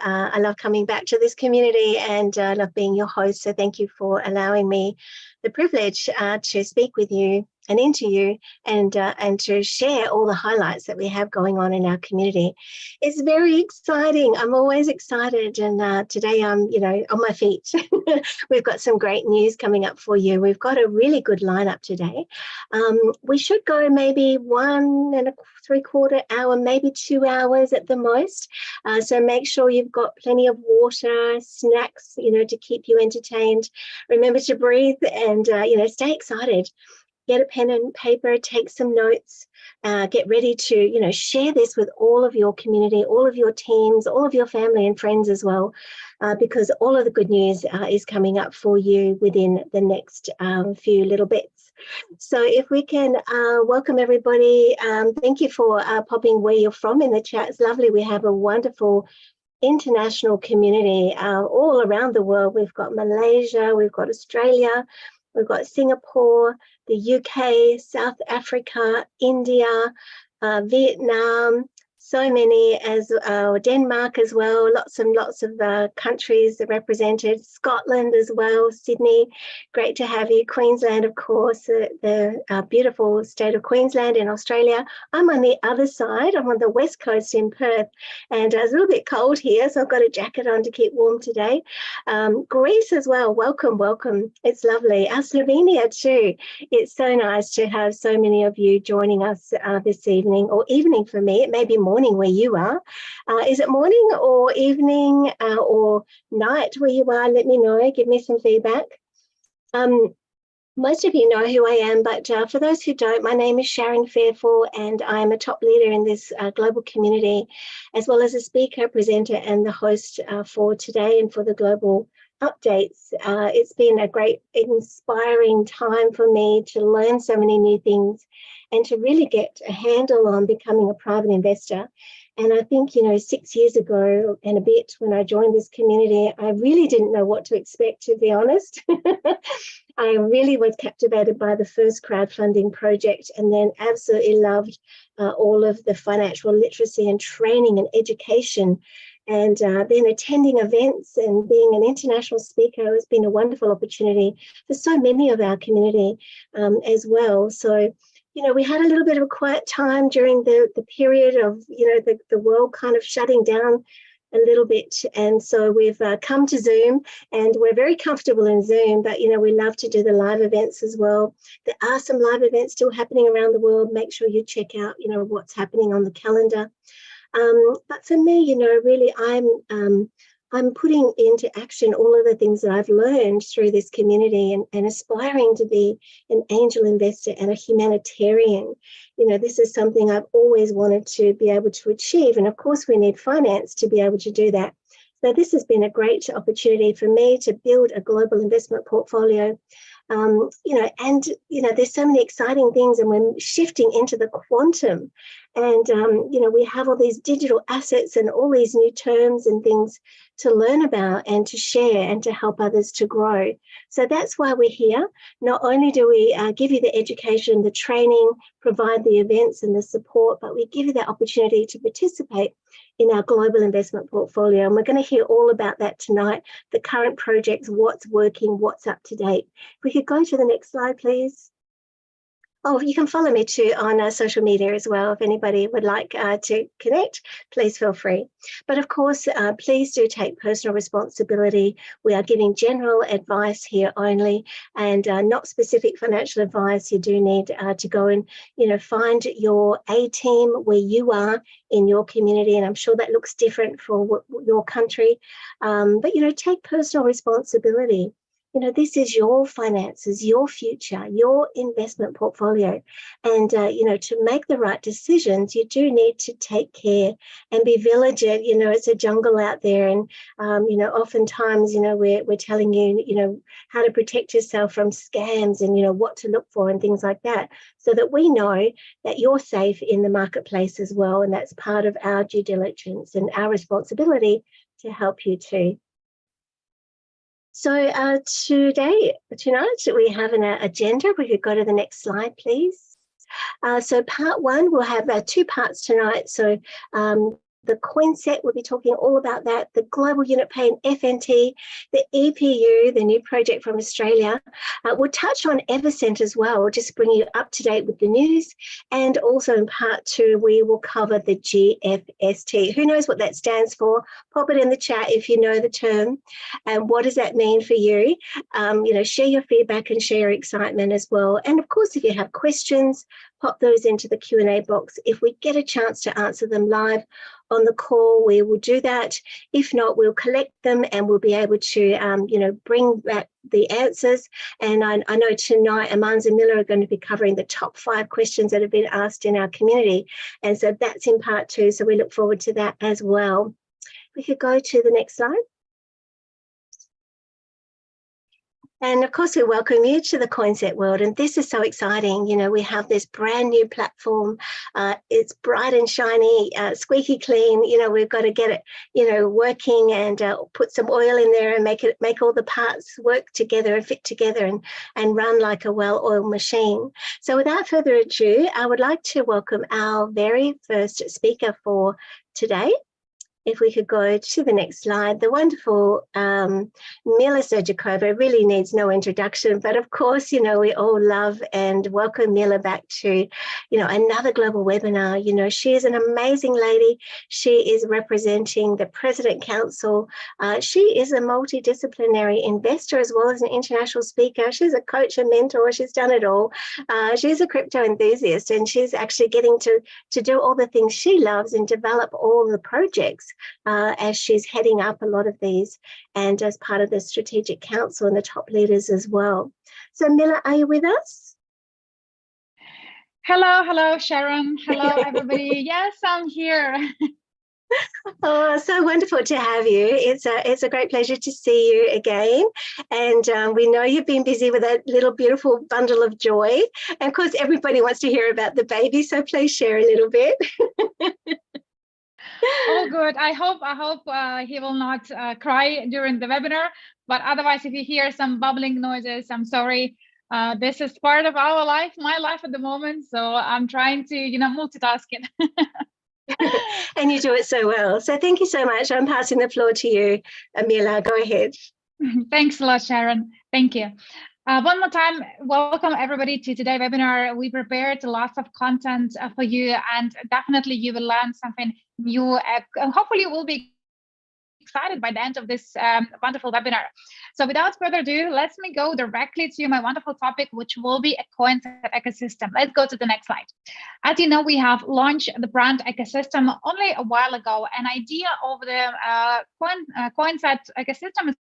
I love coming back to this community, and I love being your host. So thank you for allowing me the privilege to speak with you and interview and to share all the highlights that we have going on in our community. It's very exciting. I'm always excited, and today I'm, on my feet. We've got some great news coming up for you. We've got a really good lineup today. We should go maybe 1.75 hours, maybe 2 hours at the most. So make sure you've got plenty of water, snacks, to keep you entertained. Remember to breathe and, stay excited. Get a pen and paper, take some notes, get ready to, share this with all of your community, all of your teams, all of your family and friends as well, because all of the good news is coming up for you within the next few little bits. So if we can welcome everybody, thank you for popping where you're from in the chat. It's lovely. We have a wonderful international community all around the world. We've got Malaysia, we've got Australia, we've got Singapore, the UK, South Africa, India, Vietnam, so many, as Denmark as well, lots and lots of countries represented, Scotland as well, Sydney, great to have you, Queensland, of course, the beautiful state of Queensland in Australia. I'm on the other side, I'm on the west coast in Perth, and it's a little bit cold here, so I've got a jacket on to keep warm today. Greece as well, welcome, welcome, it's lovely. Slovenia too, it's so nice to have so many of you joining us this evening, or evening for me, it may be morning where you are. Is it morning or evening or night where you are? Let me know, give me some feedback. Most of you know who I am, but for those who don't, my name is Sharon Fairfall, and I'm a top leader in this global community, as well as a speaker, presenter, and the host for today and for the global updates. It's been a great, inspiring time for me to learn so many new things and to really get a handle on becoming a private investor. And I think, 6 years ago and a bit when I joined this community, I really didn't know what to expect, to be honest. I really was captivated by the first crowdfunding project, and then absolutely loved all of the financial literacy and training and education. And then attending events and being an international speaker has been a wonderful opportunity for so many of our community as well. So, we had a little bit of a quiet time during the period of, the world kind of shutting down a little bit. And so we've come to Zoom, and we're very comfortable in Zoom, but, we love to do the live events as well. There are some live events still happening around the world. Make sure you check out, what's happening on the calendar. But for me, really, I'm putting into action all of the things that I've learned through this community, and aspiring to be an angel investor and a humanitarian. This is something I've always wanted to be able to achieve. And of course, we need finance to be able to do that. So this has been a great opportunity for me to build a global investment portfolio. There's so many exciting things, and we're shifting into the quantum. And, we have all these digital assets and all these new terms and things to learn about and to share and to help others to grow. So that's why we're here. Not only do we give you the education, the training, provide the events and the support, but we give you that opportunity to participate in our global investment portfolio. And we're going to hear all about that tonight, the current projects, what's working, what's up to date. If we could go to the next slide, please. Oh, you can follow me too on social media as well. If anybody would like to connect, please feel free. But of course, please do take personal responsibility. We are giving general advice here only, and not specific financial advice. You do need to go and, find your A team where you are in your community. And I'm sure that looks different for your country. But, take personal responsibility. This is your finances, your future, your investment portfolio. And, to make the right decisions, you do need to take care and be vigilant. It's a jungle out there. And, oftentimes, we're telling you, how to protect yourself from scams and, what to look for and things like that, so that we know that you're safe in the marketplace as well. And that's part of our due diligence and our responsibility to help you too. So tonight we have an agenda. We could go to the next slide, please. So part one, we'll have 2 parts tonight. So the Coinset, we'll be talking all about that, the Global Unit Pay and FNT, the EPU, the new project from Australia. We'll touch on EvoScent as well. We'll just bring you up to date with the news. And also in part 2, we will cover the GFST. Who knows what that stands for? Pop it in the chat if you know the term. And what does that mean for you? Share your feedback and share your excitement as well. And of course, if you have questions, pop those into the Q&A box. If we get a chance to answer them live on the call, we will do that. If not, we'll collect them and we'll be able to, bring back the answers. And I know tonight, Amans and Miller are going to be covering the top 5 questions that have been asked in our community. And so that's in part 2. So we look forward to that as well. We could go to the next slide. And of course, we welcome you to the Coinset world. And this is so exciting. We have this brand new platform. It's bright and shiny, squeaky clean. We've got to get it, working and put some oil in there and make all the parts work together and fit together and run like a well-oiled machine. So without further ado, I would like to welcome our very first speaker for today. If we could go to the next slide, the wonderful Mila Sergikova really needs no introduction, but of course, we all love and welcome Mila back to, another global webinar. She is an amazing lady. She is representing the President Council. She is a multidisciplinary investor as well as an international speaker. She's a coach and mentor. She's done it all. She's a crypto enthusiast, and she's actually getting to do all the things she loves and develop all the projects as she's heading up a lot of these and as part of the Strategic Council and the top leaders as well. So Mila, are you with us? Hello, Sharon. Hello, everybody. Yes, I'm here. Oh, so wonderful to have you. It's a great pleasure to see you again. And we know you've been busy with that little beautiful bundle of joy. And of course, everybody wants to hear about the baby, so please share a little bit. All good. I hope he will not cry during the webinar, but otherwise, if you hear some bubbling noises, I'm sorry. This is part of our life, my life at the moment. So I'm trying to, multitask it. And you do it so well. So thank you so much. I'm passing the floor to you, Amila. Go ahead. Thanks a lot, Sharon. Thank you. One more time, welcome everybody to today's webinar. We prepared lots of content for you, and definitely you will learn something new. Hopefully you will be excited by the end of this wonderful webinar. So without further ado, let me go directly to my wonderful topic, which will be a Coinset ecosystem. Let's go to the next slide. As you know, we have launched the brand ecosystem only a while ago. An idea of the Coinset ecosystem is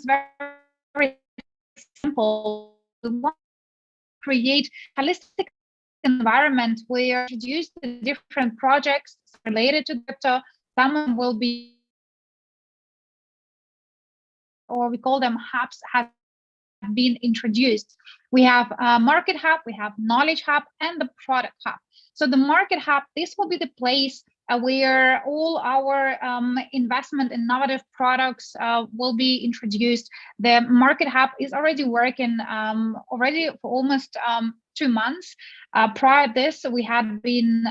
very simple. We want to create a holistic environment where we introduce the different projects related to crypto. Some will be, or we call them hubs, have been introduced. We have a market hub, we have knowledge hub, and the product hub. So the market hub, this will be the place where all our investment in innovative products will be introduced. The market hub is already working already for almost 2 months. Prior to this, we had been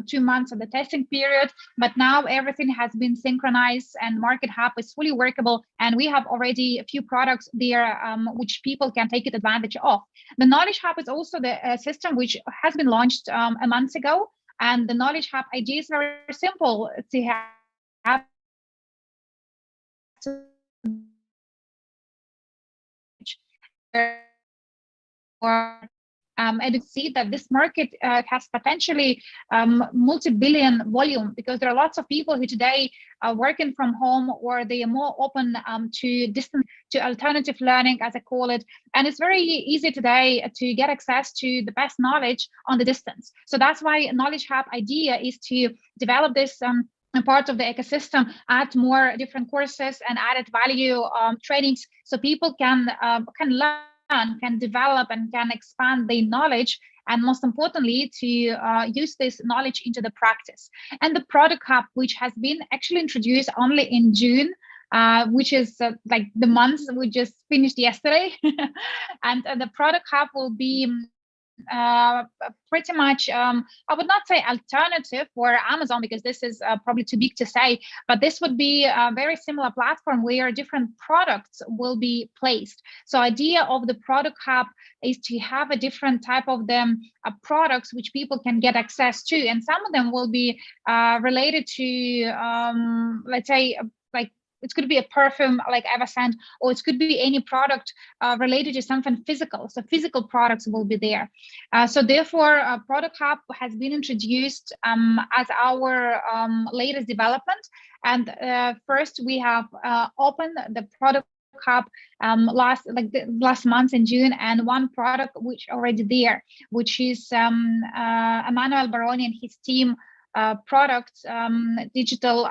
2 months of the testing period, but now everything has been synchronized and market hub is fully workable. And we have already a few products there which people can take advantage of. The knowledge hub is also the system which has been launched a month ago. And the knowledge hub idea is very simple to have. And you see that this market has potentially multi-billion volume, because there are lots of people who today are working from home, or they are more open to alternative learning, as I call it. And it's very easy today to get access to the best knowledge on the distance. So that's why Knowledge Hub idea is to develop this part of the ecosystem, add more different courses and added value trainings, so people can learn, can develop, and can expand their knowledge, and most importantly, to use this knowledge into the practice. And the product hub, which has been actually introduced only in June, which is like the month we just finished yesterday. And the product hub will be pretty much, I would not say alternative for Amazon, because this is probably too big to say, but this would be a very similar platform where different products will be placed. So idea of the product hub is to have a different type of them products which people can get access to, and some of them will be related to, let's say, like it could be a perfume like EvoScent, or it could be any product related to something physical. So physical products will be there. So therefore, Product Hub has been introduced as our latest development. And first, we have opened the Product Hub last month in June, and one product which already there, which is Emmanuel Baroni and his team product digital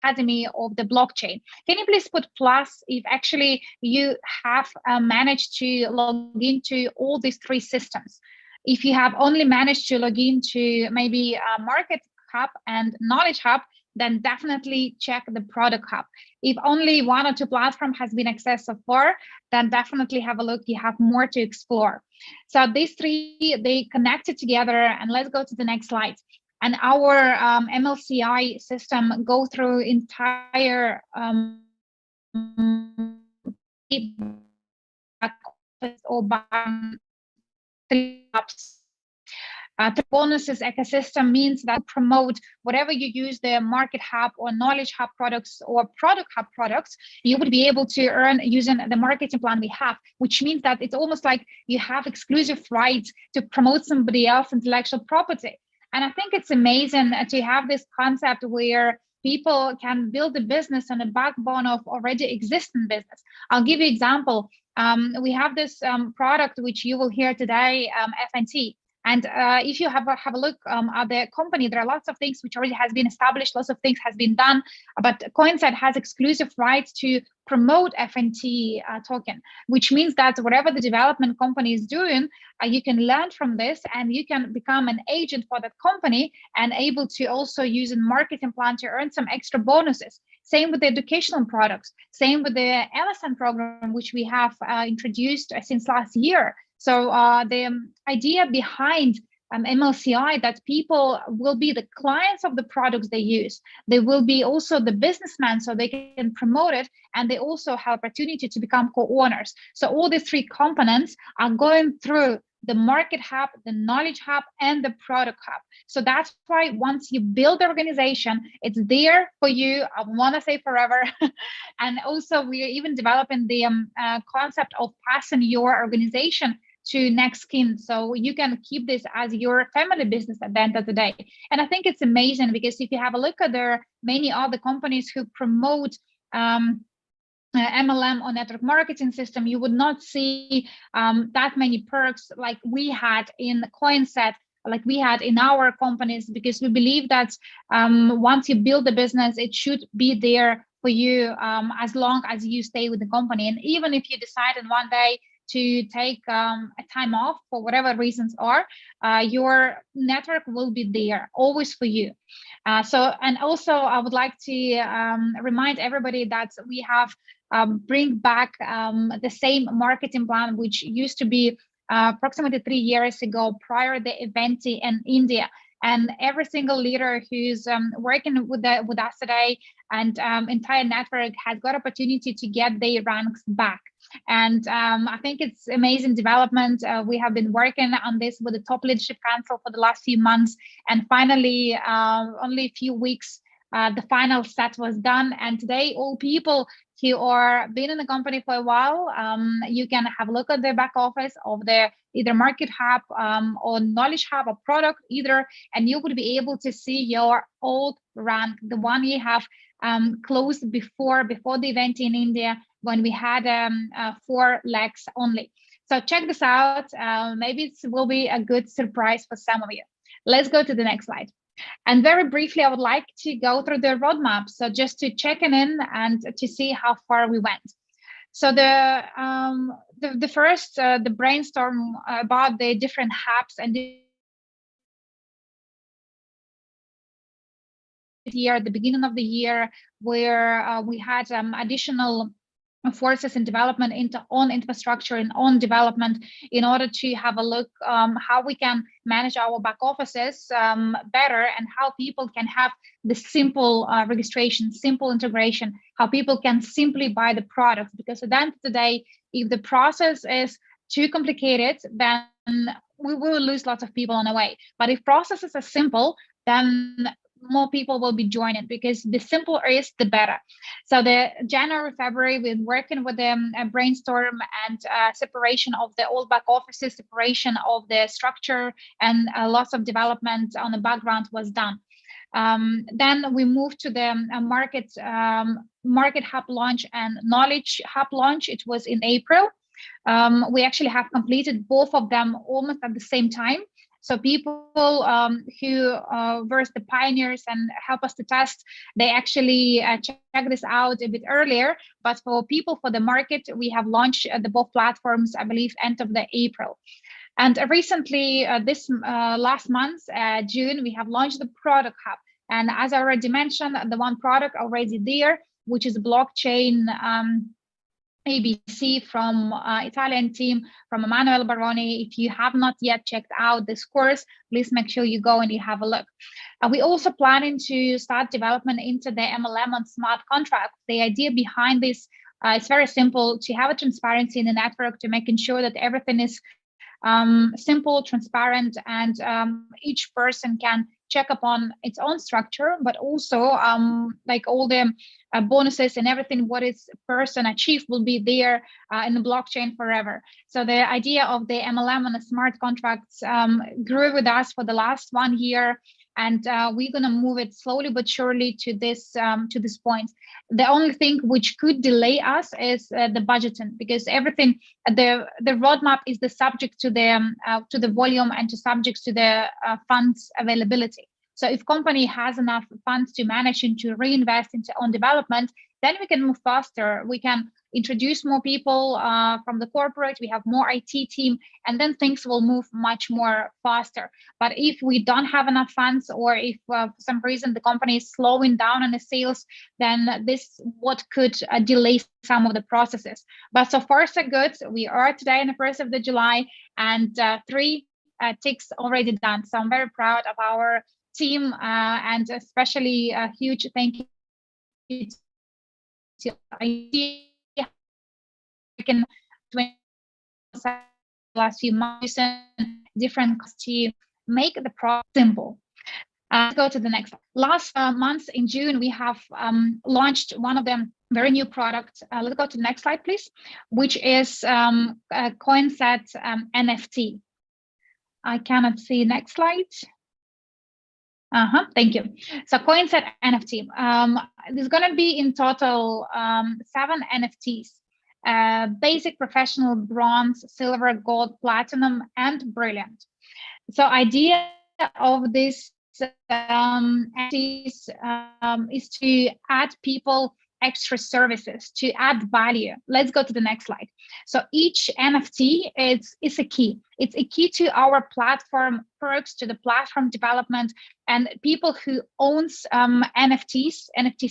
Academy of the blockchain. Can you please put plus if actually you have managed to log into all these three systems? If you have only managed to log into maybe Market Hub and Knowledge Hub, then definitely check the Product Hub. If only one or two platforms has been accessed so far, then definitely have a look. You have more to explore. So these three, they connected together, and let's go to the next slide. And our MLCI system go through entire or the bonuses ecosystem means that promote whatever you use the Market Hub or Knowledge Hub products or Product Hub products, you would be able to earn using the marketing plan we have, which means that it's almost like you have exclusive rights to promote somebody else's intellectual property. And I think it's amazing to have this concept where people can build a business on a backbone of already existing business. I'll give you an example. We have this product which you will hear today, FNT. And if you have a look at the company, there are lots of things which already has been established, lots of things has been done, but Coinset has exclusive rights to promote FNT token, which means that whatever the development company is doing, you can learn from this and you can become an agent for that company and able to also use a marketing plan to earn some extra bonuses. Same with the educational products, same with the EvoScent program, which we have introduced since last year. So the idea behind MLCI that people will be the clients of the products they use. They will be also the businessmen, so they can promote it, and they also have opportunity to become co-owners. So all these three components are going through the Market Hub, the Knowledge Hub, and the Product Hub. So that's why once you build the organization, it's there for you. I want to say forever. And also we're even developing the concept of passing your organization to next kin, so you can keep this as your family business at the end of the day. And I think it's amazing because if you have a look at there are many other companies who promote MLM or network marketing system, you would not see that many perks like we had in Coinset, like we had in our companies, because we believe that once you build a business, it should be there for you as long as you stay with the company. And even if you decide in one day to take a time off for whatever reasons are, your network will be there always for you. And also I would like to remind everybody that we have bring back the same marketing plan which used to be approximately 3 years ago prior the event in India. And every single leader who's working with us today and entire network has got opportunity to get their ranks back. And I think it's amazing development. We have been working on this with the top leadership council for the last few months. And finally, only a few weeks, the final set was done. And today, all people who are been in the company for a while, you can have a look at the back office of the either Market Hub or Knowledge Hub or product either, and you would be able to see your old rank, the one you have closed before the event in India when we had 4 legs only. So check this out. Maybe it will be a good surprise for some of you. Let's go to the next slide. And very briefly, I would like to go through the roadmap. So just to check in and to see how far we went. So the first, the brainstorm about the different hubs and year at the beginning of the year, where we had additional forces in development into on infrastructure and on development in order to have a look how we can manage our back offices better, and how people can have the simple registration, simple integration, how people can simply buy the product. Because at the end of the day, if the process is too complicated, then we will lose lots of people on the way. But if processes are simple, then more people will be joining, because the simpler is, the better. So the January, February, we're working with them, brainstorm and separation of the old back offices, separation of the structure, and lots of development on the background was done. Then we moved to the market hub launch and knowledge hub launch. It was in April. We actually have completed both of them almost at the same time. So people who were the pioneers and help us to test, they actually check this out a bit earlier. But for people for the market, we have launched the both platforms, I believe, end of the April. And recently, this last month, June, we have launched the product hub. And as I already mentioned, the one product already there, which is blockchain ABC from Italian team, from Emanuele Baroni. If you have not yet checked out this course, please make sure you go and you have a look. We also planning to start development into the MLM on smart contract. The idea behind this is very simple: to have a transparency in the network, to making sure that everything is simple, transparent, and each person can check upon its own structure, but also like all the bonuses and everything what is person achieved will be there in the blockchain forever. So the idea of the MLM and the smart contracts grew with us for the last 1 year, and we're gonna move it slowly but surely to this point. The only thing which could delay us is the budgeting, because everything, the roadmap is the subject to the volume and to subjects to the funds availability. So if company has enough funds to manage and to reinvest into own development, then we can move faster. We can introduce more people from the corporate. We have more IT team, and then things will move much more faster. But if we don't have enough funds, or if for some reason the company is slowing down on the sales, then this what could delay some of the processes. But so far so good. We are today on the 1st of July, and 3 ticks already done. So I'm very proud of our team, and especially a huge thank you to IT. Last few months, different to make the product simple. Let's go to the next. Last month in June, we have launched one of them very new products. Let's go to the next slide, please, which is Coinset NFT. I cannot see next slide. Thank you. So Coinset NFT. There's going to be in total 7 NFTs: basic, professional, bronze, silver, gold, platinum, and brilliant. So idea of this NFTs is to add people extra services, to add value. Let's go to the next slide. So each NFT is a key. It's a key to our platform perks, to the platform development, and people who owns NFTs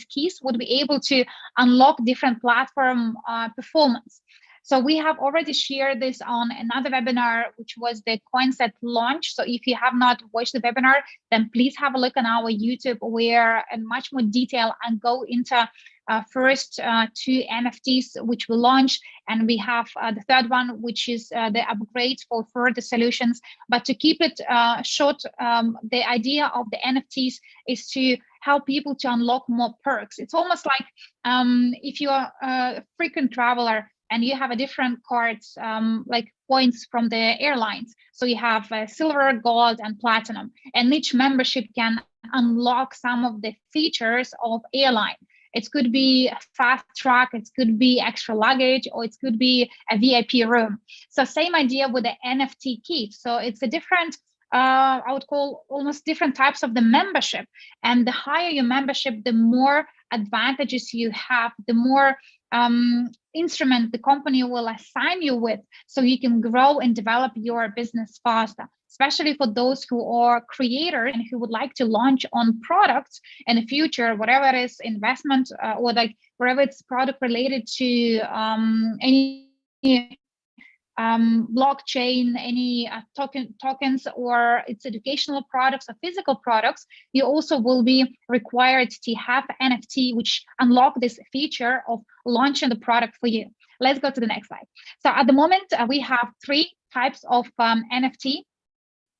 keys would be able to unlock different platform performance. So we have already shared this on another webinar, which was the Coinset launch. So if you have not watched the webinar, then please have a look on our YouTube, where in much more detail and go into first 2 NFTs which we launched, and we have the third one, which is the upgrades for further solutions. But to keep it short, the idea of the NFTs is to help people to unlock more perks. It's almost like if you are a frequent traveler and you have a different cards, like points from the airlines. So you have silver, gold, and platinum, and each membership can unlock some of the features of airline. It could be a fast track, it could be extra luggage, or it could be a VIP room. So same idea with the NFT key. So it's a different, I would call almost different types of the membership. And the higher your membership, the more advantages you have, the more instrument the company will assign you with, so you can grow and develop your business faster, especially for those who are creators and who would like to launch on products in the future, whatever it is, investment or like wherever it's product related to any blockchain, any tokens, or it's educational products or physical products. You also will be required to have NFT, which unlock this feature of launching the product for you. Let's go to the next slide. So at the moment, we have 3 types of NFT.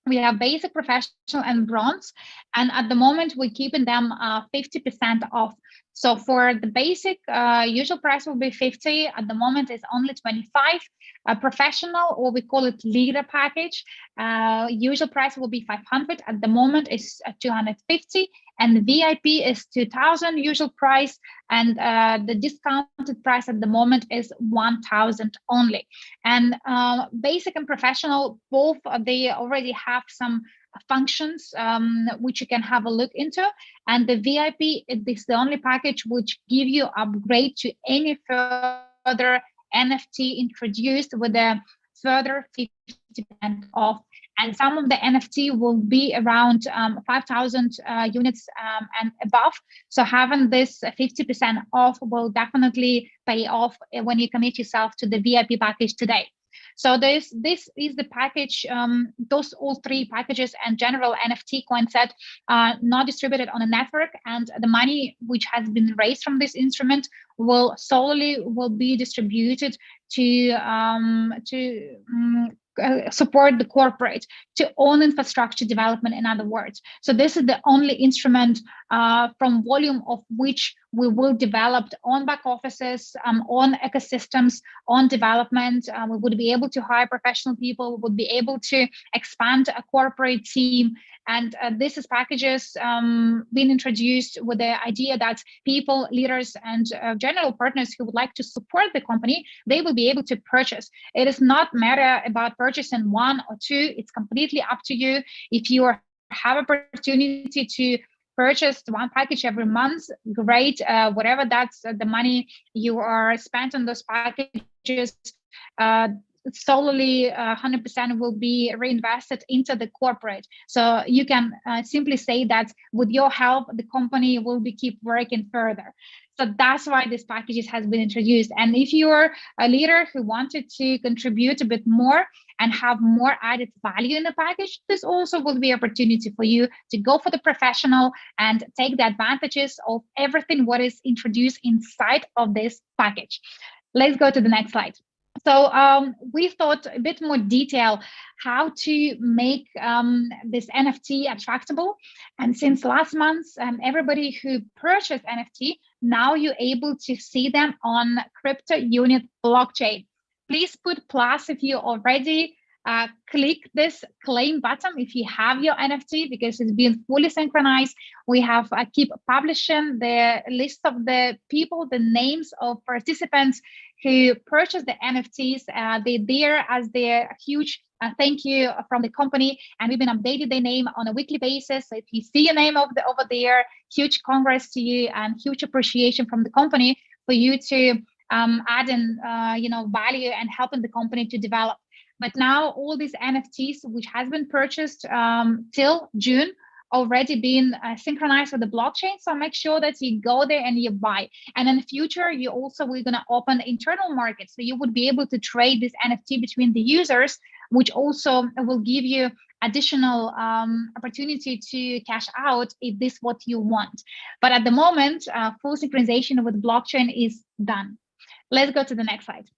We have basic, professional, and bronze. And at the moment, we're keeping them 50% off. So for the basic, usual price will be 50. At the moment, it's only 25. Professional, or we call it leader package, usual price will be 500. At the moment, it's 250. And the VIP is 2,000 usual price. And the discounted price at the moment is 1,000 only. And basic and professional, both they already have some functions which you can have a look into. And the VIP is the only package which give you upgrade to any further NFT introduced with a further 50% off. And some of the NFT will be around 5,000 units and above. So having this 50% off will definitely pay off when you commit yourself to the VIP package today. So this is the package, those all 3 packages and general NFT Coinset are not distributed on a network, and the money which has been raised from this instrument will be distributed to support the corporate, to own infrastructure development, in other words. So this is the only instrument from volume of which we will develop on back offices, on ecosystems, on development. We would be able to hire professional people, we would be able to expand a corporate team. And this is packages being introduced with the idea that people, leaders, and general partners who would like to support the company, they will be able to purchase. It is not matter about purchasing 1 or 2. It's completely up to you. If you have opportunity to purchase 1 package every month, great. Whatever that's the money you are spent on those packages, solely 100% will be reinvested into the corporate. So you can simply say that with your help, the company will keep working further. So that's why this package has been introduced. And if you're a leader who wanted to contribute a bit more and have more added value in the package, this also will be an opportunity for you to go for the professional and take the advantages of everything what is introduced inside of this package. Let's go to the next slide. So we thought a bit more detail how to make this NFT attractable. And since last month, everybody who purchased NFT, now you're able to see them on crypto unit blockchain. Please put plus if you already click this claim button if you have your NFT, because it's been fully synchronized. We have keep publishing the list of the people, the names of participants who purchased the NFTs. They're there as their huge thank you from the company, and we've been updating their name on a weekly basis. So if you see your name over there, huge congrats to you and huge appreciation from the company for you to add in value and helping the company to develop. But now all these NFTs, which has been purchased till June, already been synchronized with the blockchain. So make sure that you go there and you buy. And in the future, we're going to open internal markets. So you would be able to trade this NFT between the users, which also will give you additional opportunity to cash out if this is what you want. But at the moment, full synchronization with blockchain is done. Let's go to the next slide.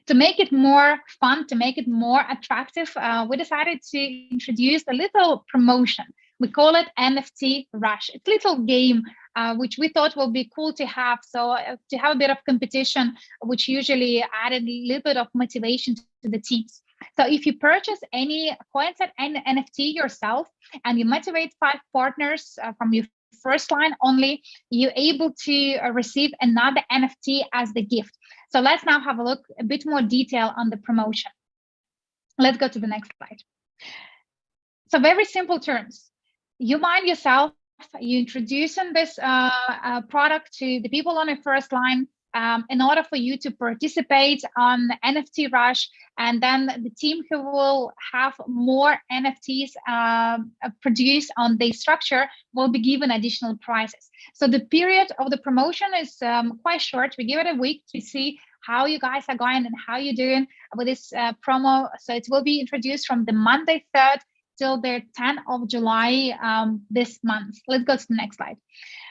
To make it more fun, to make it more attractive, we decided to introduce a little promotion. We call it NFT Rush. It's a little game which we thought will be cool to have. So to have a bit of competition, which usually added a little bit of motivation to the teams. So if you purchase any Coinset NFT yourself and you motivate 5 partners from your first line only, you're able to receive another NFT as the gift. So let's now have a look, a bit more detail on the promotion. Let's go to the next slide. So very simple terms. You mind yourself you're introducing this product to the people on the first line in order for you to participate on NFT Rush, and then the team who will have more NFTs produced on the structure will be given additional prizes. So the period of the promotion is quite short. We give it a week to see how you guys are going and how you're doing with this promo. So it will be introduced from the Monday 3rd till the 10th of July this month. Let's go to the next slide.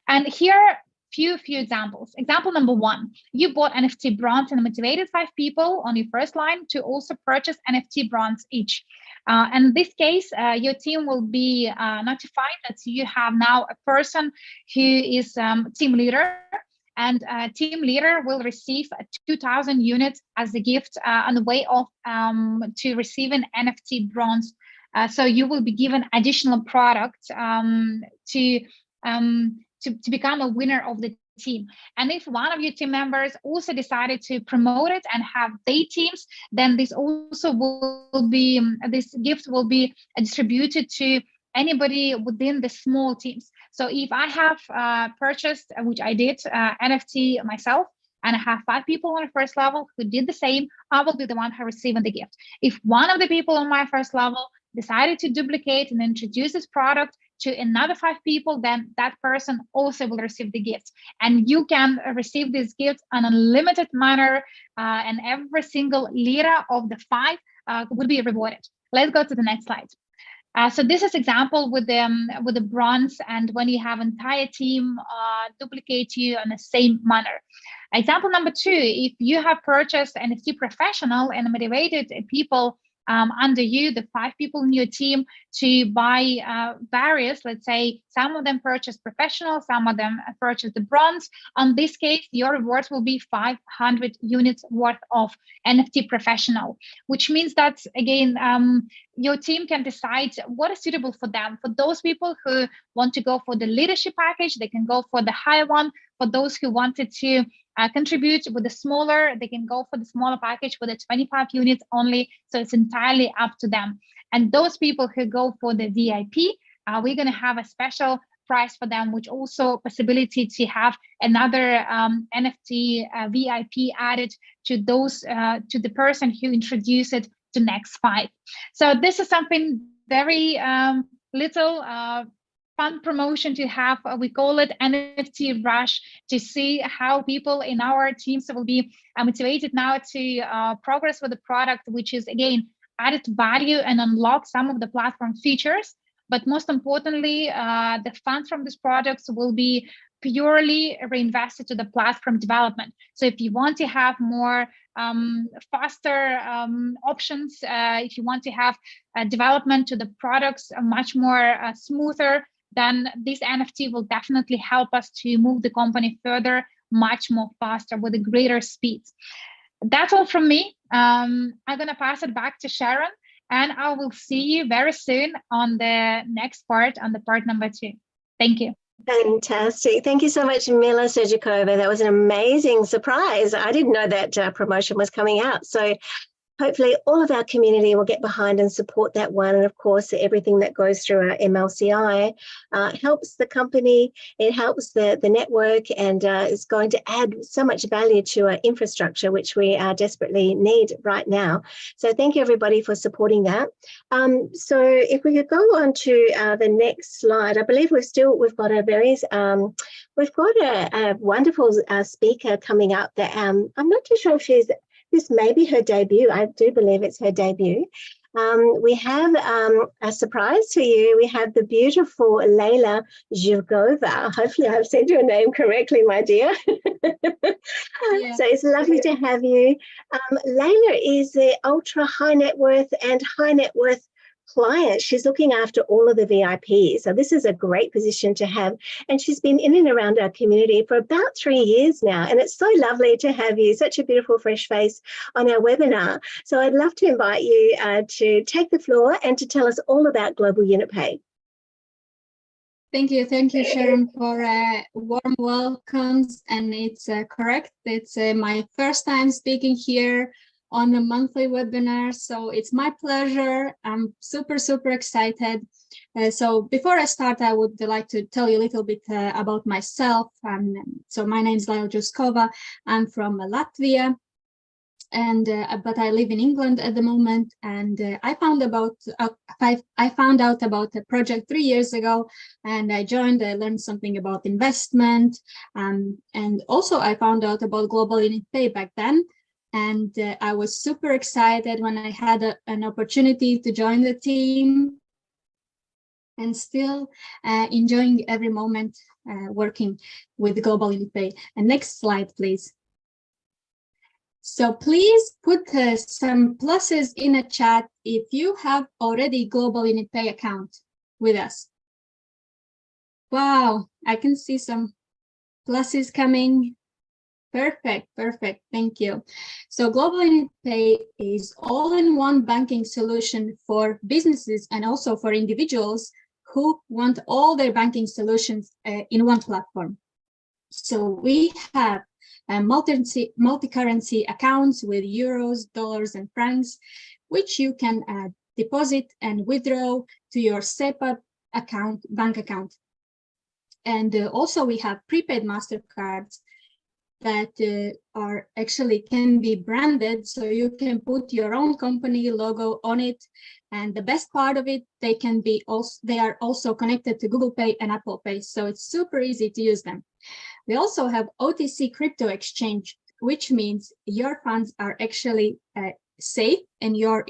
And here, few examples. Example number 1, you bought NFT bronze and motivated 5 people on your first line to also purchase NFT bronze each. In this case, your team will be notified that you have now a person who is team leader, and team leader will receive 2,000 units as a gift on the way of to receiving NFT bronze. So you will be given additional product to become a winner of the team. And if one of your team members also decided to promote it and have their teams, then this also will be, this gift will be distributed to anybody within the small teams. So if I have purchased, which I did, NFT myself, and I have 5 people on the first level who did the same, I will be the one who receiving the gift. If one of the people on my first level decided to duplicate and introduce this product to another 5 people, then that person also will receive the gift. And you can receive this gift in an unlimited manner, and every single leader of the 5 will be rewarded. Let's go to the next slide. So this is example with the bronze, and when you have entire team duplicate you in the same manner. Example number 2, if you have purchased NFT professional and motivated people under you, the 5 people in your team, to buy various, let's say some of them purchase professional, some of them purchase the bronze. On this case, your rewards will be 500 units worth of NFT professional, which means that, again, your team can decide what is suitable for them. For those people who want to go for the leadership package, they can go for the higher one. For those who wanted to contribute with the smaller, they can go for the smaller package with the 25 units only. So it's entirely up to them. And those people who go for the VIP, we're going to have a special price for them, which also possibility to have another NFT VIP added to those to the person who introduced it to next 5. So this is something very little fun promotion to have. We call it NFT Rush, to see how people in our teams will be motivated now to progress with the product, which is, again, added value and unlock some of the platform features. But most importantly, the funds from these products will be purely reinvested to the platform development. So if you want to have more faster options, if you want to have development to the products much more smoother, then this NFT will definitely help us to move the company further, much more faster with a greater speed. That's all from me. I'm going to pass it back to Sharon, and I will see you very soon on the next part, on the part number 2. Thank you. Fantastic. Thank you so much, Mila Sergikova. That was an amazing surprise. I didn't know that promotion was coming out. So hopefully all of our community will get behind and support that one. And of course, everything that goes through our MLCI helps the company, it helps the network, and is going to add so much value to our infrastructure, which we desperately need right now. So thank you, everybody, for supporting that. So if we could go on to the next slide, I believe we've got a very, we've got a wonderful speaker coming up that I'm not too sure if this may be her debut. I do believe it's her debut. We have a surprise for you. We have the beautiful Layla Zhirgova. Hopefully I've said your name correctly, my dear. Yeah. So it's lovely to have you. Layla is the ultra high net worth and high net worth client. She's looking after all of the VIPs. So this is a great position to have. And she's been in and around our community for about 3 years now. And it's so lovely to have you, such a beautiful fresh face on our webinar. So I'd love to invite you to take the floor and to tell us all about Global Unit Pay. Thank you, Sharon, for warm welcomes. And it's correct, it's my first time speaking here on a monthly webinar, so it's my pleasure. I'm super excited. So before I start, I would like to tell you a little bit about myself. So my name is Laila Juskova. I'm from Latvia, and but I live in England at the moment. And I found out about a project 3 years ago, and I joined. I learned something about investment, and also I found out about Global Unit Pay back then. And I was super excited when I had an opportunity to join the team, and still enjoying every moment working with Global Unit Pay. And next slide, please. So please put some pluses in a chat if you have already Global Unit Pay account with us. Wow, I can see some pluses coming. Perfect, perfect, thank you. So Global Unit Pay is all-in-one banking solution for businesses and also for individuals who want all their banking solutions in one platform. So we have multi-currency accounts with euros, dollars, and francs, which you can deposit and withdraw to your SEPA account, bank account. And also we have prepaid MasterCards that are actually can be branded, so you can put your own company logo on it. And the best part of it, they are also connected to Google Pay and Apple Pay, so it's super easy to use them. We also have OTC crypto exchange, which means your funds are actually safe and your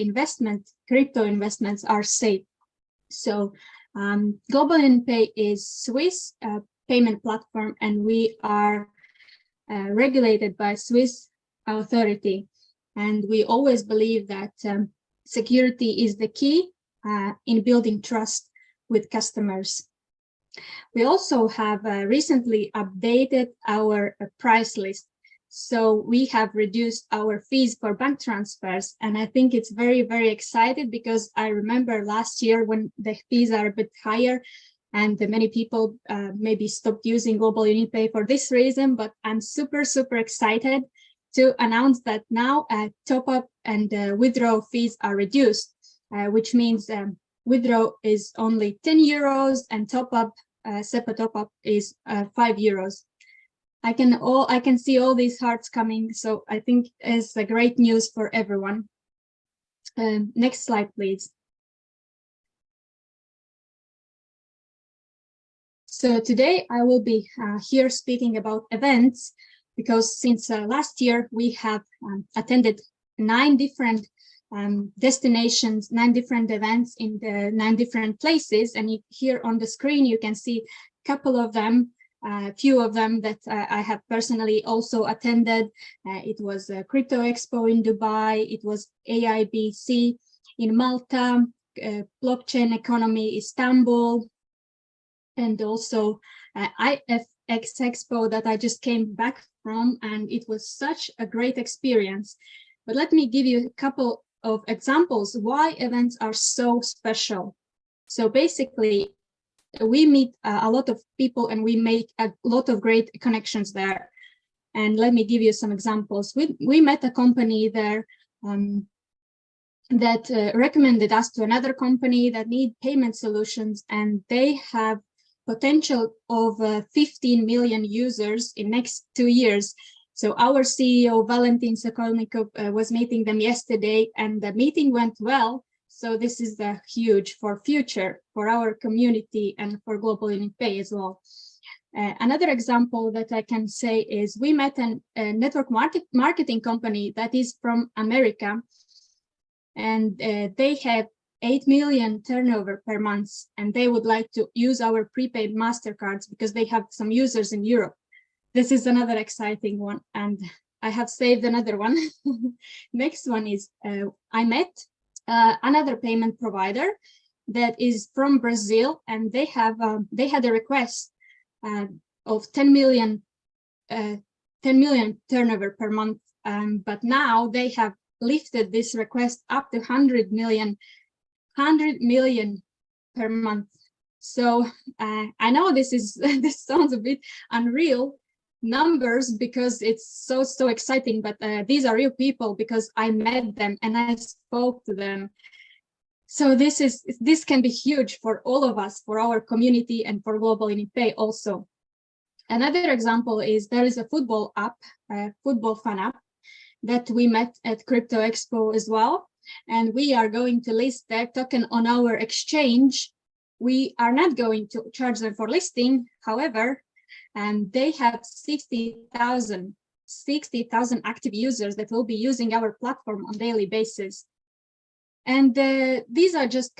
crypto investments are safe. So Global Unit Pay is Swiss payment platform, and we are regulated by Swiss authority. And we always believe that security is the key in building trust with customers. We also have recently updated our price list. So we have reduced our fees for bank transfers. And I think it's very, very exciting, because I remember last year when the fees are a bit higher, and many people maybe stopped using Global Unit Pay for this reason, but I'm super, super excited to announce that now top-up and withdraw fees are reduced, which means withdraw is only 10 euros and top-up, SEPA top-up is 5 euros. I can see all these hearts coming, so I think it's a great news for everyone. Next slide, please. So today I will be here speaking about events, because since last year we have attended 9 different destinations, 9 different events in the 9 different places. And here on the screen you can see a couple of them, a few of them that I have personally also attended. It was a Crypto Expo in Dubai, it was AIBC in Malta, Blockchain Economy Istanbul, and also IFX Expo that I just came back from, and it was such a great experience. But let me give you a couple of examples why events are so special. So basically, we meet a lot of people and we make a lot of great connections there. And let me give you some examples. We met a company there that recommended us to another company that need payment solutions, and they have potential of 15 million users in next 2 years. So our CEO, Valentin Sokolnikov, was meeting them yesterday, and the meeting went well. So this is huge for future, for our community and for Global Unit Pay as well. Another example that I can say is we met a network marketing company that is from America, and they have 8 million turnover per month, and they would like to use our prepaid MasterCards because they have some users in Europe. This is another exciting one, and I have saved another one. Next one is I met another payment provider that is from Brazil, and they had a request of 10 million turnover per month, but now they have lifted this request up to 100 million per month. So I know this sounds a bit unreal numbers because it's so exciting, but these are real people because I met them and I spoke to them. So this can be huge for all of us, for our community, and for Global UniPay also. Another example is there is a football app, a football fan app, that we met at Crypto Expo as well. And we are going to list their token on our exchange. We are not going to charge them for listing. However, they have 60,000 active users that will be using our platform on a daily basis. And these are just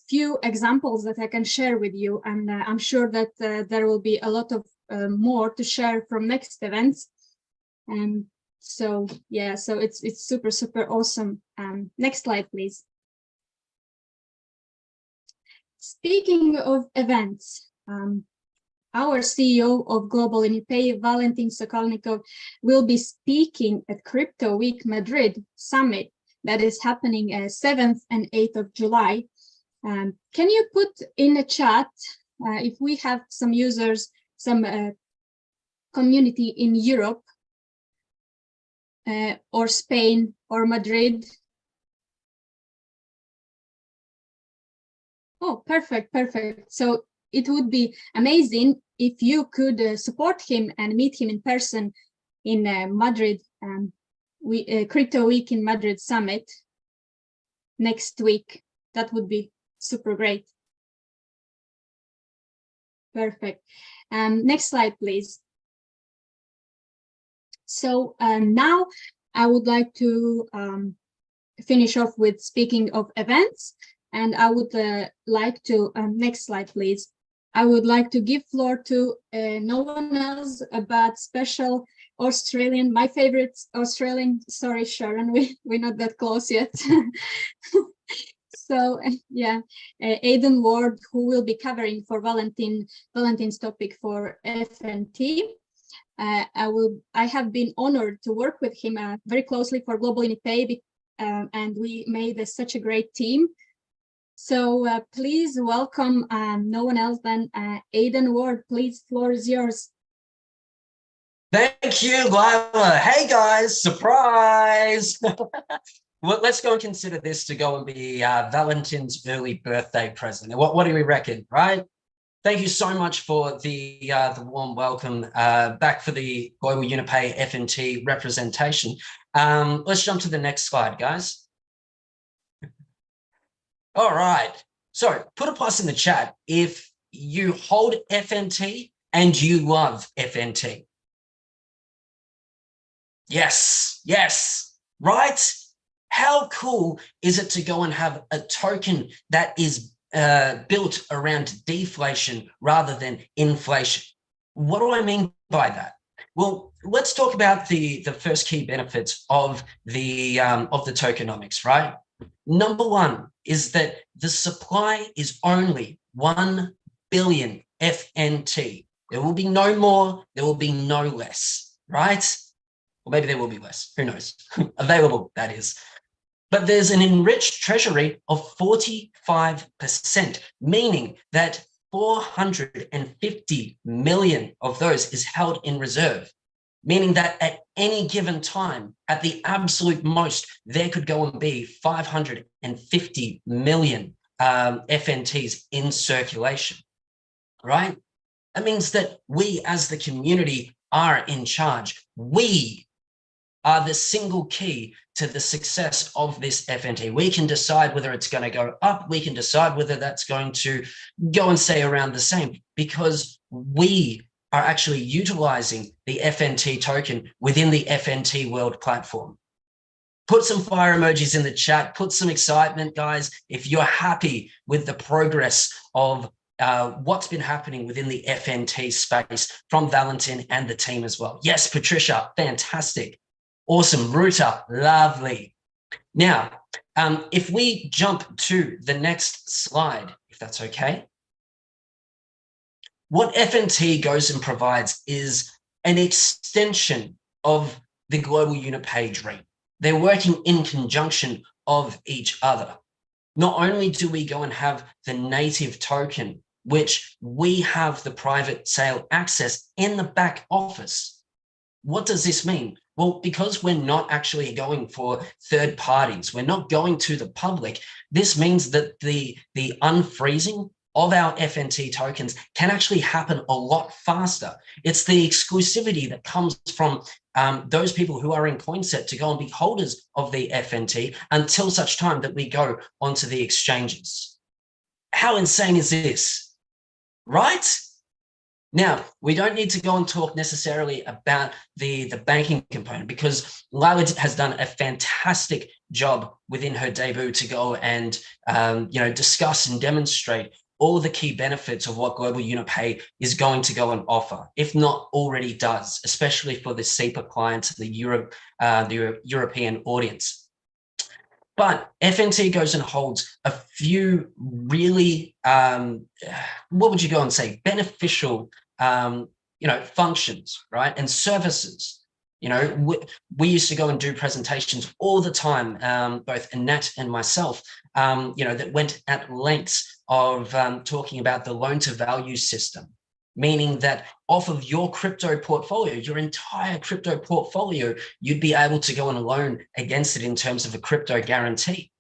few examples that I can share with you. And I'm sure that there will be a lot of more to share from next events. And so, yeah, so it's super, super awesome. Next slide, please. Speaking of events, our CEO of Global UniPay, Valentin Sokolnikov, will be speaking at Crypto Week Madrid Summit that is happening 7th and 8th of July. Can you put in the chat if we have some users, some community in Europe or Spain or Madrid? Oh, perfect, perfect. So it would be amazing if you could support him and meet him in person in Madrid. Crypto Week in Madrid Summit next week. That would be super great. Perfect. Next slide, please. So now I would like to finish off with speaking of events, and I would like to, next slide, please. I would like to give floor to no one else but special Australian, my favorite Australian, sorry, Sharon, we're not that close yet. So yeah, Aidan Ward, who will be covering for Valentin's topic for FNT. I have been honored to work with him very closely for Global UniPay, and we made such a great team. So please welcome no one else than Aidan Ward. Please, floor is yours. Thank you, Lila. Hey guys, surprise! Well, let's go and consider this to go and be Valentin's early birthday present. What do we reckon, right? Thank you so much for the warm welcome back for the Global UniPay FNT representation. Let's jump to the next slide, guys. All right. So put a plus in the chat if you hold FNT and you love FNT. Yes, yes, right? How cool is it to go and have a token that is built around deflation rather than inflation? What do I mean by that? Well, let's talk about the first key benefits of the tokenomics, right? Number one is that the supply is only 1 billion FNT. There will be no more, there will be no less, right? Or maybe there will be less, who knows? Available, that is. But there's an enriched treasury of 45%, meaning that 450 million of those is held in reserve, meaning that at any given time, at the absolute most, there could go and be 550 million FNTs in circulation, right? That means that we as the community are in charge. We are the single key to the success of this FNT. We can decide whether it's going to go up. We can decide whether that's going to go and stay around the same, because we are actually utilizing the FNT token within the FNT World platform. Put some fire emojis in the chat, put some excitement, guys, if you're happy with the progress of what's been happening within the FNT space from Valentin and the team as well. Yes, Patricia, fantastic. Awesome. Ruta, lovely. Now, if we jump to the next slide, if that's okay. What FNT goes and provides is an extension of the Global UniPay dream. They're working in conjunction of each other. Not only do we go and have the native token, which we have the private sale access in the back office, what does this mean? Well, because we're not actually going for third parties, we're not going to the public, this means that the unfreezing of our FNT tokens can actually happen a lot faster. It's the exclusivity that comes from those people who are in Coinset to go and be holders of the FNT until such time that we go onto the exchanges. How insane is this, right? Now, we don't need to go and talk necessarily about the banking component, because Lila has done a fantastic job within her debut to go and discuss and demonstrate all the key benefits of what Global Unit Pay is going to go and offer, if not already does, especially for the SEPA clients, the European audience. But FNT goes and holds a few really, what would you go and say, beneficial functions, right? And services. We used to go and do presentations all the time, both Annette and myself, that went at lengths of talking about the loan to value system, meaning that off of your crypto portfolio, your entire crypto portfolio, you'd be able to go and loan against it in terms of a crypto guarantee.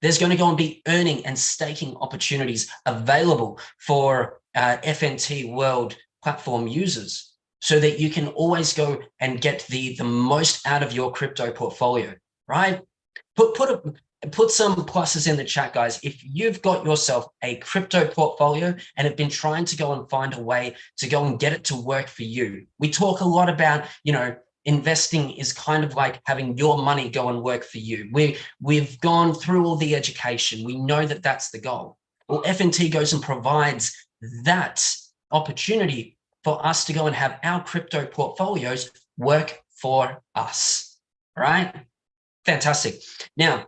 There's going to go and be earning and staking opportunities available for FNT World platform users, so that you can always go and get the most out of your crypto portfolio, right? Put some pluses in the chat, guys. If you've got yourself a crypto portfolio and have been trying to go and find a way to go and get it to work for you. We talk a lot about, investing is kind of like having your money go and work for you. We've gone through all the education. We know that that's the goal. Well, FNT goes and provides that opportunity for us to go and have our crypto portfolios work for us, right? Fantastic. Now,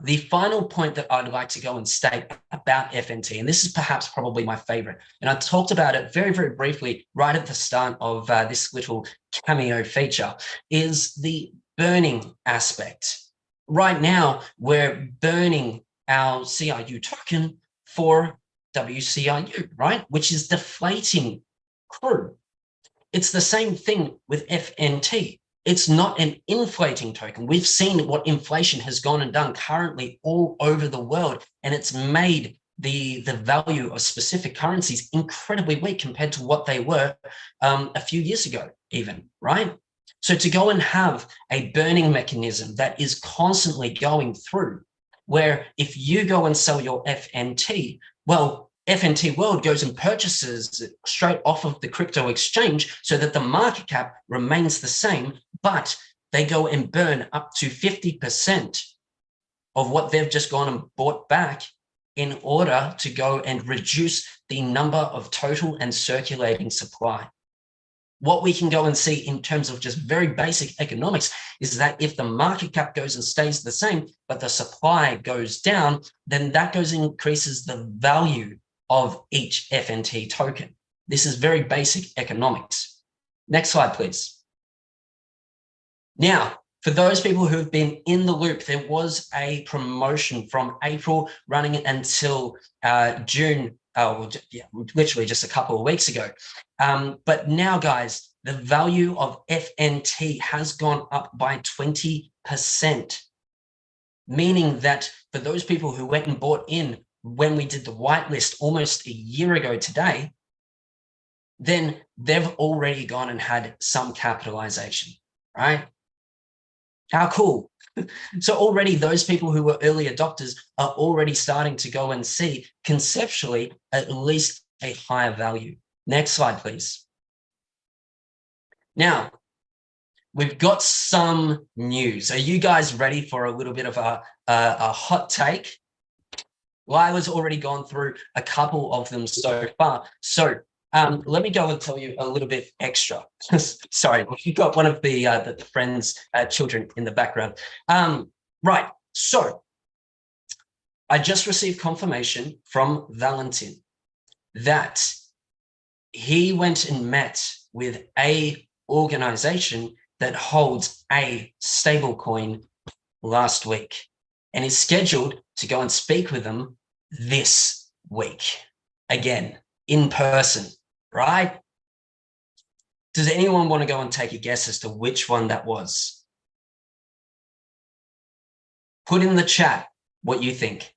the final point that I'd like to go and state about FNT, and this is perhaps probably my favorite, and I talked about it very, very briefly right at the start of this little cameo feature, is the burning aspect. Right now, we're burning our CRU token for WCRU, right? Which is deflating CRU. It's the same thing with FNT. It's not an inflating token. We've seen what inflation has gone and done currently all over the world, and it's made the value of specific currencies incredibly weak compared to what they were a few years ago even, right? So to go and have a burning mechanism that is constantly going through, where if you go and sell your FNT, well, FNT World goes and purchases it straight off of the crypto exchange so that the market cap remains the same, but they go and burn up to 50% of what they've just gone and bought back in order to go and reduce the number of total and circulating supply. What we can go and see in terms of just very basic economics is that if the market cap goes and stays the same, but the supply goes down, then that goes and increases the value of each FNT token. This is very basic economics. Next slide, please. Now, for those people who have been in the loop, there was a promotion from April running until June, literally just a couple of weeks ago. But now, guys, the value of FNT has gone up by 20%, meaning that for those people who went and bought in when we did the whitelist almost a year ago today, then they've already gone and had some capitalization, right? How cool. So already those people who were early adopters are already starting to go and see conceptually at least a higher value. Next slide, please. Now, we've got some news. Are you guys ready for a little bit of a hot take? Lila's already gone through a couple of them so far. So let me go and tell you a little bit extra. Sorry, you've got one of the friends' children in the background. Right, so I just received confirmation from Valentin that he went and met with a organization that holds a stablecoin last week and is scheduled to go and speak with them this week, again, in person, right? Does anyone want to go and take a guess as to which one that was? Put in the chat what you think.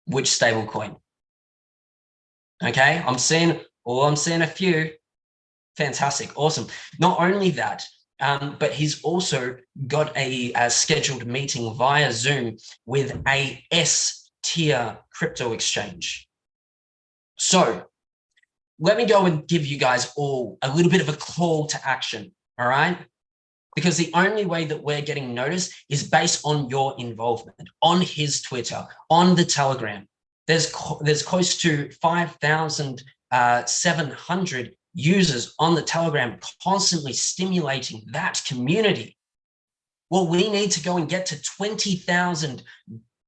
Which stablecoin? Okay, I'm seeing a few. Fantastic, awesome. Not only that, but he's also got a scheduled meeting via Zoom with a S-tier crypto exchange. So let me go and give you guys all a little bit of a call to action, all right? Because the only way that we're getting noticed is based on your involvement on his Twitter, on the Telegram. There's close to 5,700 users on the Telegram constantly stimulating that community. Well, we need to go and get to 20,000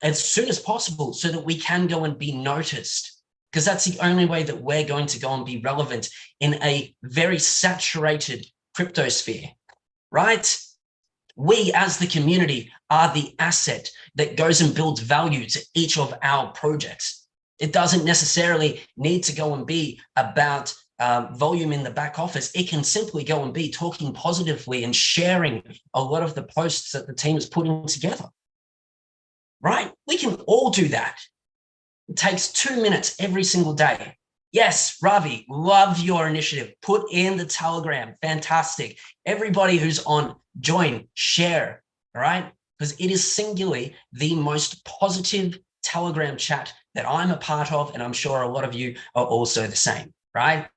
as soon as possible so that we can go and be noticed, because that's the only way that we're going to go and be relevant in a very saturated crypto sphere, right? We as the community are the asset that goes and builds value to each of our projects. It doesn't necessarily need to go and be about volume in the back office. It can simply go and be talking positively and sharing a lot of the posts that the team is putting together, right? We can all do that. It takes 2 minutes every single day. Yes, Ravi, love your initiative. Put in the Telegram. Fantastic. Everybody who's on, join, share, all right? Because it is singularly the most positive Telegram chat that I'm a part of, and I'm sure a lot of you are also the same, right?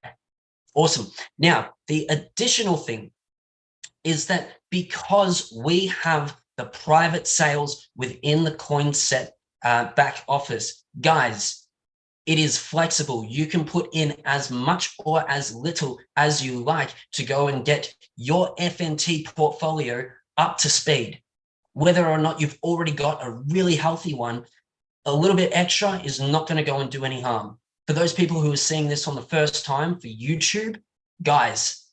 Awesome. Now, the additional thing is that because we have the private sales within the Coinset back office, guys, it is flexible. You can put in as much or as little as you like to go and get your FNT portfolio up to speed. Whether or not you've already got a really healthy one, a little bit extra is not going to go and do any harm. For those people who are seeing this on the first time for YouTube, guys,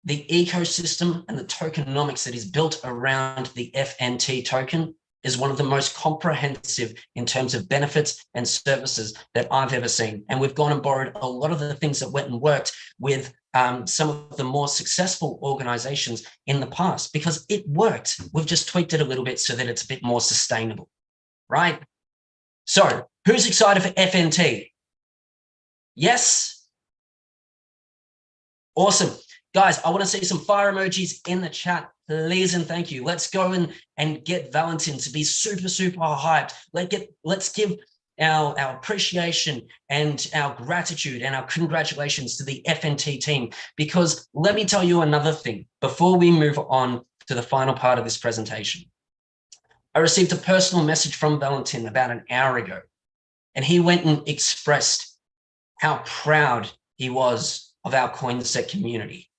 the ecosystem and the tokenomics that is built around the FNT token is one of the most comprehensive in terms of benefits and services that I've ever seen. And we've gone and borrowed a lot of the things that went and worked with some of the more successful organizations in the past because it worked. We've just tweaked it a little bit so that it's a bit more sustainable, right? So who's excited for FNT? Yes? Awesome. Guys, I want to see some fire emojis in the chat, please and thank you. Let's go in and get Valentin to be super, super hyped. Let's give our appreciation and our gratitude and our congratulations to the FNT team, because let me tell you another thing before we move on to the final part of this presentation. I received a personal message from Valentin about an hour ago, and he went and expressed how proud he was of our Coinset community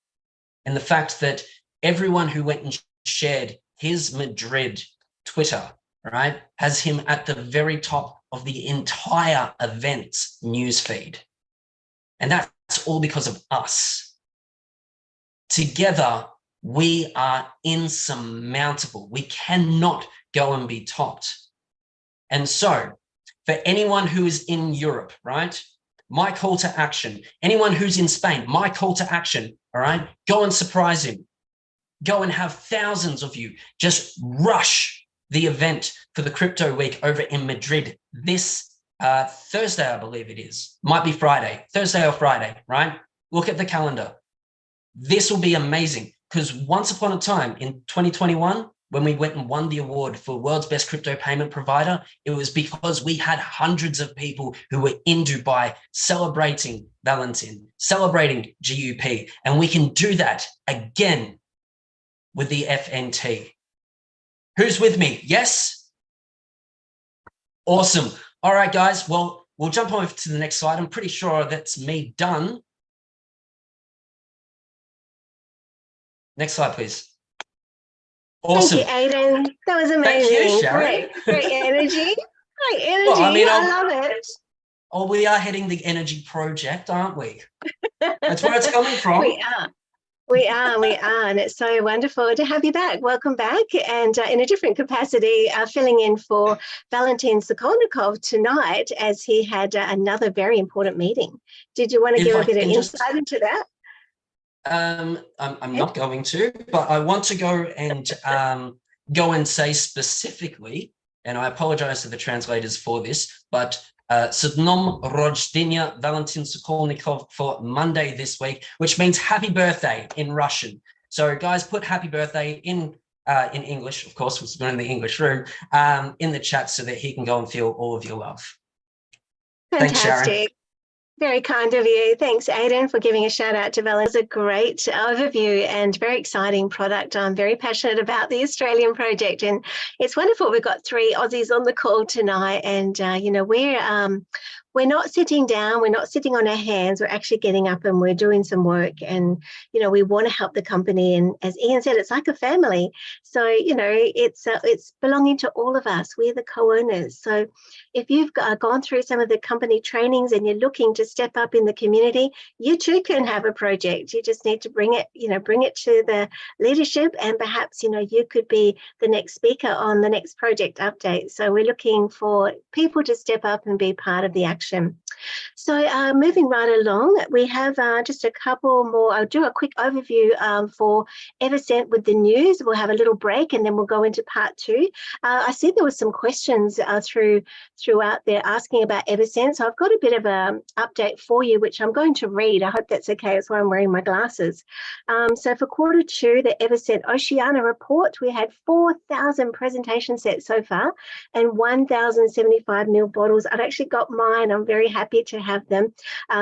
and the fact that everyone who went and shared his Madrid Twitter, right, has him at the very top of the entire event's newsfeed. And that's all because of us. Together, we are insurmountable. We cannot go and be topped. And so for anyone who is in Europe, right, my call to action, anyone who's in Spain, my call to action, all right, go and surprise him. Go and have thousands of you just rush the event for the Crypto Week over in Madrid this Thursday, I believe it is. Might be Friday, Thursday or Friday, right? Look at the calendar. This will be amazing because once upon a time in 2021, when we went and won the award for World's Best Crypto Payment Provider, it was because we had hundreds of people who were in Dubai celebrating Valentin, celebrating GUP, and we can do that again with the FNT. Who's with me? Yes? Awesome. All right, guys. Well, we'll jump over to the next slide. I'm pretty sure that's me done. Next slide, please. Awesome. Thank you, Aiden. That was amazing. Thank you, Sharon. Great energy. Great energy. Well, I mean, I love it. Oh, we are heading the energy project, aren't we? That's where it's coming from. We are, and it's so wonderful to have you back. Welcome back, and in a different capacity, filling in for Valentin Sokolnikov tonight as he had another very important meeting. Did you want to give a bit of insight into that? I'm not going to, but I want to go and say specifically, and I apologize to the translators for this, but Z dnom Rodzenia Valentin Sokolnikov for Monday this week, which means happy birthday in Russian. So guys, put happy birthday in English, of course, we're in the English room, in the chat so that he can go and feel all of your love. Fantastic. Thanks, Sharon. Very kind of you. Thanks, Aidan, for giving a shout out to Val. It's a great overview and very exciting product. I'm very passionate about the Australian project, and it's wonderful. We've got 3 Aussies on the call tonight, and you know, we're not sitting down, we're not sitting on our hands, we're actually getting up and we're doing some work, and you know, we want to help the company, and as Ian said, it's like a family. So you know, it's belonging to all of us. We're the co-owners. So if you've gone through some of the company trainings and you're looking to step up in the community, you too can have a project. You just need to bring it to the leadership, and perhaps, you know, you could be the next speaker on the next project update. So we're looking for people to step up and be part of the action. So moving right along, we have just a couple more. I'll do a quick overview for EvoScent with the news. We'll have a little break and then we'll go into part 2. I see there were some questions throughout there asking about EvoScent. So I've got a bit of an update for you, which I'm going to read. I hope that's okay. That's why I'm wearing my glasses. So for quarter 2, the EvoScent Oceania report, we had 4,000 presentation sets so far and 1,075 ml bottles. I've actually got mine. I'm very happy to have them.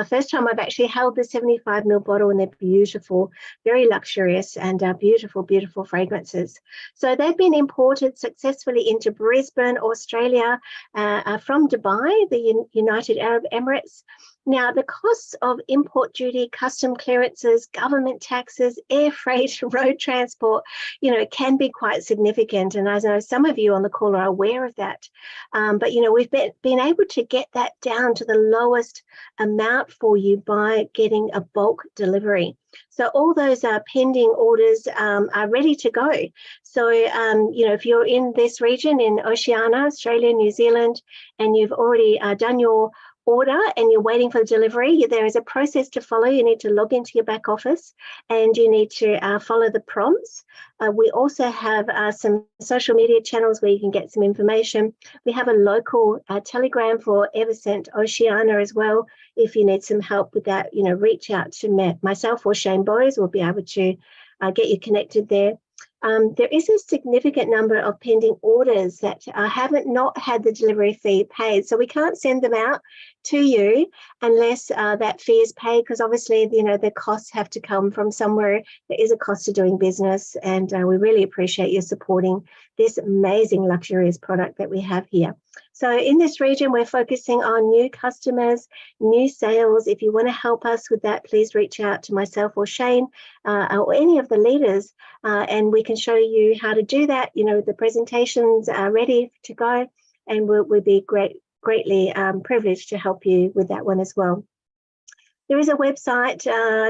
First time I've actually held the 75 ml bottle, and they're beautiful, very luxurious, and beautiful, beautiful fragrances. So they've been imported successfully into Brisbane, Australia, from Dubai, the United Arab Emirates. Now, the costs of import duty, custom clearances, government taxes, air freight, road transport, you know, can be quite significant. And I know some of you on the call are aware of that. But, you know, we've been able to get that down to the lowest amount for you by getting a bulk delivery. So all those pending orders are ready to go. So, you know, if you're in this region in Oceania, Australia, New Zealand, and you've already done your order and you're waiting for the delivery, there is a process to follow. You need to log into your back office and you need to follow the prompts. We also have some social media channels where you can get some information. We have a local Telegram for EvoScent Oceania as well. If you need some help with that, you know, reach out to myself or Shane Bowes. We'll be able to get you connected there. There is a significant number of pending orders that haven't not had the delivery fee paid. So we can't send them out to you unless that fee is paid, because obviously, you know, the costs have to come from somewhere. There is a cost to doing business, and we really appreciate you supporting this amazing luxurious product that we have here. So in this region, we're focusing on new customers, new sales. If you want to help us with that, please reach out to myself or Shane or any of the leaders, and we can show you how to do that. You know, the presentations are ready to go, and we'll be greatly privileged to help you with that one as well. There is a website,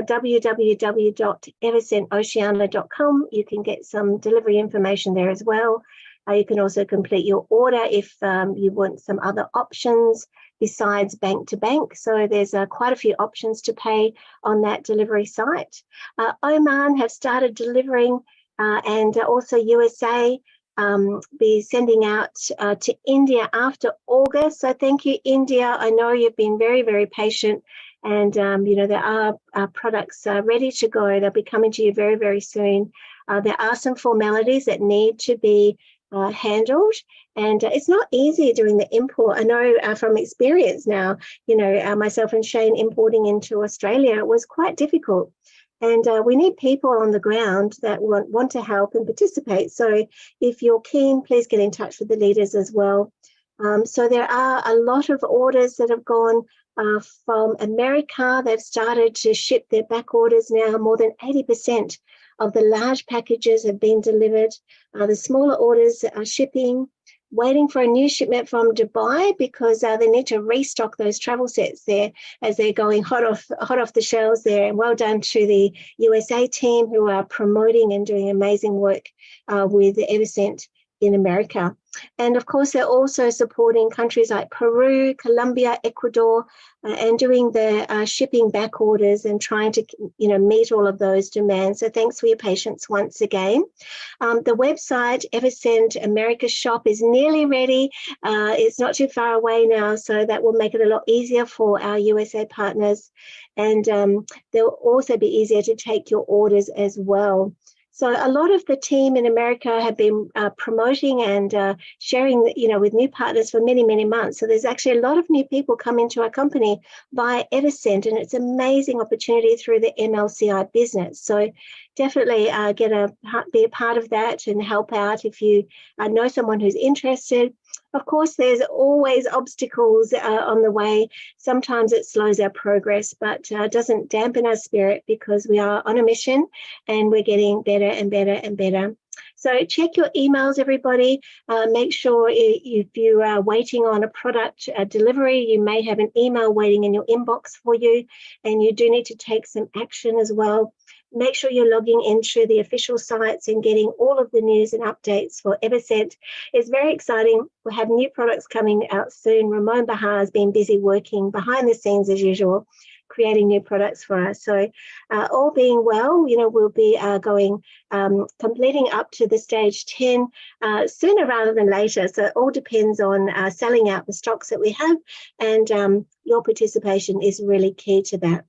www.evocentoceania.com. You can get some delivery information there as well. You can also complete your order if you want some other options besides bank to bank. So there's quite a few options to pay on that delivery site. Oman have started delivering, and also USA be sending out to India after August. So thank you, India. I know you've been very, very patient, and you know, there are products ready to go. They'll be coming to you very, very soon. There are some formalities that need to be handled, and it's not easy doing the import. I know from experience now, you know, myself and Shane importing into Australia was quite difficult, and we need people on the ground that want to help and participate. So if you're keen, please get in touch with the leaders as well. So there are a lot of orders that have gone from America. They've started to ship their back orders now. More than 80% of the large packages have been delivered. The smaller orders are shipping, waiting for a new shipment from Dubai, because they need to restock those travel sets there as they're going hot off the shelves there. And well done to the USA team who are promoting and doing amazing work with the EvoScent in America. And of course, they're also supporting countries like Peru, Colombia, Ecuador, and doing the shipping back orders and trying to, meet all of those demands. So thanks for your patience once again. The website, EvoScent America Shop, is nearly ready. It's not too far away now, so that will make it a lot easier for our USA partners. And they'll also be easier to take your orders as well. So a lot of the team in America have been promoting and sharing, with new partners for many, many months. So there's actually a lot of new people come into our company via EvoScent, and it's an amazing opportunity through the MLCI business. So definitely be a part of that and help out if you know someone who's interested. Of course, there's always obstacles on the way. Sometimes it slows our progress, but doesn't dampen our spirit, because we are on a mission and we're getting better and better and better. So check your emails, everybody. Make sure if you are waiting on a product delivery, you may have an email waiting in your inbox for you, and you do need to take some action as well. Make sure you're logging into the official sites and getting all of the news and updates for EvoScent. It's very exciting. We'll have new products coming out soon. Ramon Bahar has been busy working behind the scenes as usual, creating new products for us. So all being well, we'll be completing up to the stage 10 sooner rather than later. So it all depends on selling out the stocks that we have, and your participation is really key to that.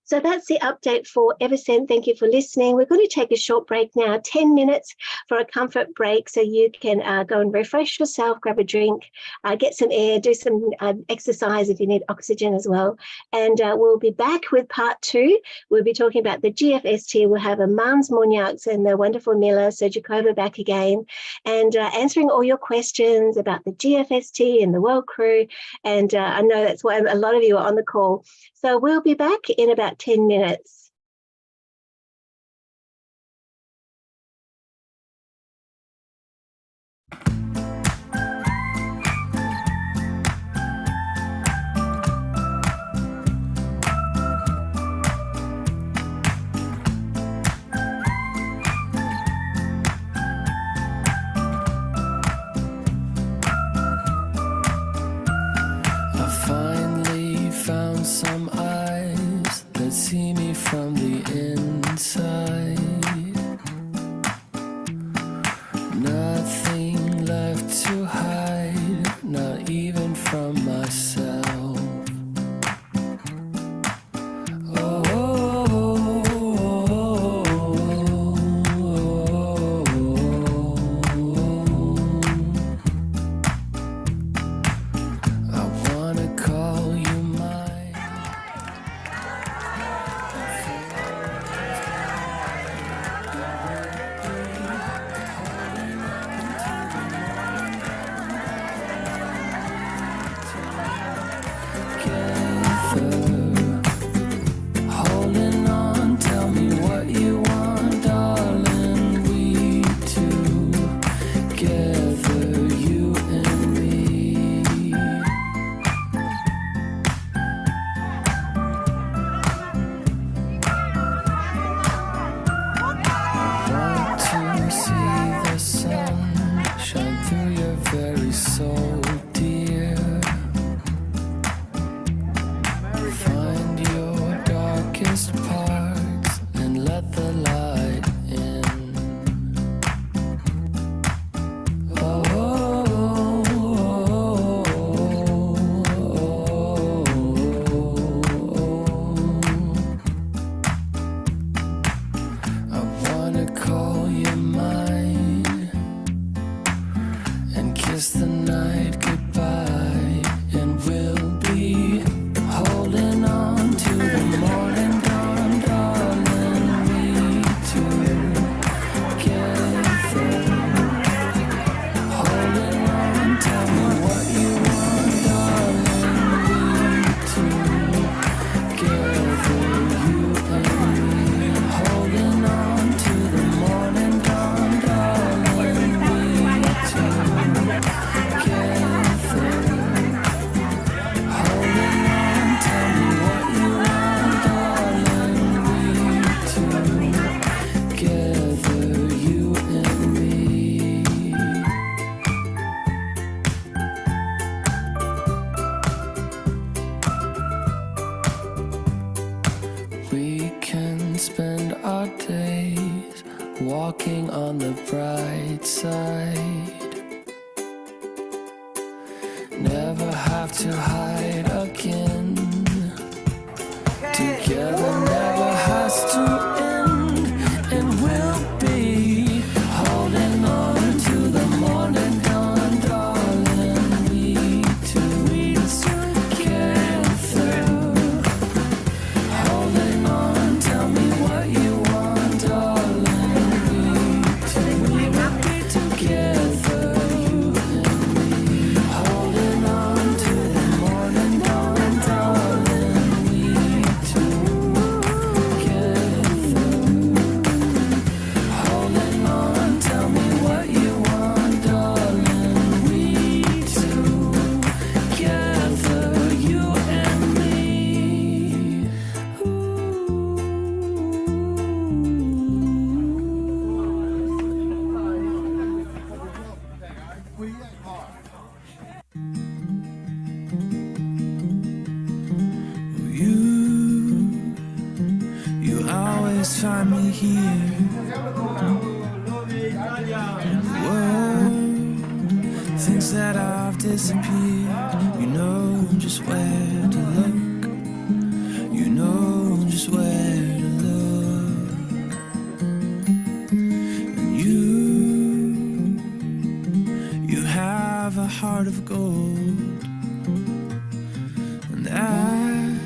So that's the update for EvoScent. Thank you for listening. We're going to take a short break now, 10 minutes for a comfort break, so you can go and refresh yourself, grab a drink, get some air, do some exercise if you need oxygen as well. And we'll be back with part 2. We'll be talking about the GFST. We'll have Mans Munyaks and the wonderful Mila Sergikova back again, and answering all your questions about the GFST and the World Crew. And I know that's why a lot of you are on the call. So we'll be back in about 10 minutes. I finally found some eyes that see me from walking on the bright side. Never have to hide again. Together never has to end, and we'll be holding on to the morning dawn, darling. We two together, holding on. Tell me what you want, darling. We two will be together, you and me, holding on to the morning dawn, darling. We two together, holding on. Tell me what you want, darling. We two together, you and me. You always find me here. World thinks that I've disappeared. You know just where to look. You know just where to look. And you have a heart of gold. And I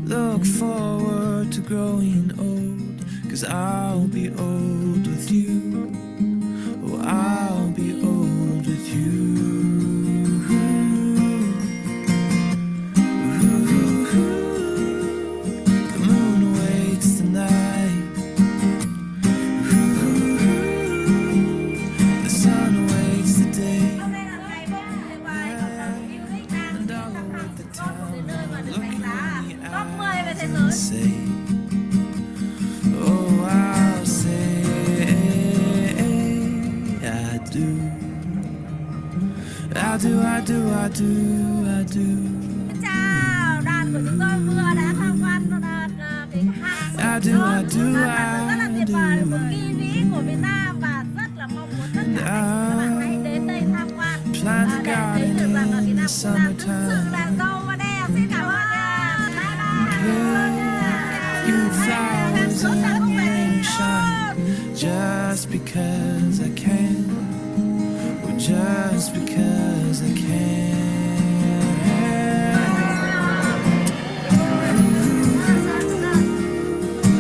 look forward to growing old, 'cause I'll be old with you. Oh, I'll be old with you. The moon awaits the night. The sun awaits the day. And I'll await the time when I look you in the eyes and say, oh, I'll say I do. I do, I do, I do, I do. Chào, đoàn của chúng tôi vừa đã tham quan việc hát I do, I do, rất là I tuyệt vời, một do. kỳ vĩ của Việt Nam và rất là mong muốn tất cả các bạn hãy đến đây tham quan để thấy được rằng ở Việt Nam cũng đang thực sự là giàu và đẹp. Xin cảm ơn nha. Bye You bye. flowers and shine just because I can. Well, just because I can.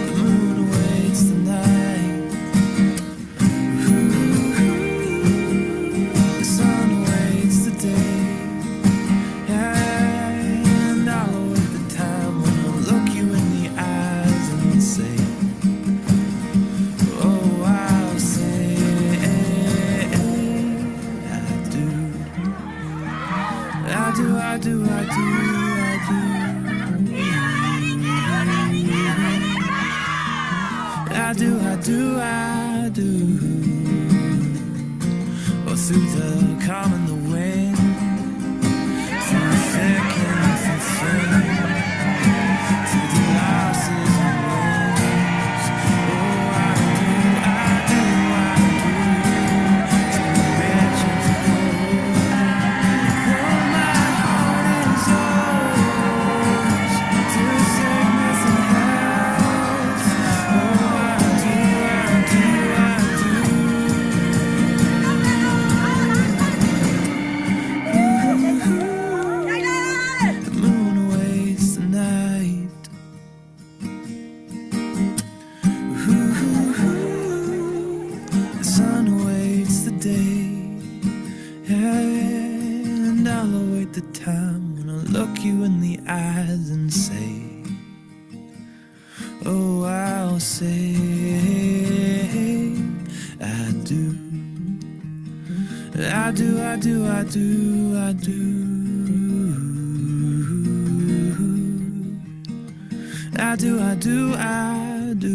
The moon awaits the night. The sun awaits the day. And I'll await the time when I'll look you in the eyes and say, oh, I'll say I do. I do, I do, I do, I do. I do, I do, I do. Or through the calm and the wind, through the thick and the thin, through the losses and wins. Oh, I do, I do, I do. Through the rich and the poor. Oh, my heart is yours. Through sickness and health. Oh, I do, I do, I do. The moon awaits the night. The sun awaits the day. And I'll await the time when I'll look you in the eyes and say, oh, I'll say I do. I do, I do, I do, I do. I do, I do, I do.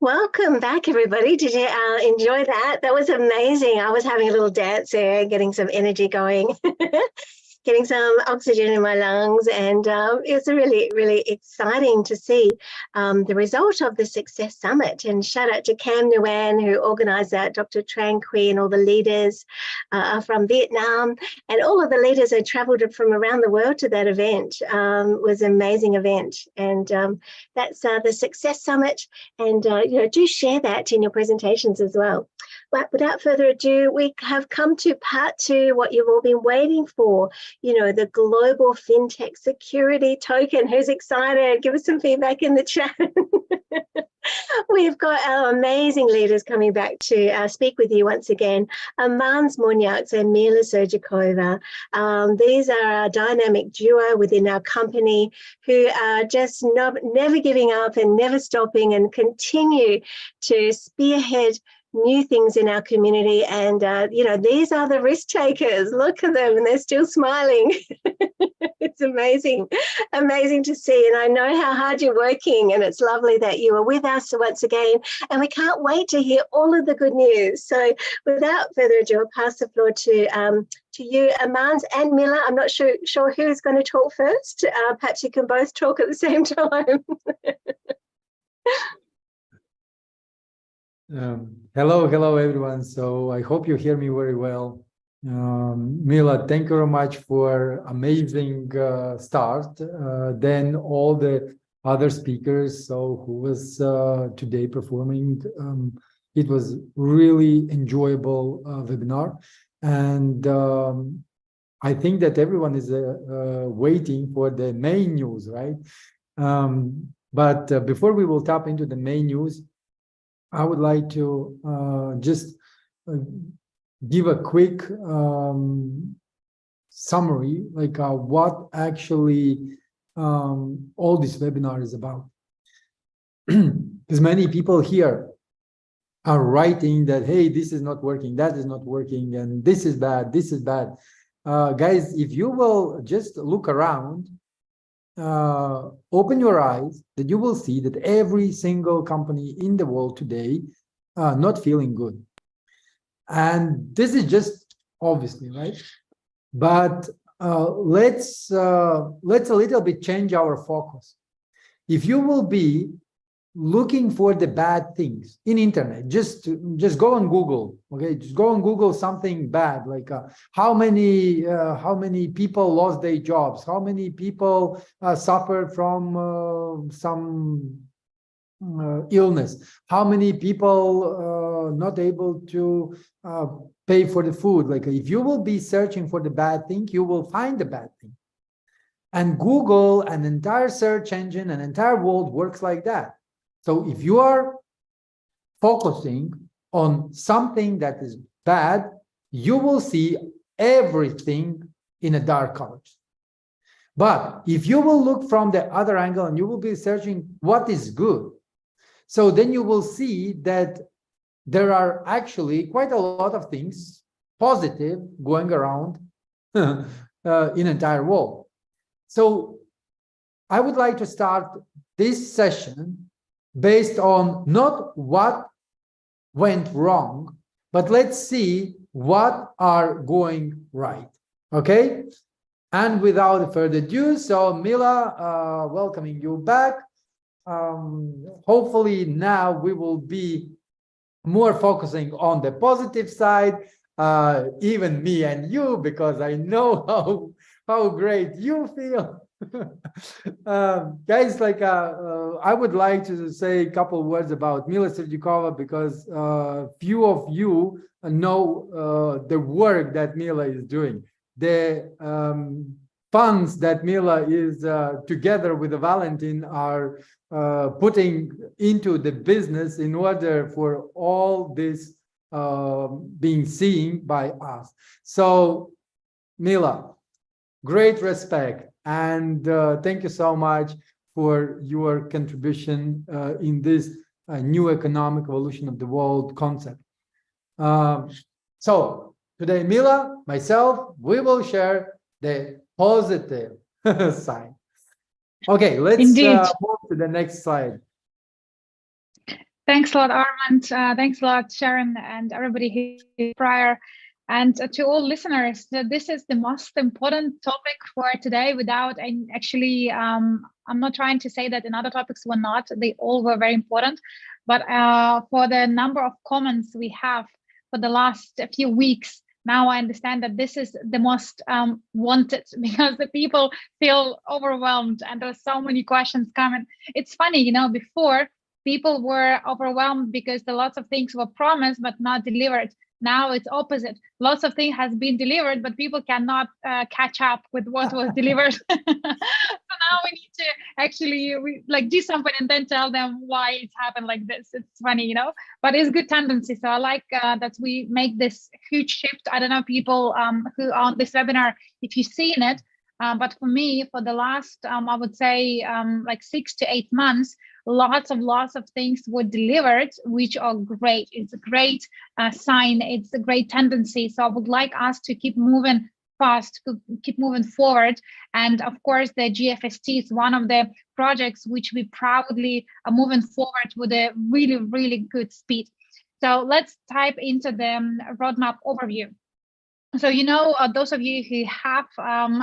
Welcome back, everybody. Did you enjoy that? That was amazing. I was having a little dance there, getting some energy going, getting some oxygen in my lungs. And it's really, really exciting to see the result of the Success Summit. And shout out to Cam Nguyen, who organised that, Dr. Tran Quy, and all the leaders from Vietnam. And all of the leaders who travelled from around the world to that event. It was an amazing event. And that's the Success Summit. And do share that in your presentations as well. But without further ado, we have come to part 2, what you've all been waiting for, the global fintech security token. Who's excited? Give us some feedback in the chat. We've got our amazing leaders coming back to speak with you once again. Mans Munyaks and Mila Sergikova. These are our dynamic duo within our company who are just never giving up and never stopping and continue to spearhead new things in our community. And, these are the risk takers. Look at them, and they're still smiling. It's amazing to see. And I know how hard you're working, and it's lovely that you are with us once again. And we can't wait to hear all of the good news. So without further ado, I'll pass the floor to you, Mans and Mila. I'm not sure who's going to talk first. Perhaps you can both talk at the same time. Hello everyone. So I hope you hear me very well. Mila, thank you very much for amazing start. Then all the other speakers, who was today performing, it was really enjoyable webinar, and I think that everyone is waiting for the main news, right? But before we will tap into the main news, I would like to just give a quick summary, like what actually all this webinar is about. Because many people here are writing that, hey, this is not working, that is not working, and this is bad, this is bad. Guys, if you will just look around, open your eyes, that you will see that every single company in the world today not feeling good. And this is just obviously, right? But let's a little bit change our focus. If you will be looking for the bad things in internet, just go on Google, okay? Just go on Google something bad, like how many people lost their jobs, how many people suffered from some illness, how many people not able to pay for the food. Like if you will be searching for the bad thing, you will find the bad thing. And Google, an entire search engine, an entire world works like that. So if you are focusing on something that is bad, you will see everything in a dark colors. But if you will look from the other angle and you will be searching what is good, so then you will see that there are actually quite a lot of things positive going around in entire world. So I would like to start this session based on not what went wrong, but let's see what are going right, okay? And without further ado, so Mila, welcoming you back. Hopefully now we will be more focusing on the positive side, even me and you, because I know how great you feel. Guys, like I would like to say a couple of words about Mila Sergikova, because few of you know the work that Mila is doing. The funds that Mila is together with Valentin are putting into the business in order for all this being seen by us. So Mila, great respect, and thank you so much for your contribution in this new economic evolution of the world concept. So today, Mila, myself, we will share the positive side. Okay, let's move to the next slide. Thanks a lot, Armand. Thanks a lot, Sharon, and everybody here prior. And to all listeners, this is the most important topic for today. Without actually, I'm not trying to say that another topics were not. They all were very important. But for the number of comments we have for the last few weeks, now I understand that this is the most wanted, because the people feel overwhelmed and there's so many questions coming. It's funny, you know, before people were overwhelmed because the lots of things were promised but not delivered. Now it's opposite. Lots of things has been delivered, but people cannot catch up with what was delivered. So now we need to actually do something and then tell them why it's happened like this. It's funny, you know, but it's good tendency. So I like that we make this huge shift. I don't know people who are on this webinar, if you've seen it, but for me, for the last, I would say 6 to 8 months, lots of things were delivered, which are great. It's a great sign. It's a great tendency. So I would like us to keep moving fast, to keep moving forward. And of course, the GFST is one of the projects which we proudly are moving forward with a really, really good speed. So let's type into the roadmap overview. So, you know, those of you who have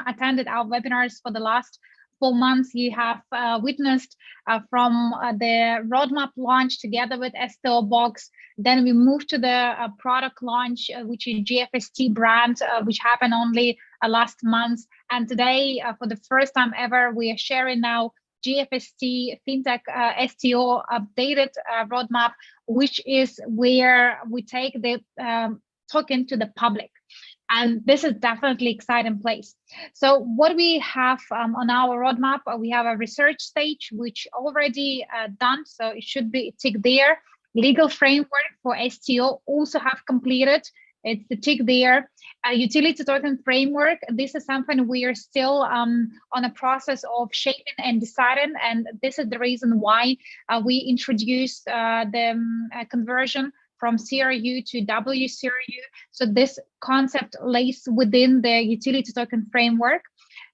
attended our webinars for the last 4 months, you have witnessed from the roadmap launch together with STO Box. Then we moved to the product launch, which is GFST brand, which happened only last month. And today, for the first time ever, we are sharing now GFST Fintech STO updated roadmap, which is where we take the token to the public. And this is definitely exciting place. So what we have on our roadmap, we have a research stage, which already done. So it should be tick there. Legal framework for STO also have completed. It's the tick there. Utility token framework. This is something we are still on a process of shaping and deciding. And this is the reason why we introduced the conversion from CRU to WCRU. So this concept lays within the utility token framework.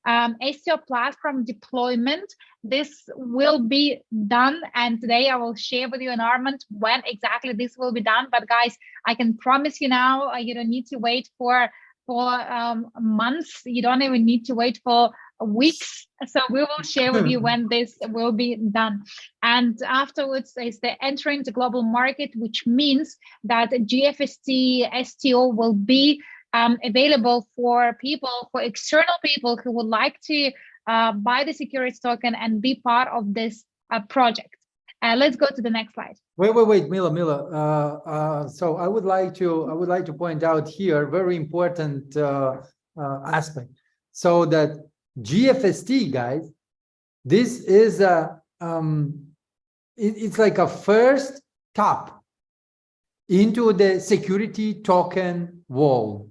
STO platform deployment, this will be done. And today I will share with you an Armand when exactly this will be done. But guys, I can promise you now, you don't need to wait for months. You don't even need to wait for weeks. So we will share with you when this will be done. And afterwards is the entering the global market, which means that GFST STO will be available for people, for external people who would like to buy the security token and be part of this project. Let's go to the next slide. Wait, Mila. So I would like to point out here very important aspect. So that GFST, guys, this is a it's like a first tap into the security token wall.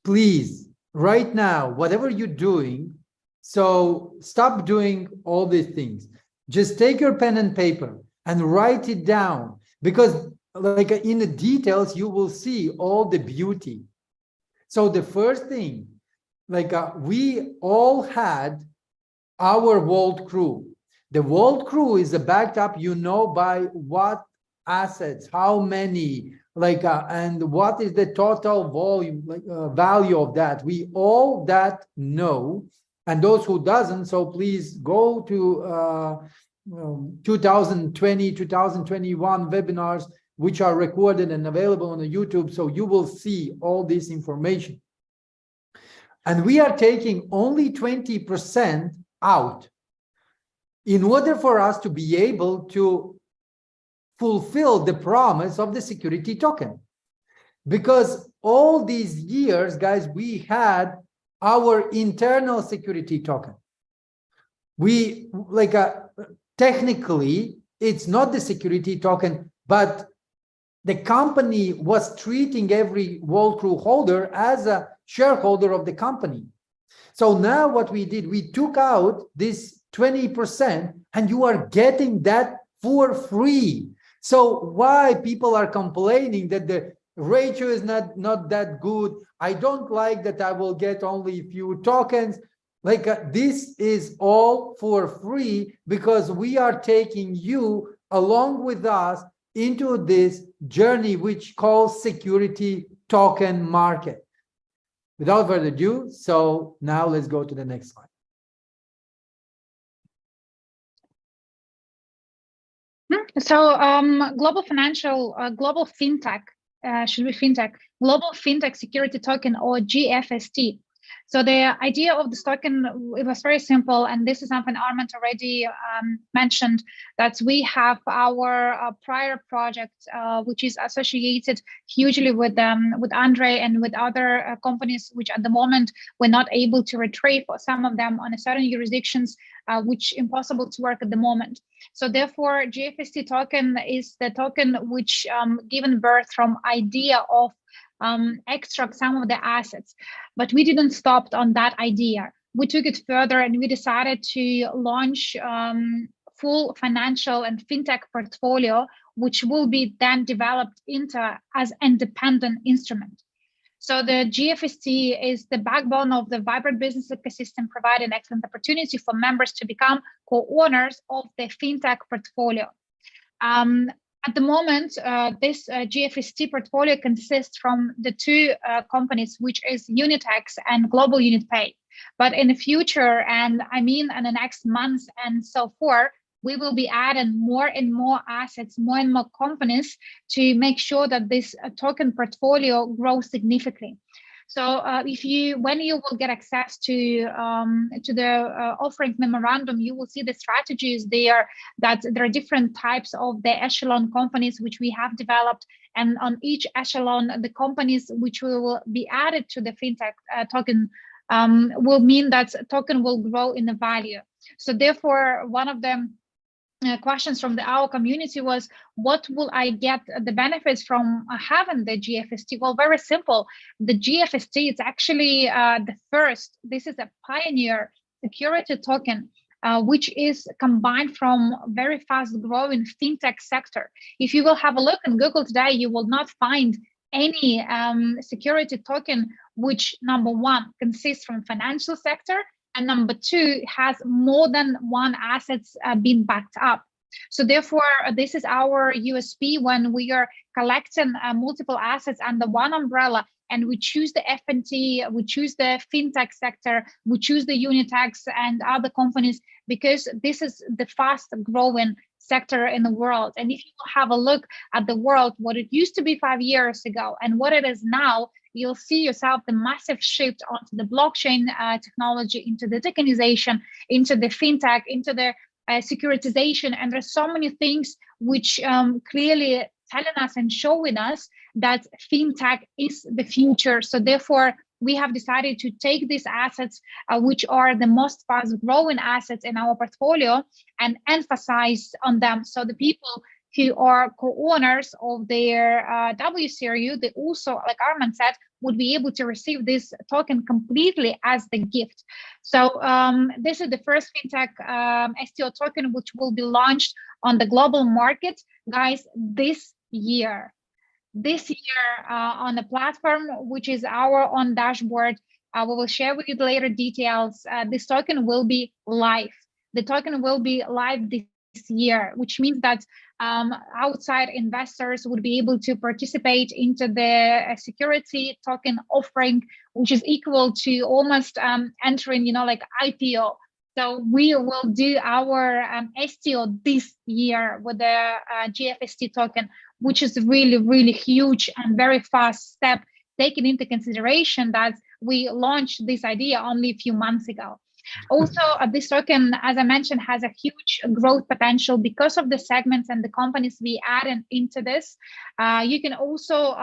Please, right now, whatever you're doing, so stop doing all these things. Just take your pen and paper and write it down, because like in the details, you will see all the beauty. So the first thing, we all had our Vault crew. The Vault crew is backed up, you know, by what assets, how many, and what is the total volume, value of that. We all that know, and those who doesn't, so please go to 2020, 2021 webinars, which are recorded and available on the YouTube. So you will see all this information. And we are taking only 20% out in order for us to be able to fulfill the promise of the security token. Because all these years, guys, we had our internal security token. We technically, it's not the security token, but the company was treating every Vault crew holder as a shareholder of the company. So now what we did, we took out this 20% and you are getting that for free. So why people are complaining that the ratio is not that good? I don't like that I will get only a few tokens. Like this is all for free because we are taking you along with us into this journey which calls security token market. Without further ado, so now let's go to the next slide. So global fintech, should be fintech, global fintech security token, or GFST. So the idea of this token, it was very simple, and this is something Armand already mentioned, that we have our prior project, which is associated hugely with Andre and with other companies, which at the moment we're not able to retrieve, or some of them on a certain jurisdictions, which impossible to work at the moment. So therefore, GFST token is the token which given birth from idea of extract some of the assets, but we didn't stop on that idea. We took it further and we decided to launch full financial and fintech portfolio, which will be then developed into as independent instrument. So the GFST is the backbone of the vibrant business ecosystem, providing excellent opportunity for members to become co-owners of the fintech portfolio. At the moment, this GFST portfolio consists from the two companies, which is Unitex and Global UnitPay. But in the future, and I mean in the next months and so forth, we will be adding more and more assets, more and more companies to make sure that this token portfolio grows significantly. So when you will get access to the offering memorandum, you will see the strategies there, that there are different types of the echelon companies which we have developed, and on each echelon, the companies which will be added to the fintech token will mean that token will grow in the value. So therefore, one of them questions from our community was, what will I get the benefits from having the GFST? Well, very simple. The GFST is actually the first, this is a pioneer security token, which is combined from very fast growing fintech sector. If you will have a look on Google today, you will not find any security token which, number one, consists from financial sector, and number two, has more than one assets being backed up. So therefore, this is our USP when we are collecting multiple assets under one umbrella, and we choose the FNT, we choose the fintech sector, we choose the Unitex and other companies, because this is the fast growing sector in the world. And if you have a look at the world, what it used to be 5 years ago and what it is now, you'll see yourself the massive shift onto the blockchain technology, into the tokenization, into the fintech, into the securitization. And there's so many things which clearly telling us and showing us that fintech is the future. So therefore, we have decided to take these assets, which are the most fast growing assets in our portfolio, and emphasize on them. So the people who are co-owners of their WCRU, they also, like Armand said, would be able to receive this token completely as the gift. So this is the first fintech STO token, which will be launched on the global market, guys, this year. On the platform, which is our own dashboard. We will share with you the later details. This token will be live. The token will be live this year, which means that outside investors would be able to participate into the security token offering, which is equal to almost entering, like IPO. So we will do our STO this year with the GFST token, which is really, really huge and very fast step, taking into consideration that we launched this idea only a few months ago. Also, this token, as I mentioned, has a huge growth potential because of the segments and the companies we added into this. You can also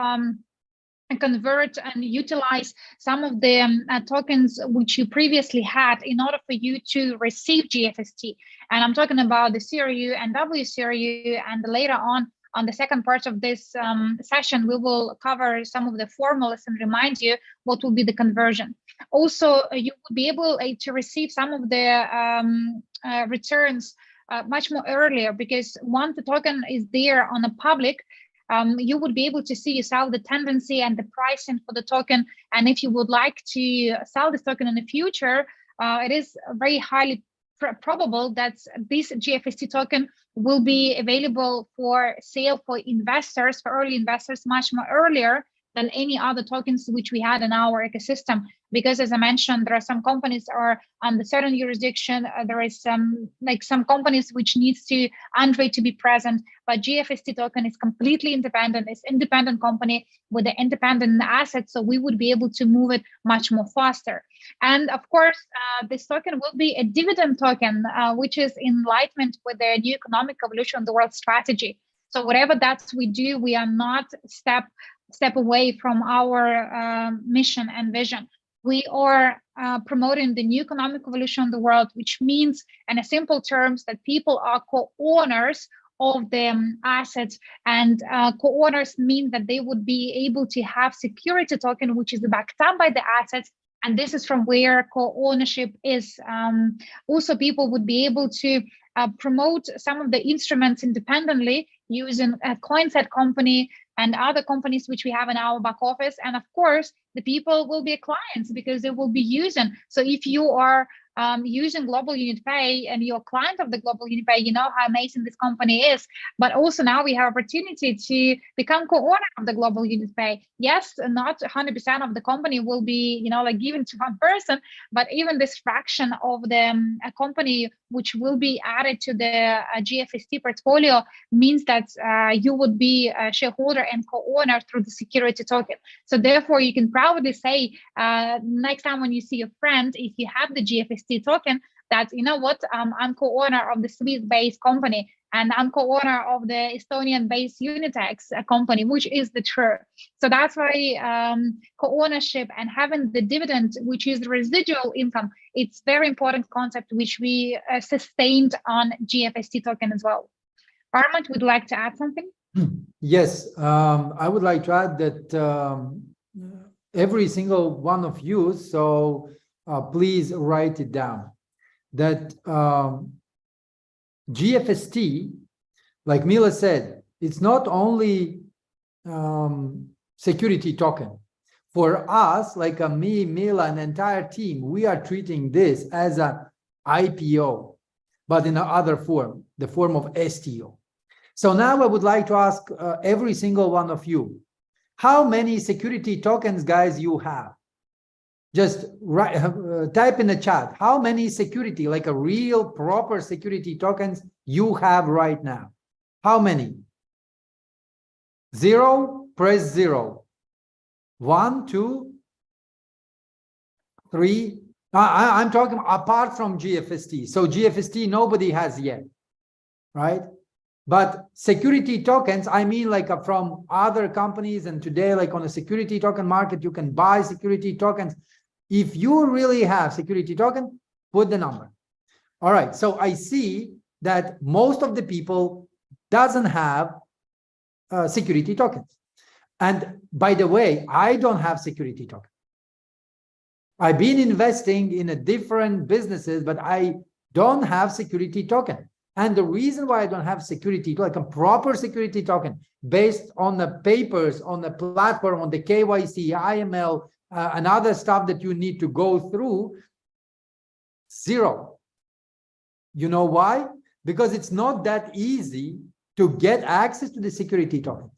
convert and utilize some of the tokens which you previously had in order for you to receive GFST. And I'm talking about the CRU and WCRU, and later on the second part of this session, we will cover some of the formulas and remind you what will be the conversion. Also, you will be able to receive some of the returns much more earlier, because once the token is there on the public, you would be able to see yourself the tendency and the pricing for the token. And if you would like to sell this token in the future, it is very highly probable that this GFST token will be available for sale for investors, for early investors, much more earlier than any other tokens which we had in our ecosystem. Because as I mentioned, there are some companies are under certain jurisdiction. There is some companies which needs to Andre to be present, but GFST token is completely independent. It's independent company with the independent assets, so we would be able to move it much more faster. And of course, this token will be a dividend token, which is in alignment with the new economic evolution of the world strategy. So whatever that we do, we are not step away from our mission and vision. We are promoting the new economic evolution of the world, which means, in a simple terms, that people are co-owners of the assets, and co-owners mean that they would be able to have security token, which is backed up by the assets. And this is from where co-ownership is. Also, people would be able to promote some of the instruments independently using a Coinset company and other companies which we have in our back office. And of course, the people will be clients because they will be using. So if you are using Global Unit Pay and you're a client of the Global Unit Pay, you know how amazing this company is. But also now we have opportunity to become co-owner of the Global Unit Pay. Yes, not 100% of the company will be, given to one person, but even this fraction of the company which will be added to the GFST portfolio means that you would be a shareholder and co-owner through the security token. So therefore, you can proudly say next time when you see a friend, if you have the GFST token, that, I'm co-owner of the Swiss-based company, and I'm co-owner of the Estonian-based Unitex company, which is the truth. So that's why co-ownership and having the dividend, which is the residual income, it's very important concept which we sustained on GFST token as well. Armand, would you like to add something? Yes, I would like to add that every single one of you, so please write it down, that GFST, like Mila said, it's not only security token. For us, like me, Mila, and the entire team, we are treating this as an IPO, but in another form, the form of STO. So now I would like to ask every single one of you, how many security tokens, guys, you have? Just type in the chat, how many security, like a real proper security tokens you have right now? How many? 0, press 0. 1, 2, 3. I'm talking apart from GFST. So GFST, nobody has yet, right? But security tokens, I mean, like from other companies, and today, like on the security token market, you can buy security tokens. If you really have security token, put the number. All right, so I see that most of the people doesn't have security tokens. And by the way, I don't have security token. I've been investing in a different businesses, but I don't have security token. And the reason why I don't have security, like a proper security token based on the papers, on the platform, on the KYC, IML, and other stuff that you need to go through, 0. You know why? Because it's not that easy to get access to the security tokens.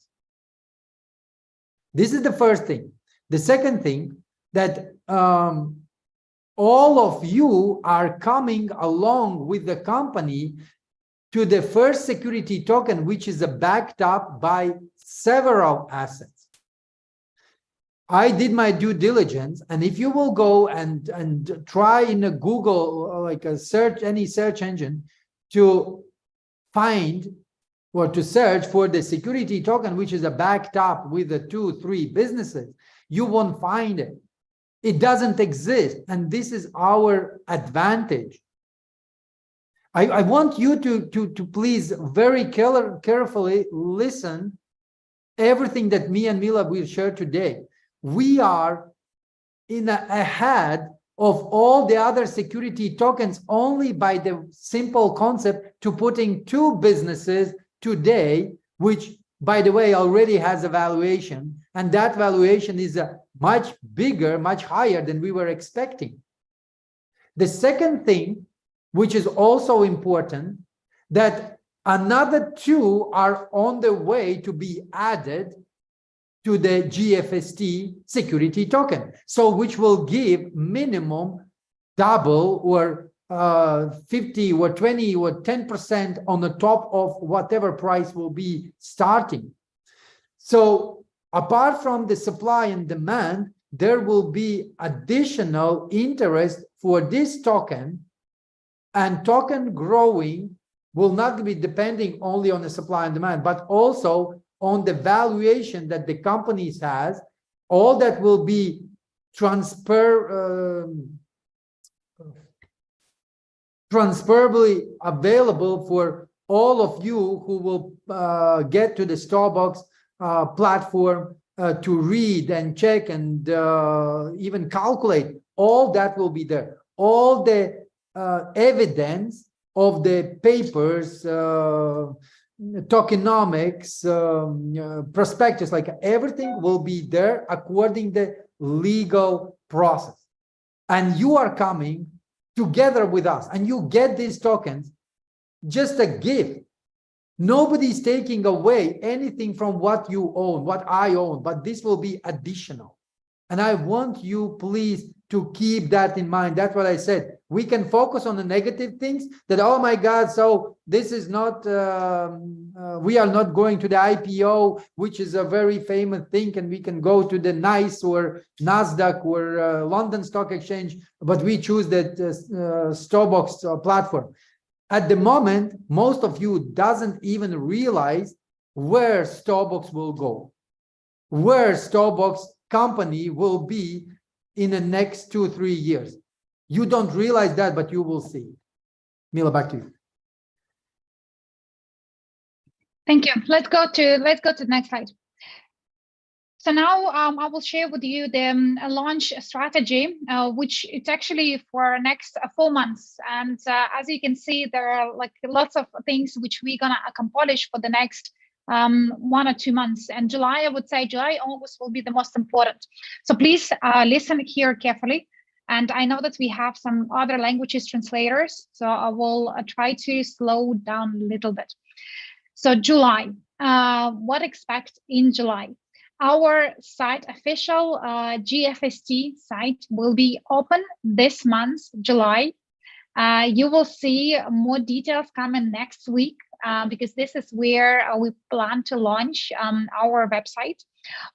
This is the first thing. The second thing, that all of you are coming along with the company to the first security token, which is backed up by several assets. I did my due diligence, and if you will go and try in a Google, like a search, any search engine, to find or to search for the security token, which is backed up with the 2, 3 businesses, you won't find it. It doesn't exist, and this is our advantage. I want you to please very carefully listen everything that me and Mila will share today. We are ahead of all the other security tokens only by the simple concept to putting 2 businesses today, which, by the way, already has a valuation, and that valuation is much bigger, much higher than we were expecting. The second thing, which is also important, that another 2 are on the way to be added to the GFST security token. So which will give minimum double or 50 or 20 or 10% on the top of whatever price will be starting. So apart from the supply and demand, there will be additional interest for this token, and token growing will not be depending only on the supply and demand, but also on the valuation that the companies has. All that will be transferably available for all of you who will get to the Starbucks platform to read and check and even calculate. All that will be there. All the evidence of the papers, tokenomics, prospectus, like everything will be there according to the legal process. And you are coming together with us, and you get these tokens just a gift. Nobody's taking away anything from what you own, what I own, but this will be additional. And I want you, please, to keep that in mind. That's what I said. We can focus on the negative things that, oh my God, so this is not, we are not going to the IPO, which is a very famous thing, and we can go to the NICE or NASDAQ or London Stock Exchange, but we choose that Starbucks platform. At the moment, most of you doesn't even realize where Starbucks will go, where Starbucks company will be in the next 2-3 years. You don't realize that, but you will see. Mila, back to you. Thank you. Let's go to the next slide. So now I will share with you the launch strategy, which it's actually for next 4 months. And as you can see, there are like lots of things which we're gonna accomplish for the next 1 or 2 months. And July, I would say July, August will be the most important. So please listen here carefully. And I know that we have some other languages translators, so I will try to slow down a little bit. So July, what expect in July? Our site, official GFST site, will be open this month, July. You will see more details coming next week because this is where we plan to launch our website.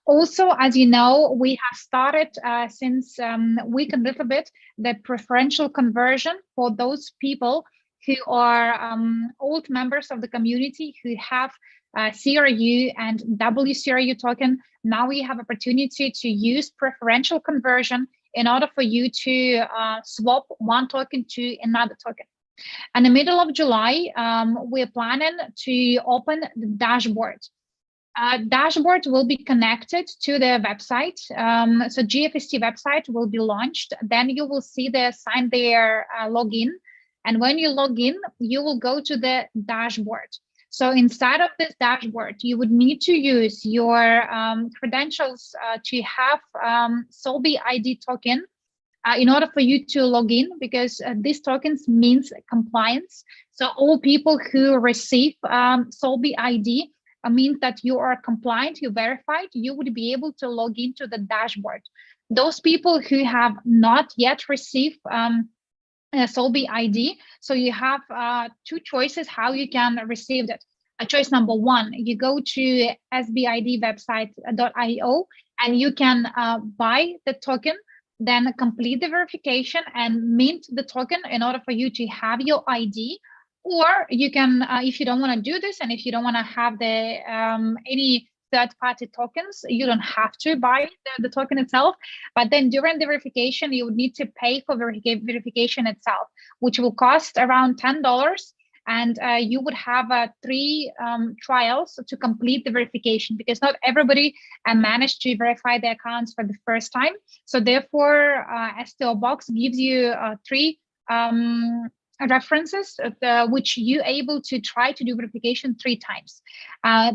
Also, as you know, we have started since a week and a little bit the preferential conversion for those people who are old members of the community who have CRU and WCRU token. Now we have opportunity to use preferential conversion in order for you to swap one token to another token. In the middle of July, we're planning to open the dashboard. Dashboard will be connected to the website. So GFST website will be launched. Then you will see the sign there login. And when you log in, you will go to the dashboard. So inside of this dashboard, you would need to use your credentials to have Solbi ID token in order for you to log in, because these tokens means compliance. So all people who receive Solbi ID means that you are compliant, you verified, you would be able to log into the dashboard. Those people who have not yet received Solbi ID, so you have 2 choices how you can receive it. Choice number 1, you go to sbidwebsite.io and you can buy the token, then complete the verification and mint the token in order for you to have your ID. Or you can, if you don't want to do this, and if you don't want to have the any third-party tokens, you don't have to buy the token itself. But then during the verification, you would need to pay for verification itself, which will cost around $10. And you would have 3 trials to complete the verification, because not everybody managed to verify the accounts for the first time. So therefore, STO Box gives you 3 references which you able to try to do verification 3 times.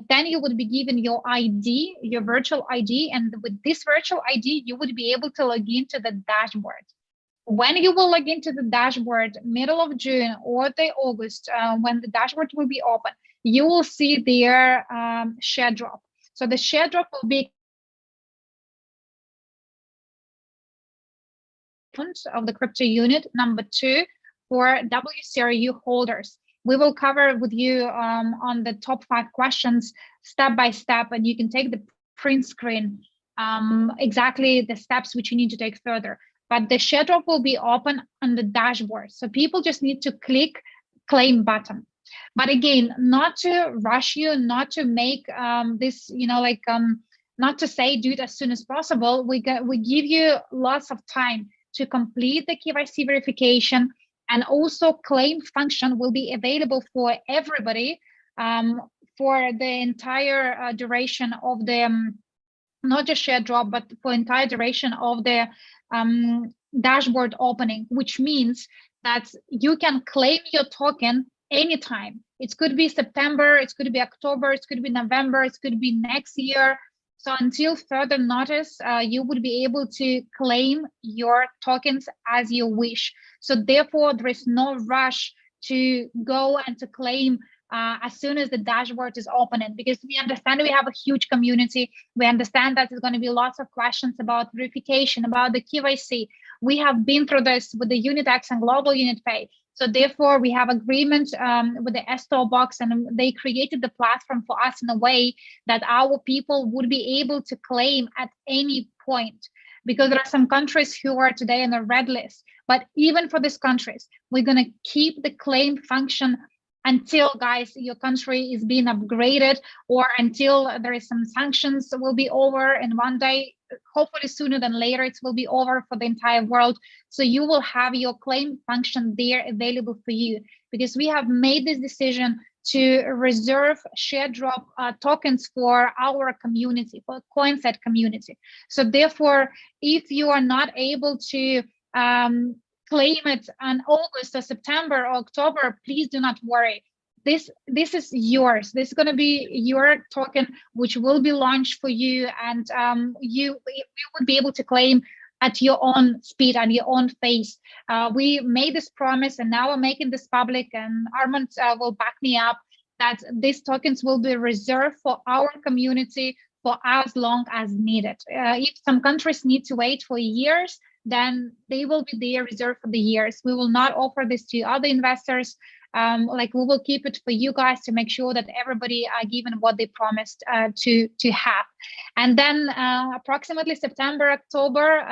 Then you would be given your ID, your virtual ID, and with this virtual ID, you would be able to log into the dashboard. When you will log into the dashboard, middle of June or the August, when the dashboard will be open, you will see their share drop. So the share drop will be of the crypto unit. Number 2, for WCRU holders. We will cover with you on the top 5 questions step by step, and you can take the print screen exactly the steps which you need to take further. But the share drop will be open on the dashboard, so people just need to click claim button. But again, not to rush you, not to make this, not to say do it as soon as possible. We give you lots of time to complete the KYC verification, and also claim function will be available for everybody for the entire duration of the not just share drop, but for entire duration of the dashboard opening, which means that you can claim your token anytime. It could be September, it could be October, it could be November, it could be next year. So until further notice, you would be able to claim your tokens as you wish. So therefore, there is no rush to go and to claim as soon as the dashboard is opening, because we understand we have a huge community. We understand that there's going to be lots of questions about verification, about the KYC. We have been through this with the UnitX and Global Unit Pay. So therefore, we have agreement with the STO box, and they created the platform for us in a way that our people would be able to claim at any point, because there are some countries who are today on the red list. But even for these countries, we're going to keep the claim function until, guys, your country is being upgraded, or until there is some sanctions will be over, and one day, hopefully sooner than later, it will be over for the entire world. So you will have your claim function there available for you, because we have made this decision to reserve share drop tokens for our community, for Coinset community. So therefore, if you are not able to claim it on August or September or October, please do not worry. This is yours. This is going to be your token, which will be launched for you, and you would be able to claim at your own speed and your own pace. We made this promise, and now we're making this public, and Armand will back me up, that these tokens will be reserved for our community for as long as needed. If some countries need to wait for years, then they will be there reserved for the years. We will not offer this to other investors. We will keep it for you guys to make sure that everybody are given what they promised to have. And then approximately September, October,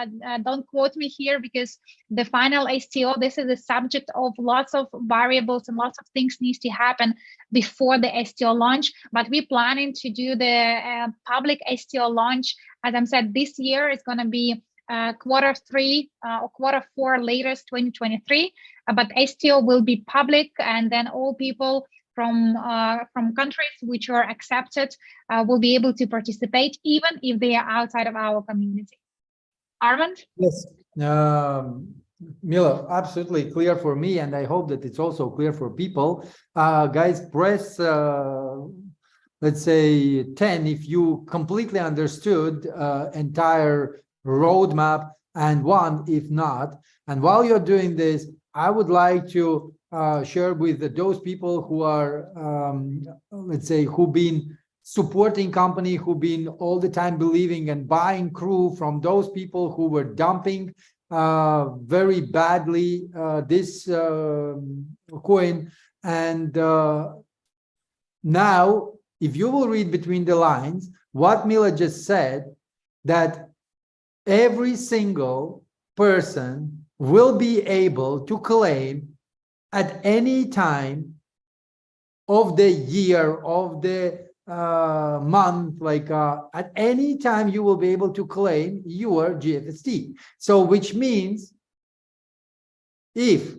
don't quote me here, because the final STO, this is the subject of lots of variables and lots of things needs to happen before the STO launch. But we're planning to do the public STO launch. As I said, this year is going to be Q3 or Q4 latest 2023, but STO will be public, and then all people from countries which are accepted will be able to participate, even if they are outside of our community. Armand? Yes, Mila, absolutely clear for me, and I hope that it's also clear for people. Guys, press let's say 10 if you completely understood entire roadmap, and 1 if not. And while you're doing this, I would like to share with those people who are, let's say, who've been supporting company, who've been all the time believing and buying crew from those people who were dumping very badly this coin. And now, if you will read between the lines, what Mila just said, that every single person will be able to claim at any time of the year, of the month, at any time you will be able to claim your GFST. So which means if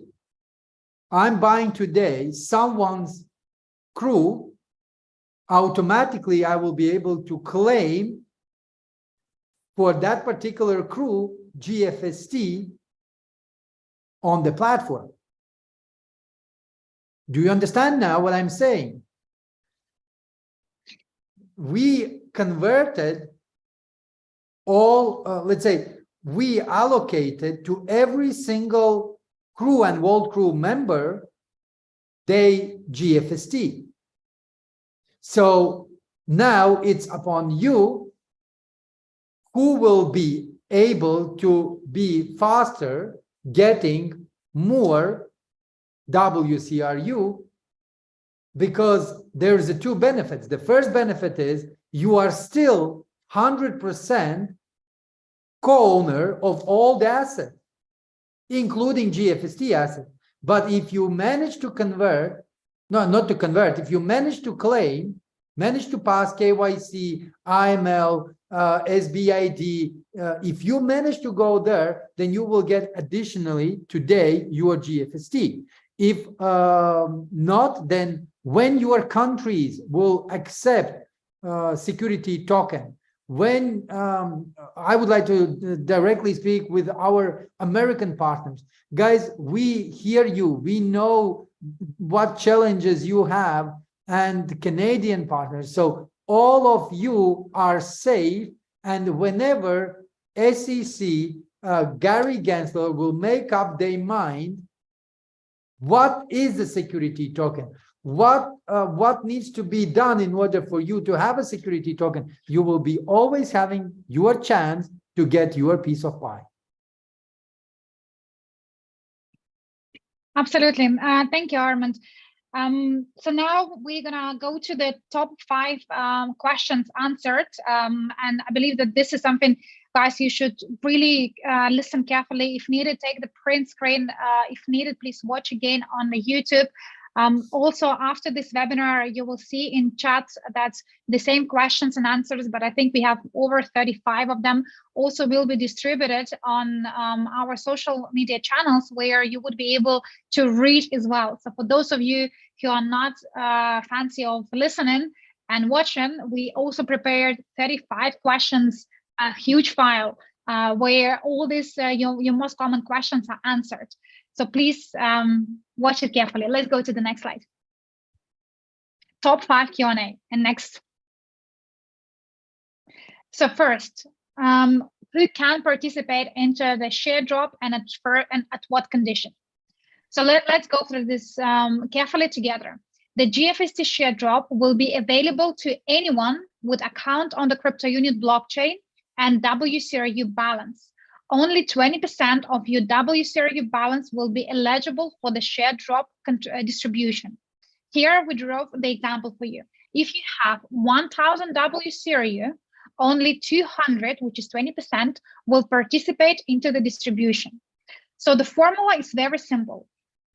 I'm buying today someone's crew, automatically I will be able to claim for that particular crew GFST on the platform. Do you understand now what I'm saying? We converted all, let's say, we allocated to every single crew and world crew member their GFST. So now it's upon you who will be able to be faster getting more WCRU, because there's two benefits. The first benefit is you are still 100% co-owner of all the assets, including GFST assets. But if you manage to convert, no, not to convert, if you manage to claim, manage to pass KYC, IML, SBID, if you manage to go there, then you will get additionally today your GFST. If not, then when your countries will accept security token, when I would like to directly speak with our American partners, guys, we hear you, we know what challenges you have, and Canadian partners. So all of you are safe, and whenever SEC, Gary Gensler will make up their mind, what is the security token? What needs to be done in order for you to have a security token? You will be always having your chance to get your piece of pie. Absolutely. Thank you, Armand. So now we're gonna go to the top 5 questions answered. And I believe that this is something, guys, you should really listen carefully. If needed, take the print screen. If needed, please watch again on the YouTube. Also, after this webinar, you will see in chat that the same questions and answers, but I think we have over 35 of them, also will be distributed on our social media channels, where you would be able to read as well. So for those of you who are not fancy of listening and watching, we also prepared 35 questions, a huge file where all these your most common questions are answered. So please watch it carefully. Let's go to the next slide. Top 5 Q&A and next. So first, who can participate into the Sharedrop and at what condition? So let's go through this carefully together. The GFST Sharedrop will be available to anyone with account on the crypto unit blockchain and WCRU balance. Only 20% of your WCRU balance will be eligible for the Sharedrop distribution. Here we drove the example for you. If you have 1,000 WCRU, only 200, which is 20%, will participate into the distribution. So the formula is very simple.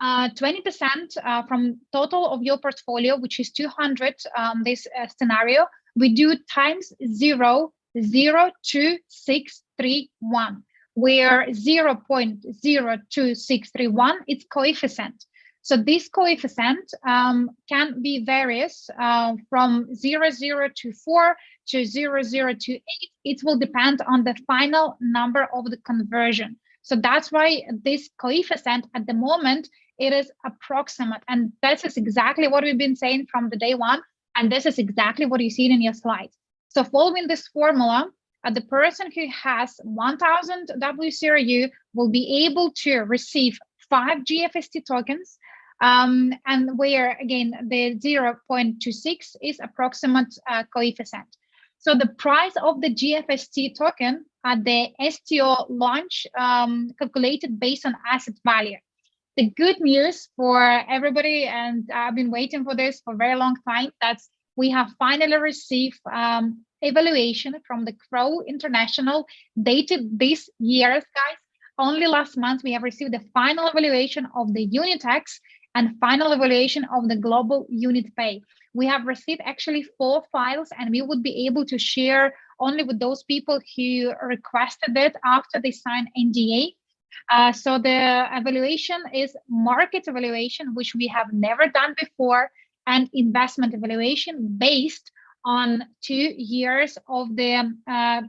20% from total of your portfolio, which is 200, this scenario, we do times 0.02631. Where 0.02631 is coefficient. So this coefficient can be various from 0.024 to 0.028. It will depend on the final number of the conversion. So that's why this coefficient at the moment, it is approximate. And this is exactly what we've been saying from the day one. And this is exactly what you see in your slides. So following this formula, the person who has 1,000 WCRU will be able to receive 5 GFST tokens, and where again the 0.26 is approximate coefficient. So the price of the GFST token at the STO launch calculated based on asset value. The good news for everybody, and I've been waiting for this for a very long time, that's we have finally received evaluation from the Crow International dated this year, guys. Only last month we have received the final evaluation of the Unitex and final evaluation of the global unit pay. We have received actually 4 files, and we would be able to share only with those people who requested it after they signed NDA. So the evaluation is market evaluation, which we have never done before, and investment evaluation based on 2 years of the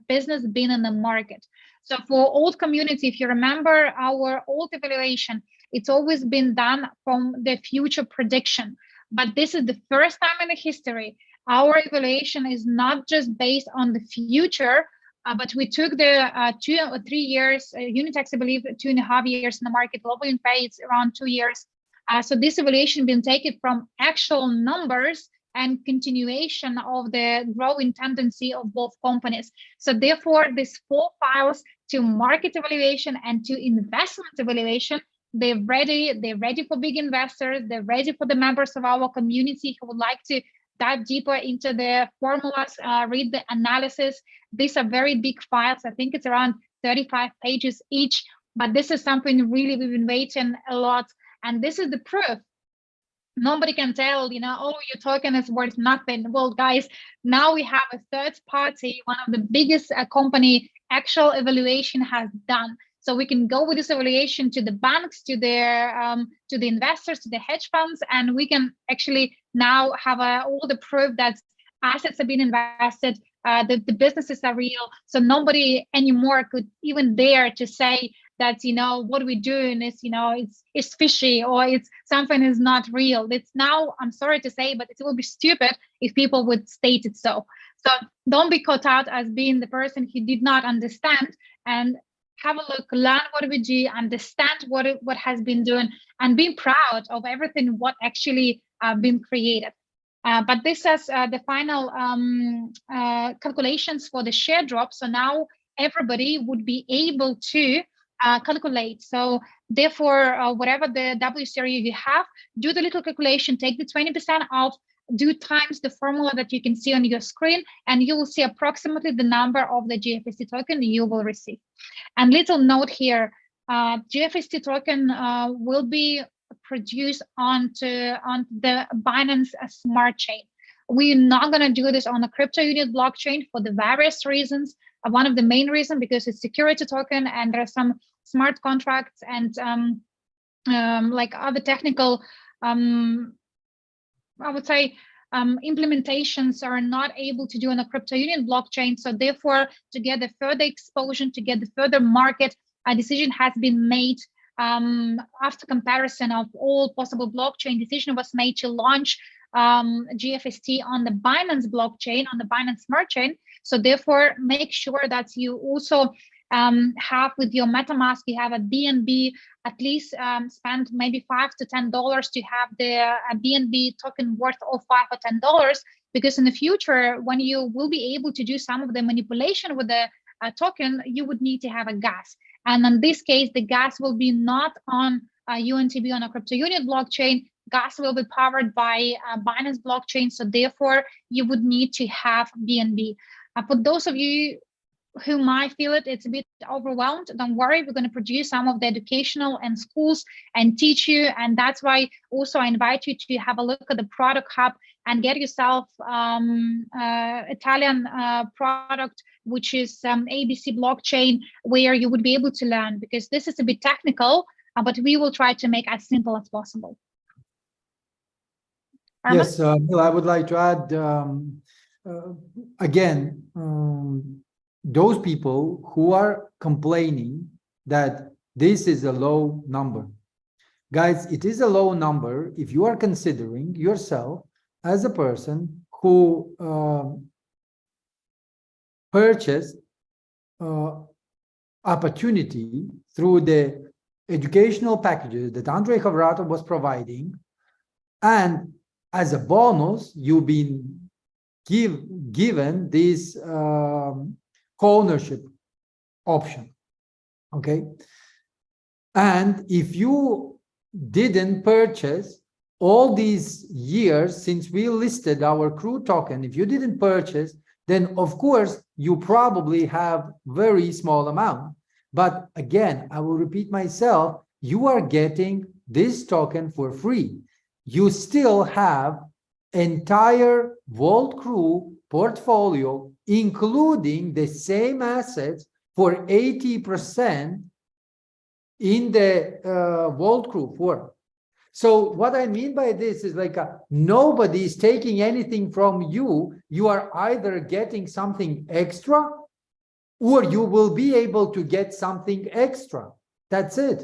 business being in the market. So for old community, if you remember our old evaluation, it's always been done from the future prediction. But this is the first time in the history, our evaluation is not just based on the future, But we took the 2 or 3 years, Unitex, I believe, 2.5 years in the market, Global Pay, it's around 2 years. So this evaluation been taken from actual numbers and continuation of the growing tendency of both companies. So therefore, these 4 files to market evaluation and to investment evaluation, they're ready for big investors, they're ready for the members of our community who would like to dive deeper into the formulas, read the analysis. These are very big files. I think it's around 35 pages each, but this is something really we've been waiting a lot. And this is the proof. Nobody can tell, oh, your token is worth nothing. Well, guys, now we have a third party, one of the biggest company actual evaluation has done. So we can go with this evaluation to the banks, to the investors, to the hedge funds, and we can actually now have all the proof that assets have been invested, the businesses are real. So nobody anymore could even dare to say that, what we're doing is, it's fishy or it's something is not real. It's now, I'm sorry to say, but it will be stupid if people would state it so. So don't be caught out as being the person who did not understand, and have a look, learn what we do, understand what has been done, and be proud of everything what actually been created. But this is the final calculations for the share drop. So now everybody would be able to calculate. So therefore, whatever the WCRU you have, do the little calculation, take the 20% off, do times the formula that you can see on your screen, and you will see approximately the number of the GFST token you will receive. And little note here, GFST token will be produced on the Binance Smart Chain. We're not going to do this on a crypto unit blockchain for the various reasons. One of the main reasons, because it's security token and there are some smart contracts and like other technical, I would say, implementations are not able to do on a crypto union blockchain. So therefore, to get the further exposure, to get the further market, a decision has been made after comparison of all possible blockchain. Decision was made to launch GFST on the Binance blockchain, on the Binance Smart Chain. So therefore, make sure that you also have with your MetaMask, you have a BNB, at least spend maybe $5 to $10 to have the BNB token worth of $5 or $10, because in the future, when you will be able to do some of the manipulation with the token, you would need to have a gas. And in this case, the gas will be not on UNTB on a crypto unit blockchain. Gas will be powered by Binance blockchain. So therefore, you would need to have BNB. For those of you who might feel it's a bit overwhelmed, don't worry, we're going to produce some of the educational and schools and teach you. And that's why also I invite you to have a look at the product hub and get yourself Italian product, which is ABC blockchain, where you would be able to learn, because this is a bit technical, but we will try to make as simple as possible. Arman? Yes, Bill, I would like to add, again, those people who are complaining that this is a low number. Guys, it is a low number if you are considering yourself as a person who purchased opportunity through the educational packages that Andrei Khavratov was providing, and as a bonus, you've been given this co-ownership option, okay? And if you didn't purchase all these years since we listed our CRU token, if you didn't purchase, then of course you probably have very small amount. But again, I will repeat myself, you are getting this token for free. You still have entire Vault CRU portfolio, including the same assets for 80% in the Vault CRU form. So what I mean by this is like nobody is taking anything from you. You are either getting something extra or you will be able to get something extra. That's it.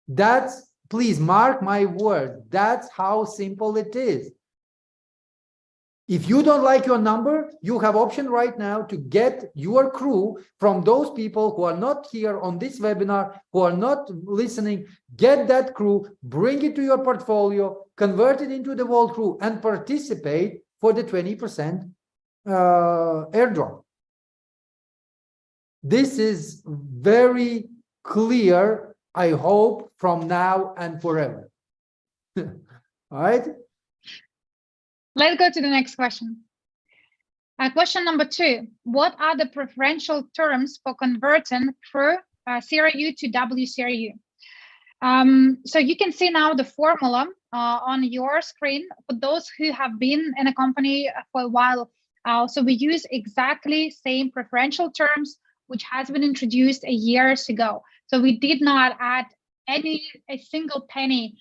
That's, please mark my word, that's how simple it is. If you don't like your number, you have option right now to get your crew from those people who are not here on this webinar, who are not listening. Get that crew, bring it to your portfolio, convert it into the Vault crew, and participate for the 20% airdrop. This is very clear, I hope, from now and forever. All right. Let's go to the next question. Question number 2. What are the preferential terms for converting through CRU to WCRU? So you can see now the formula on your screen for those who have been in a company for a while. So we use exactly same preferential terms, which has been introduced years ago. So we did not add a single penny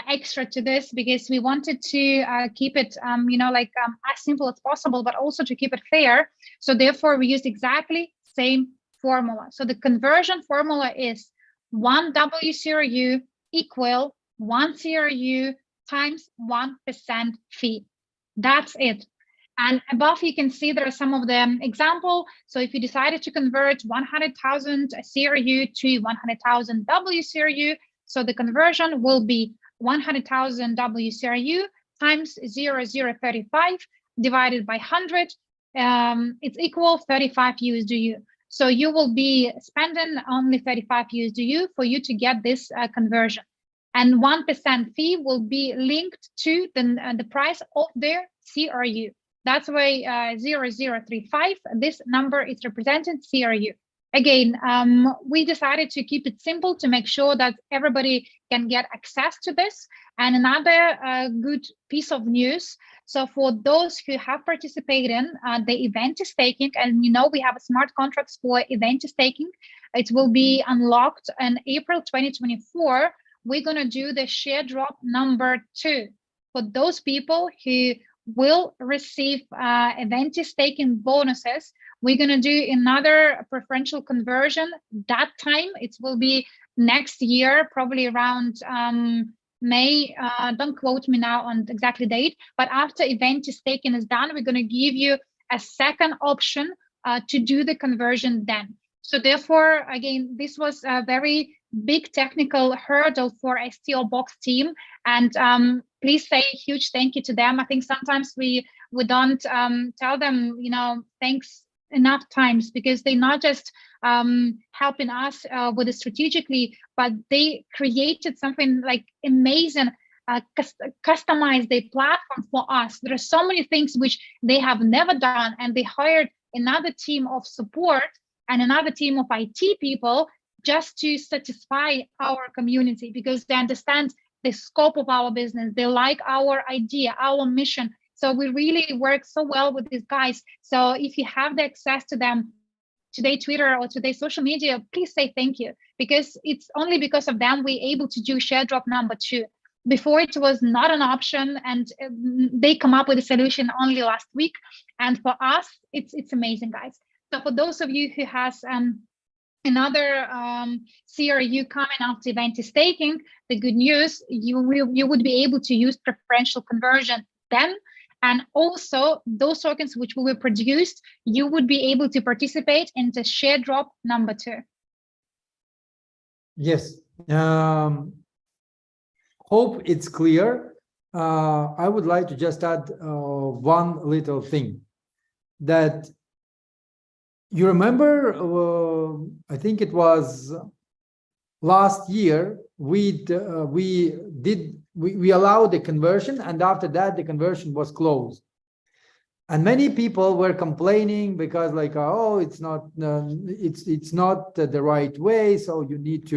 extra to this, because we wanted to keep it as simple as possible, but also to keep it fair. So therefore we used exactly same formula. So the conversion formula is 1 WCRU equal 1 CRU times 1% fee. That's it. And above you can see there are some of the example. So if you decided to convert 100,000 CRU to 100,000 WCRU, so the conversion will be 100,000 WCRU times 0.0035 divided by 100. It's equal 35 USDU. So you will be spending only 35 USDU for you to get this conversion. And 1% fee will be linked to the price of their CRU. That's why 0.0035, this number is represented CRU. Again, we decided to keep it simple to make sure that everybody can get access to this. And another good piece of news. So for those who have participated in the event staking, and we have smart contracts for event staking, it will be unlocked in April 2024. We're going to do the share drop number 2 for those people who will receive event staking bonuses. We're going to do another preferential conversion. That time it will be next year, probably around May. Don't quote me now on the exact date, but after event staking is done, we're going to give you a second option to do the conversion then. So therefore, again, this was a very big technical hurdle for STO Box team, and please say a huge thank you to them. I think sometimes we don't tell them thanks enough times, because they're not just helping us with it strategically, but they created something like amazing, customized their platform for us. There are so many things which they have never done, and they hired another team of support and another team of IT people just to satisfy our community, because they understand the scope of our business. They like our idea, our mission. So we really work so well with these guys. So if you have the access to them, to their Twitter or to their social media, please say thank you, because it's only because of them we're able to do share drop number 2. Before it was not an option, and they come up with a solution only last week. And for us, it's amazing, guys. So for those of you who has another CRU coming after event staking, the good news, you would be able to use preferential conversion then. And also those tokens which will be produced, you would be able to participate in the share drop number 2. Yes. Hope it's clear. I would like to just add one little thing, that you remember, I think it was last year, we allowed the conversion, and after that the conversion was closed. And many people were complaining because oh, it's not the right way, so you need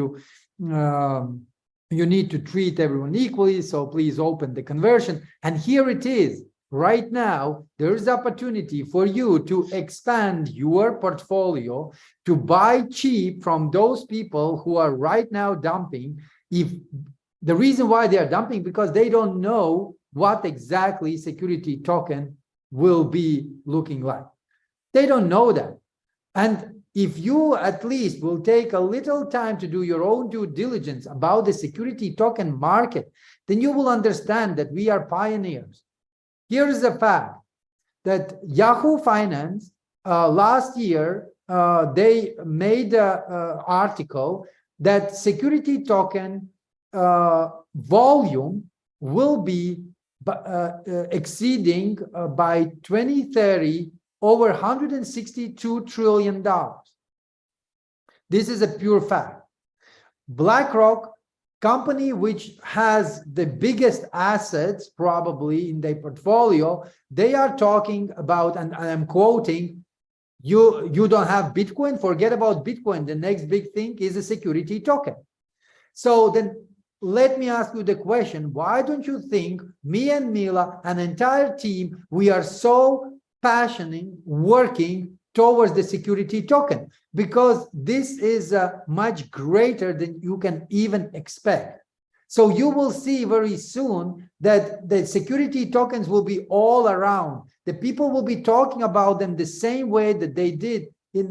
to treat everyone equally, so please open the conversion. And here it is. Right now, there is opportunity for you to expand your portfolio, to buy cheap from those people who are right now dumping. If the reason why they are dumping, because they don't know what exactly security token will be looking like. They don't know that. And if you at least will take a little time to do your own due diligence about the security token market, then you will understand that we are pioneers. Here is the fact. that Yahoo Finance last year, they made an article that security token volume will be exceeding by 2030 over $162 trillion. This is a pure fact. BlackRock, company which has the biggest assets probably in their portfolio, they are talking about, and I'm quoting, you don't have Bitcoin, forget about Bitcoin. The next big thing is a security token. So then let me ask you the question, why don't you think me and Mila, an entire team, we are so passionate working towards the security token? Because this is much greater than you can even expect. So you will see very soon that the security tokens will be all around. The people will be talking about them the same way that they did in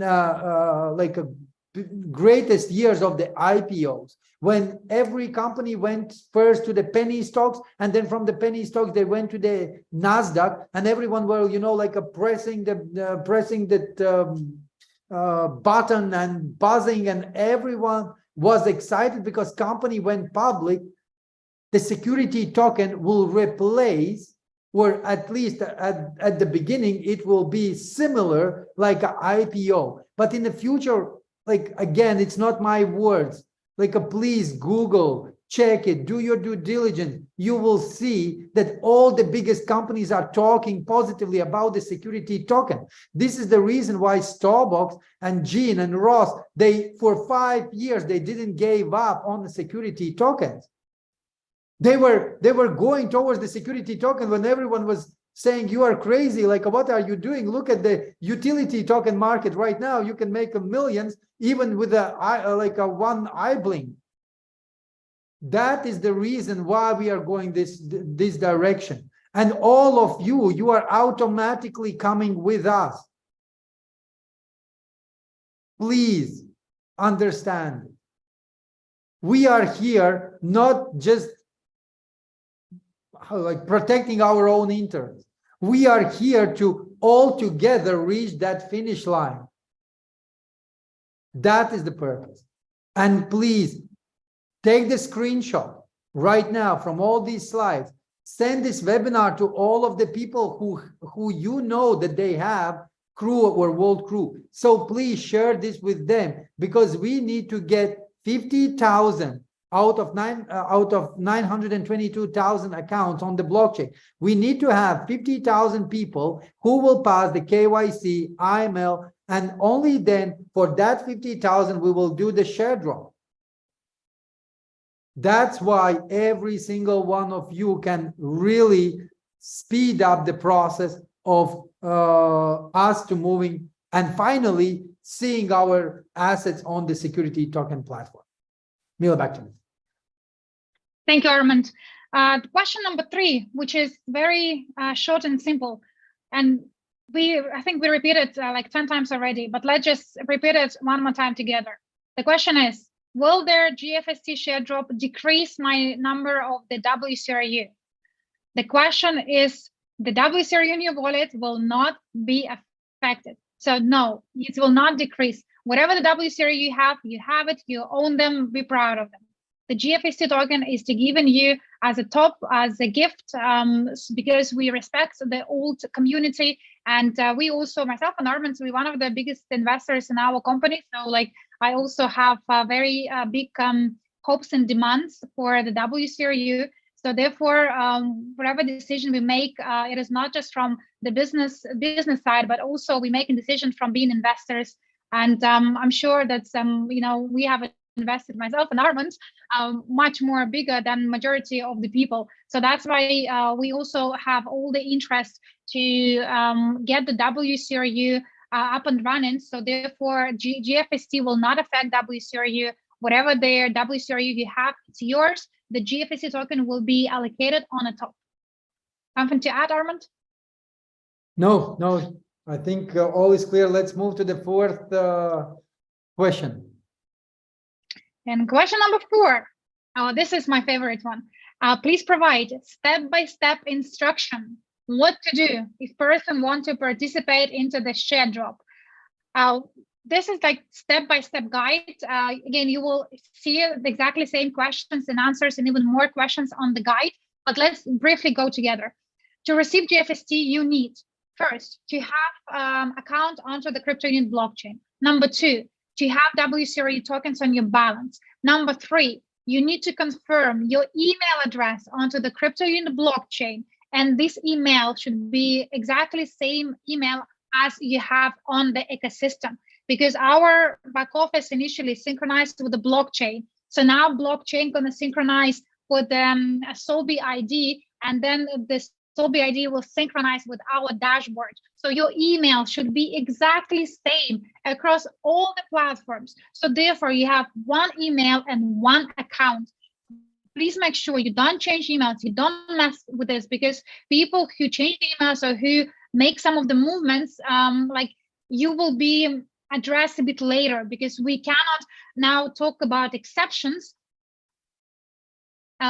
greatest years of the IPOs, when every company went first to the penny stocks, and then from the penny stocks they went to the Nasdaq, and everyone were, you know, like pressing that button and buzzing, and everyone was excited because company went public. The security token will replace, or at least at the beginning, it will be similar like an IPO. But in the future, like, again, it's not my words. Like, please Google, check it, do your due diligence. You will see that all the biggest companies are talking positively about the security token. This is the reason why Starbucks and Gene and Ross, they, for 5 years, they didn't give up on the security tokens. They were going towards the security token when everyone was saying, you are crazy, like, what are you doing? Look at the utility token market right now. You can make millions even with a one eye blink. That is the reason why we are going this direction. And all of you are automatically coming with us. Please understand. We are here not just like protecting our own interests. We are here to all together reach that finish line. That is the purpose. And please take the screenshot right now from all these slides. Send this webinar to all of the people who you know that they have crew or world crew. So please share this with them, because we need to get 50,000 out of 922,000 accounts on the blockchain. We need to have 50,000 people who will pass the KYC, IML, and only then for that 50,000 we will do the share drop. That's why every single one of you can really speed up the process of us to moving and finally seeing our assets on the security token platform. Mila, back to you. Thank you, Armand. Question number 3, which is very short and simple, and I think we repeated like 10 times already, but let's just repeat it one more time together. The question is, will their GFST Sharedrop decrease my number of the WCRU? The question is, the WCRU in your wallet will not be affected. So no, it will not decrease. Whatever the WCRU you have it, you own them, be proud of them. The GFST token is to given you as a gift, because we respect the old community, and we also, myself and Armand, we're one of the biggest investors in our company. So like, I also have very big hopes and demands for the WCRU. So therefore, whatever decision we make, it is not just from the business side, but also we make a decision from being investors. And I'm sure that we have invested, myself and Armand, much more bigger than majority of the people. So that's why we also have all the interest to get the WCRU up and running. So therefore, GFST will not affect WCRU. Whatever their WCRU you have, it's yours. The GFST token will be allocated on the top. Something to add, Armand? No, I think all is clear. Let's move to the 4th question. And question number 4. Oh, this is my favorite one. Please provide step-by-step instruction what to do if person want to participate into the share drop. This is like step-by-step guide. Again, you will see the exactly same questions and answers and even more questions on the guide, but let's briefly go together. To receive GFST, you need first to have account onto the crypto unit blockchain. Number 2, to have WCRU tokens on your balance. Number 3, you need to confirm your email address onto the crypto unit blockchain. And this email should be exactly same email as you have on the ecosystem, because our back office initially synchronized with the blockchain. So now blockchain gonna synchronize with a Solby ID, and then this Solby ID will synchronize with our dashboard. So your email should be exactly same across all the platforms. So therefore you have one email and one account. Please make sure you don't change emails, you don't mess with this, because people who change emails or who make some of the movements, like you will be addressed a bit later, because we cannot now talk about exceptions.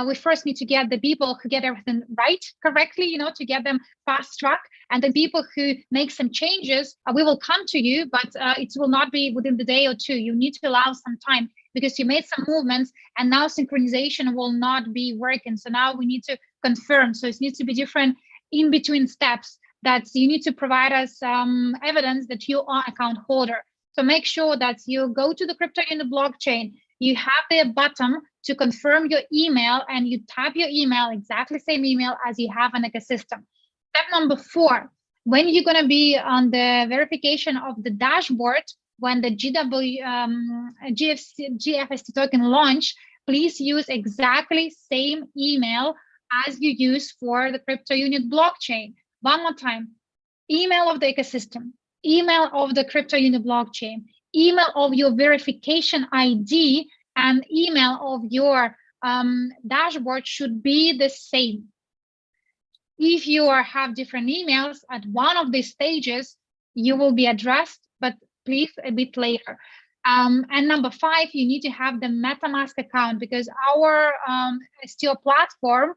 We first need to get the people who get everything right correctly, to get them fast track. And the people who make some changes, we will come to you, but it will not be within the day or two. You need to allow some time, because you made some movements and now synchronization will not be working. So now we need to confirm. So it needs to be different in between steps, that you need to provide us evidence that you are account holder. So make sure that you go to the crypto in the blockchain, you have the button to confirm your email, and you type your email, exactly same email as you have an ecosystem. Step number 4, when you're going to be on the verification of the dashboard, when the GFST token launch, please use exactly same email as you use for the crypto unit blockchain. One more time, email of the ecosystem, email of the crypto unit blockchain, email of your verification ID, and email of your dashboard should be the same. If you have different emails at one of these stages, you will be addressed, but please a bit later. And number 5, you need to have the MetaMask account, because our STO platform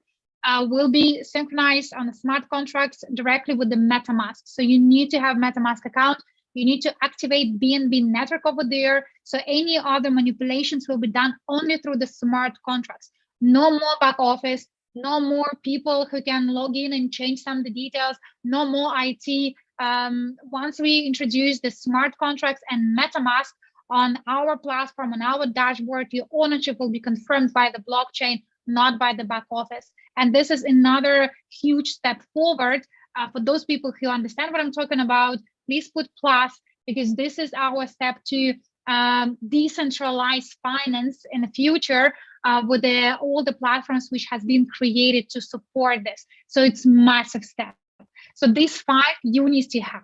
will be synchronized on the smart contracts directly with the MetaMask. So you need to have MetaMask account. You need to activate BNB network over there. So any other manipulations will be done only through the smart contracts. No more back office, no more people who can log in and change some of the details, no more IT. Once we introduce the smart contracts and MetaMask on our platform, on our dashboard, your ownership will be confirmed by the blockchain, not by the back office. And this is another huge step forward for those people who understand what I'm talking about. Please put plus, because this is our step to decentralize finance in the future with all the platforms which has been created to support this. So it's massive step. So these 5 you need to have.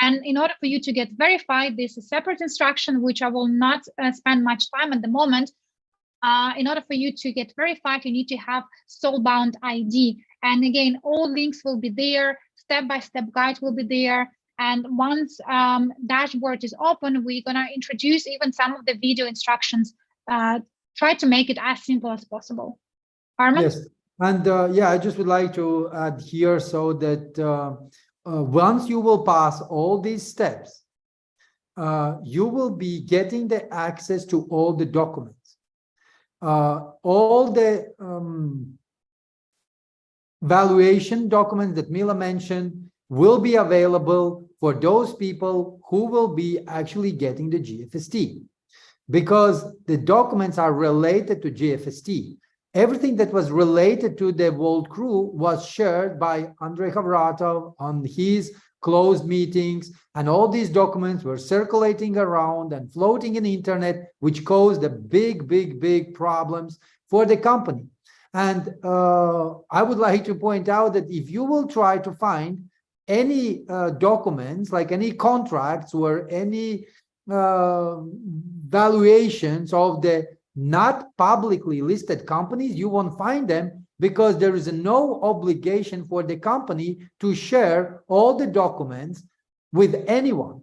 And in order for you to get verified, there's a separate instruction, which I will not spend much time at the moment. In order for you to get verified, you need to have soulbound ID. And again, all links will be there, step-by-step guide will be there. And once dashboard is open, we're gonna introduce even some of the video instructions, try to make it as simple as possible. Armin? Yes, and yeah, I just would like to add here, so that once you will pass all these steps, you will be getting the access to all the documents. All the valuation documents that Mila mentioned will be available for those people who will be actually getting the GFST, because the documents are related to GFST. Everything that was related to the Vault crew was shared by Andrei Havratov on his closed meetings, and all these documents were circulating around and floating in the internet, which caused a big problems for the company. And I would like to point out that if you will try to find any documents, like any contracts or any valuations of the not publicly listed companies, you won't find them, because there is no obligation for the company to share all the documents with anyone.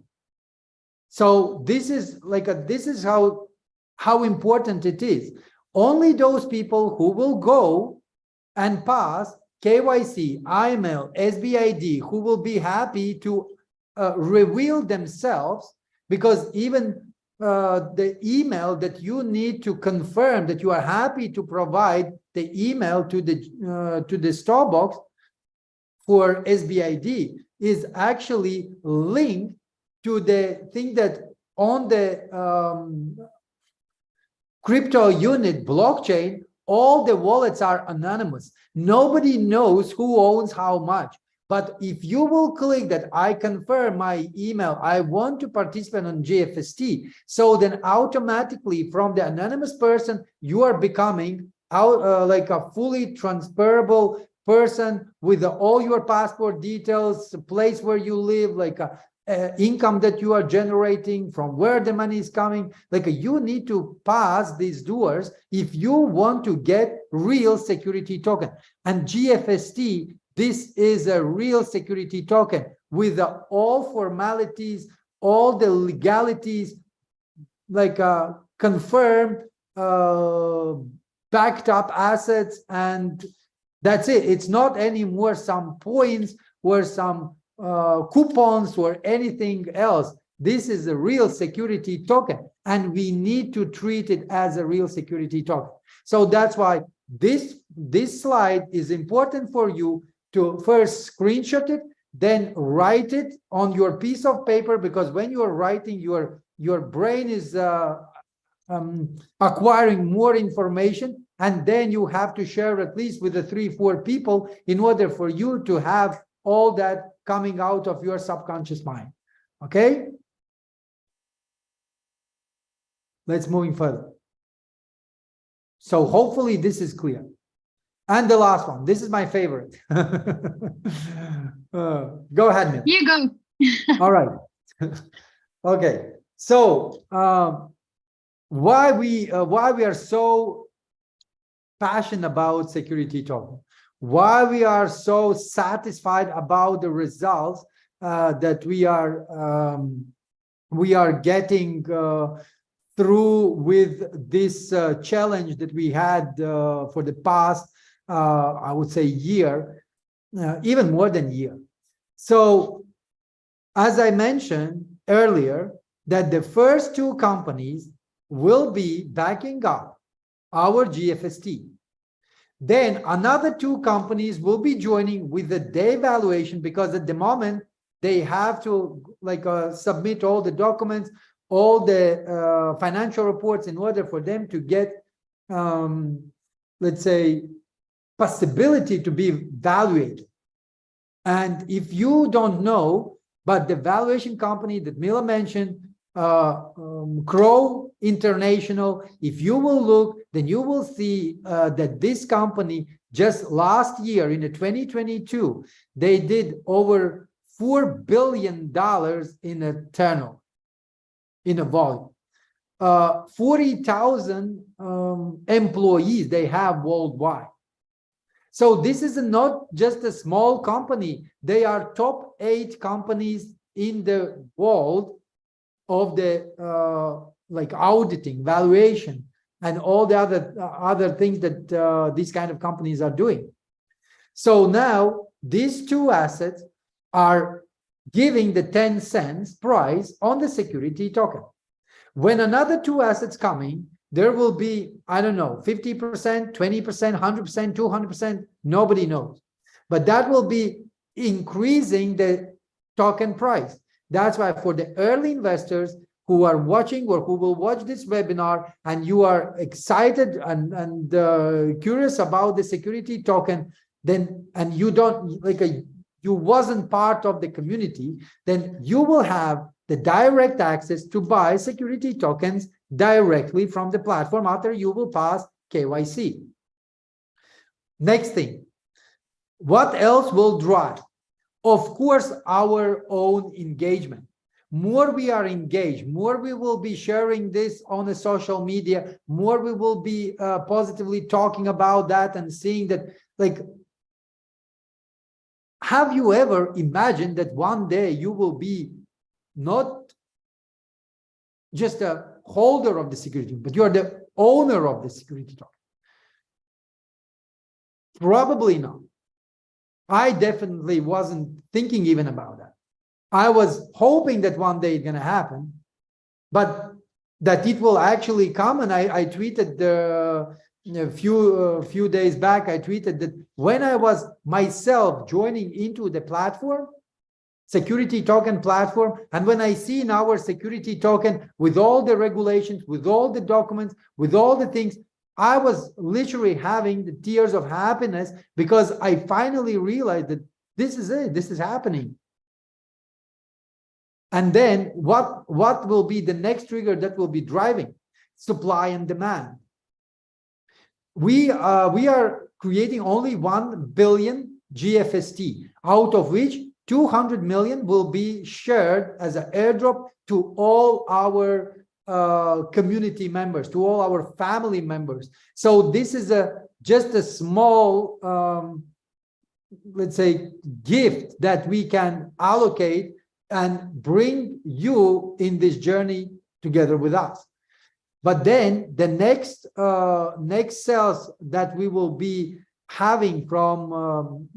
So this is like this is how important it is. Only those people who will go and pass KYC, IML, SBID, who will be happy to reveal themselves, because even the email that you need to confirm that you are happy to provide the email to the store box for SBID is actually linked to the thing that on the crypto unit blockchain, all the wallets are anonymous. Nobody knows who owns how much. But if you will click that I confirm my email, I want to participate on GFST, so then automatically from the anonymous person, you are becoming out like a fully transferable person with all your passport details, the place where you live, like a income that you are generating, from where the money is coming. Like you need to pass these doors if you want to get real security token. And GFST, this is a real security token with all formalities, all the legalities, like confirmed, backed up assets, and that's it. It's not anymore some points or some coupons or anything else. This is a real security token, and we need to treat it as a real security token. So that's why this slide is important for you to first screenshot it, then write it on your piece of paper, because when you are writing, your brain is acquiring more information, and then you have to share at least with the 3-4 people in order for you to have all that coming out of your subconscious mind. Okay, let's move further. So hopefully this is clear. And the last one, this is my favorite. Go ahead, Mil. You go. All right. Okay, so why we are so passionate about security token, why we are so satisfied about the results that we are getting through with this challenge that we had for the past, I would say, year, even more than a year. So, as I mentioned earlier, that the first 2 companies will be backing up our GFST. Then another 2 companies will be joining with the day valuation, because at the moment they have to submit all the documents, all the financial reports in order for them to get, let's say, possibility to be valuated. And if you don't know, but the valuation company that Mila mentioned, Crow International, if you will look, then you will see that this company just last year in 2022, they did over $4 billion in a turnover, in a volume. 40,000 employees they have worldwide. So this is not just a small company. They are top 8 companies in the world of the auditing, valuation, and all the other things that these kind of companies are doing. So now these 2 assets are giving the 10 cents price on the security token. When another 2 assets coming, there will be, I don't know, 50%, 20%, 100%, 200%, nobody knows. But that will be increasing the token price. That's why for the early investors who are watching or who will watch this webinar, and you are excited and curious about the security token, then, and you don't, you wasn't part of the community, then you will have the direct access to buy security tokens directly from the platform after you will pass KYC. Next thing, what else will drive? Of course, our own engagement. More we are engaged, more we will be sharing this on the social media, more we will be positively talking about that and seeing that, have you ever imagined that one day you will be not just a holder of the security, but you are the owner of the security token? Probably not. I definitely wasn't thinking even about that. I was hoping that one day it's going to happen, but that it will actually come. And I tweeted a few days back, I tweeted that when I was myself joining into the platform, security token platform, and when I see in our security token with all the regulations, with all the documents, with all the things, I was literally having the tears of happiness because I finally realized that this is it, this is happening. And then what will be the next trigger that will be driving? Supply and demand. We are creating only 1 billion GFST, out of which 200 million will be shared as an airdrop to all our community members, to all our family members. So this is just a small, let's say, gift that we can allocate and bring you in this journey together with us. But then the next sales that we will be having from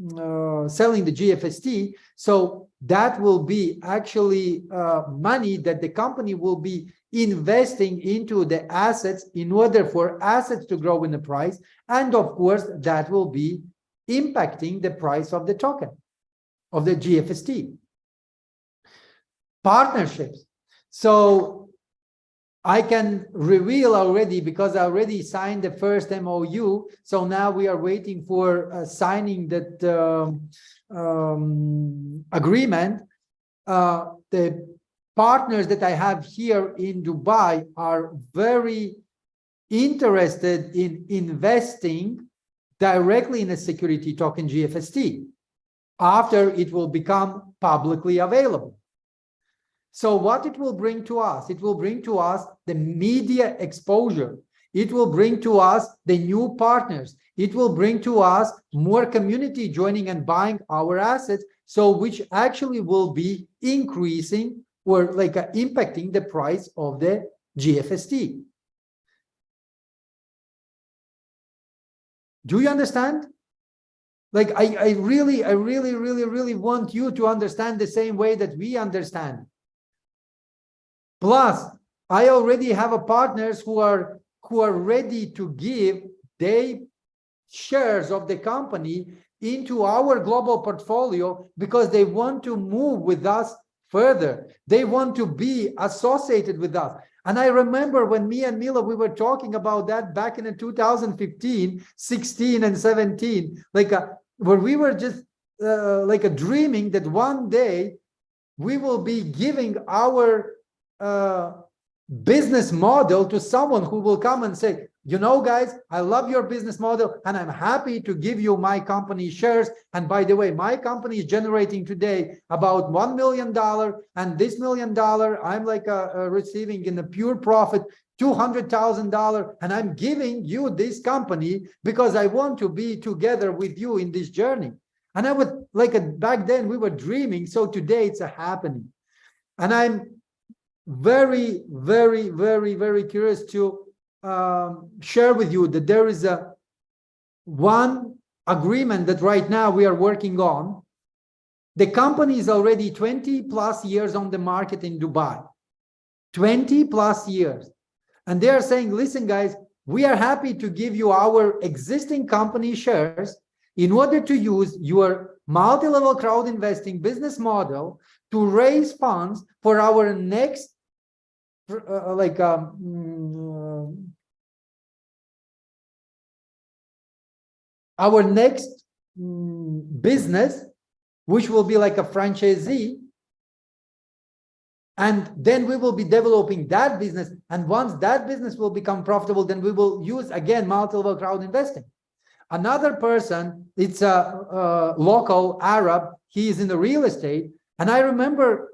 selling the GFST, so that will be actually money that the company will be investing into the assets in order for assets to grow in the price, and of course that will be impacting the price of the token, of the GFST. Partnerships. So I can reveal already, because I already signed the first MOU. So now we are waiting for signing that agreement. The partners that I have here in Dubai are very interested in investing directly in a security token GFST after it will become publicly available. So what it will bring to us? It will bring to us the media exposure. It will bring to us the new partners. It will bring to us more community joining and buying our assets, so which actually will be increasing or like impacting the price of the GFST. Do you understand? Like I really want you to understand the same way that we understand. Plus, I already have partners who are ready to give their shares of the company into our global portfolio because they want to move with us further. They want to be associated with us. And I remember when me and Mila, we were talking about that back in 2015, 16 and 17, where we were just dreaming that one day we will be giving our business model to someone who will come and say, you know, guys, I love your business model and I'm happy to give you my company shares. And by the way, my company is generating today about $1 million, and this $1 million I'm receiving in a pure profit $200,000, and I'm giving you this company because I want to be together with you in this journey. And I would back then we were dreaming, so today it's a happening. And I'm very curious to share with you that there is one agreement that right now we are working on. The company is already 20 plus years on the market in Dubai, 20 plus years. And they are saying, listen, guys, we are happy to give you our existing company shares in order to use your multi-level crowd investing business model to raise funds for our next business, which will be like a franchisee. And then we will be developing that business. And once that business will become profitable, then we will use again multi-level crowd investing. Another person, it's a local Arab, he is in the real estate. And I remember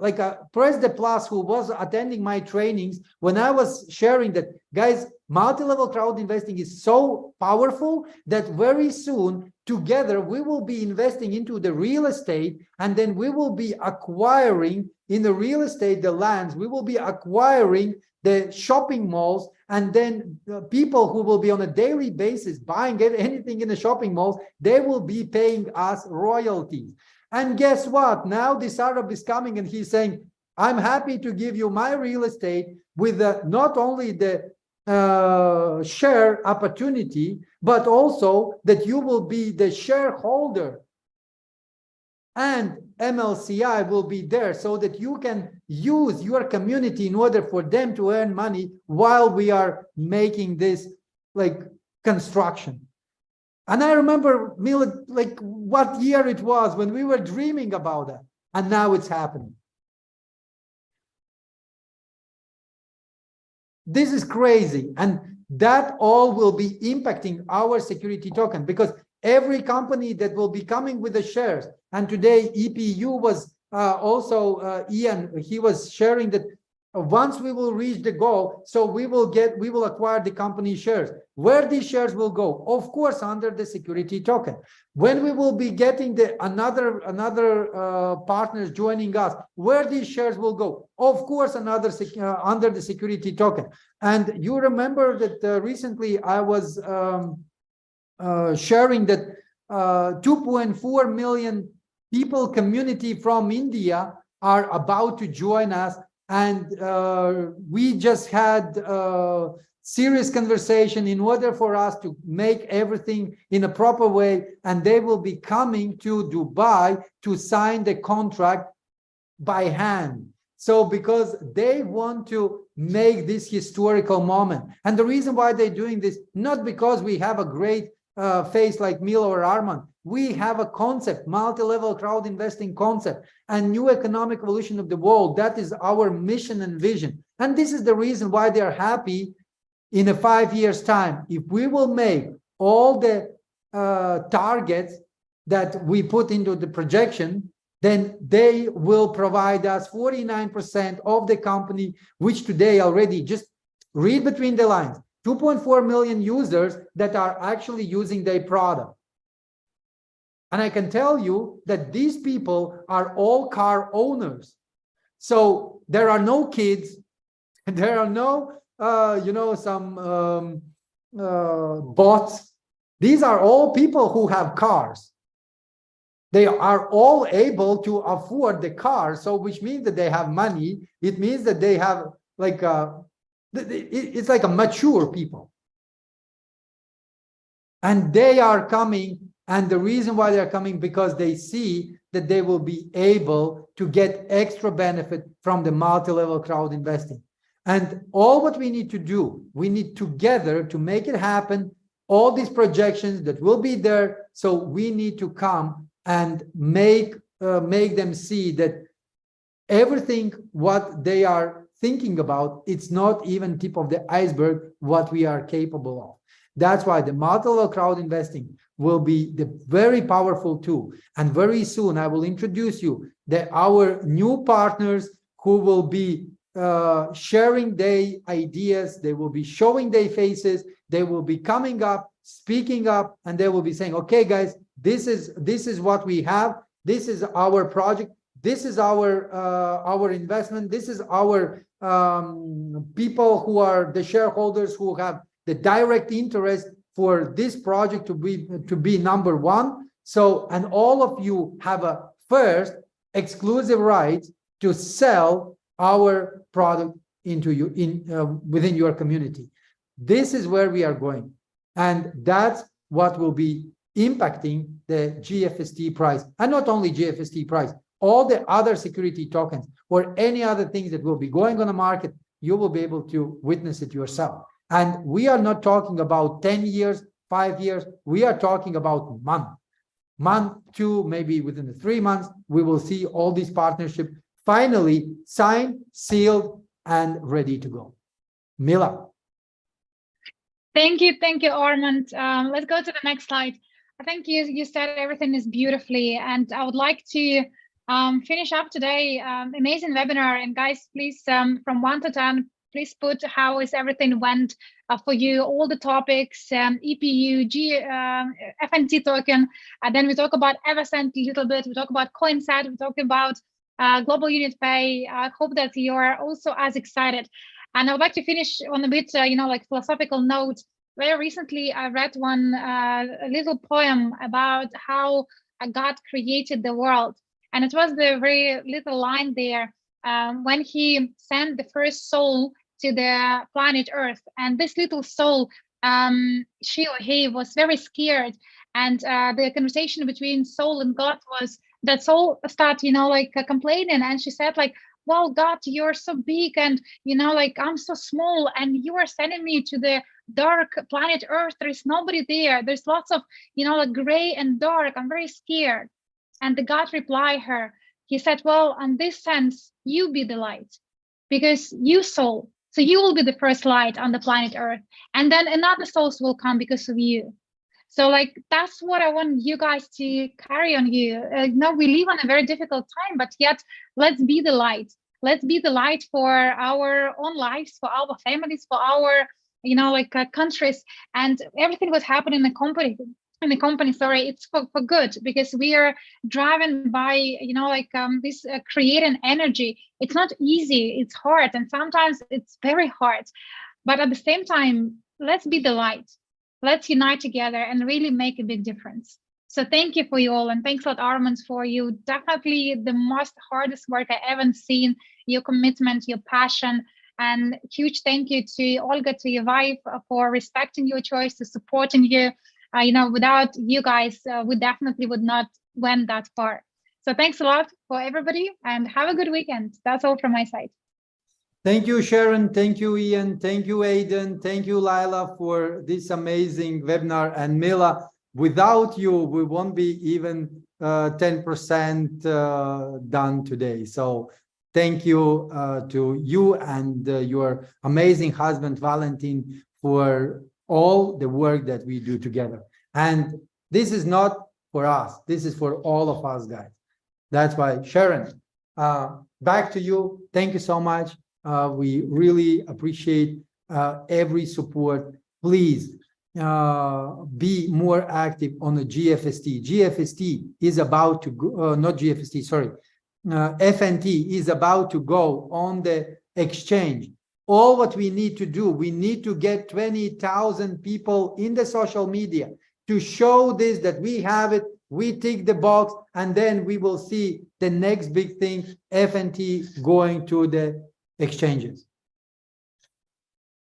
Press the Plus, who was attending my trainings, when I was sharing that, guys, multi-level crowd investing is so powerful that very soon together we will be investing into the real estate, and then we will be acquiring in the real estate the lands, we will be acquiring the shopping malls, and then people who will be on a daily basis buying anything in the shopping malls, they will be paying us royalties. And guess what? Now this Arab is coming and he's saying, I'm happy to give you my real estate with not only the share opportunity, but also that you will be the shareholder and MLCI will be there so that you can use your community in order for them to earn money while we are making this like construction. And I remember, Mila, like what year it was when we were dreaming about that, and now it's happening. This is crazy, and that all will be impacting our security token, because every company that will be coming with the shares, and today EPU was also Ian, he was sharing that once we will reach the goal, so we will acquire the company shares. Where these shares will go? Of course, under the security token. When we will be getting the another partners joining us, where these shares will go? Of course, under the security token. And you remember that recently I was sharing that 2.4 million people community from India are about to join us. And we just had a serious conversation in order for us to make everything in a proper way. And they will be coming to Dubai to sign the contract by hand. So because they want to make this historical moment. And the reason why they're doing this, not because we have a great face like Milo or Arman. We have a concept, multi-level crowd investing concept, and new economic evolution of the world. That is our mission and vision. And this is the reason why they are happy in a 5 years time. If we will make all the targets that we put into the projection, then they will provide us 49% of the company, which today already, just read between the lines, 2.4 million users that are actually using their product. And I can tell you that these people are all car owners. So there are no kids, there are no, some bots. These are all people who have cars. They are all able to afford the car. So which means that they have money. It means that they have like it's like a mature people. And they are coming. And the reason why they're coming, because they see that they will be able to get extra benefit from the multi-level crowd investing. And all what we need to do, we need together to make it happen, all these projections that will be there. So we need to come and make them see that everything what they are thinking about, it's not even tip of the iceberg what we are capable of. That's why the multi-level crowd investing will be the very powerful tool. And very soon I will introduce you our new partners who will be sharing their ideas. They will be showing their faces. They will be coming up, speaking up, and they will be saying, okay, guys, this is what we have. This is our project. This is our investment. This is our people who are the shareholders who have the direct interest for this project to be number one. So, and all of you have a first exclusive right to sell our product within your community. This is where we are going, and that's what will be impacting the GFST price, and not only GFST price, all the other security tokens or any other things that will be going on the market. You will be able to witness it yourself. And we are not talking about 10 years, 5 years. We are talking about month 2, maybe within the 3 months, we will see all these partnerships finally signed, sealed, and ready to go. Mila. Thank you, Armand. Let's go to the next slide. I think you said everything is beautifully, and I would like to finish up today. Amazing webinar, and guys, please from 1 to 10. Please put how is everything went for you, all the topics, EPU, FNT token. And then we talk about EvoScent a little bit. We talk about Coinset. We talk about Global Unit Pay. I hope that you are also as excited. And I would like to finish on a bit, like philosophical note. Very recently, I read one little poem about how God created the world. And it was the very little line there when he sent the first soul to the planet Earth. And this little soul, she or he was very scared. And the conversation between soul and God was that soul started, complaining. And she said, like, well, God, you're so big and, like I'm so small and you are sending me to the dark planet Earth. There's nobody there. There's lots of, like gray and dark. I'm very scared. And the God replied her, he said, well, in this sense, you be the light because you soul. So you will be the first light on the planet Earth. And then another souls will come because of you. So like, that's what I want you guys to carry on you. We live on a very difficult time, but yet let's be the light. Let's be the light for our own lives, for our families, for our, countries, and everything what's happening in the company. It's for good, because we are driven by, this creating energy. It's not easy, it's hard, and sometimes it's very hard. But at the same time, let's be the light. Let's unite together and really make a big difference. So thank you for you all, and thanks a lot, Armand, for you. Definitely the most hardest work I ever seen, your commitment, your passion, and huge thank you to Olga, to your wife, for respecting your choice, to supporting you. Without you guys, we definitely would not went that far. So thanks a lot for everybody, and have a good weekend. That's all from my side. Thank you, Sharon. Thank you, Ian. Thank you, Aidan. Thank you, Laila, for this amazing webinar. And Mila, without you, we won't be even 10% done today. So thank you to you and your amazing husband, Valentin, for all the work that we do together. And this is not for us. This is for all of us, guys. That's why, Sharon, back to you. Thank you so much. We really appreciate every support. Please be more active on the GFST. GFST is about to go, not GFST, sorry. FNT is about to go on the exchange. All what we need to do, we need to get 20,000 people in the social media to show this, that we have it, we tick the box, and then we will see the next big thing, FNT going to the exchanges.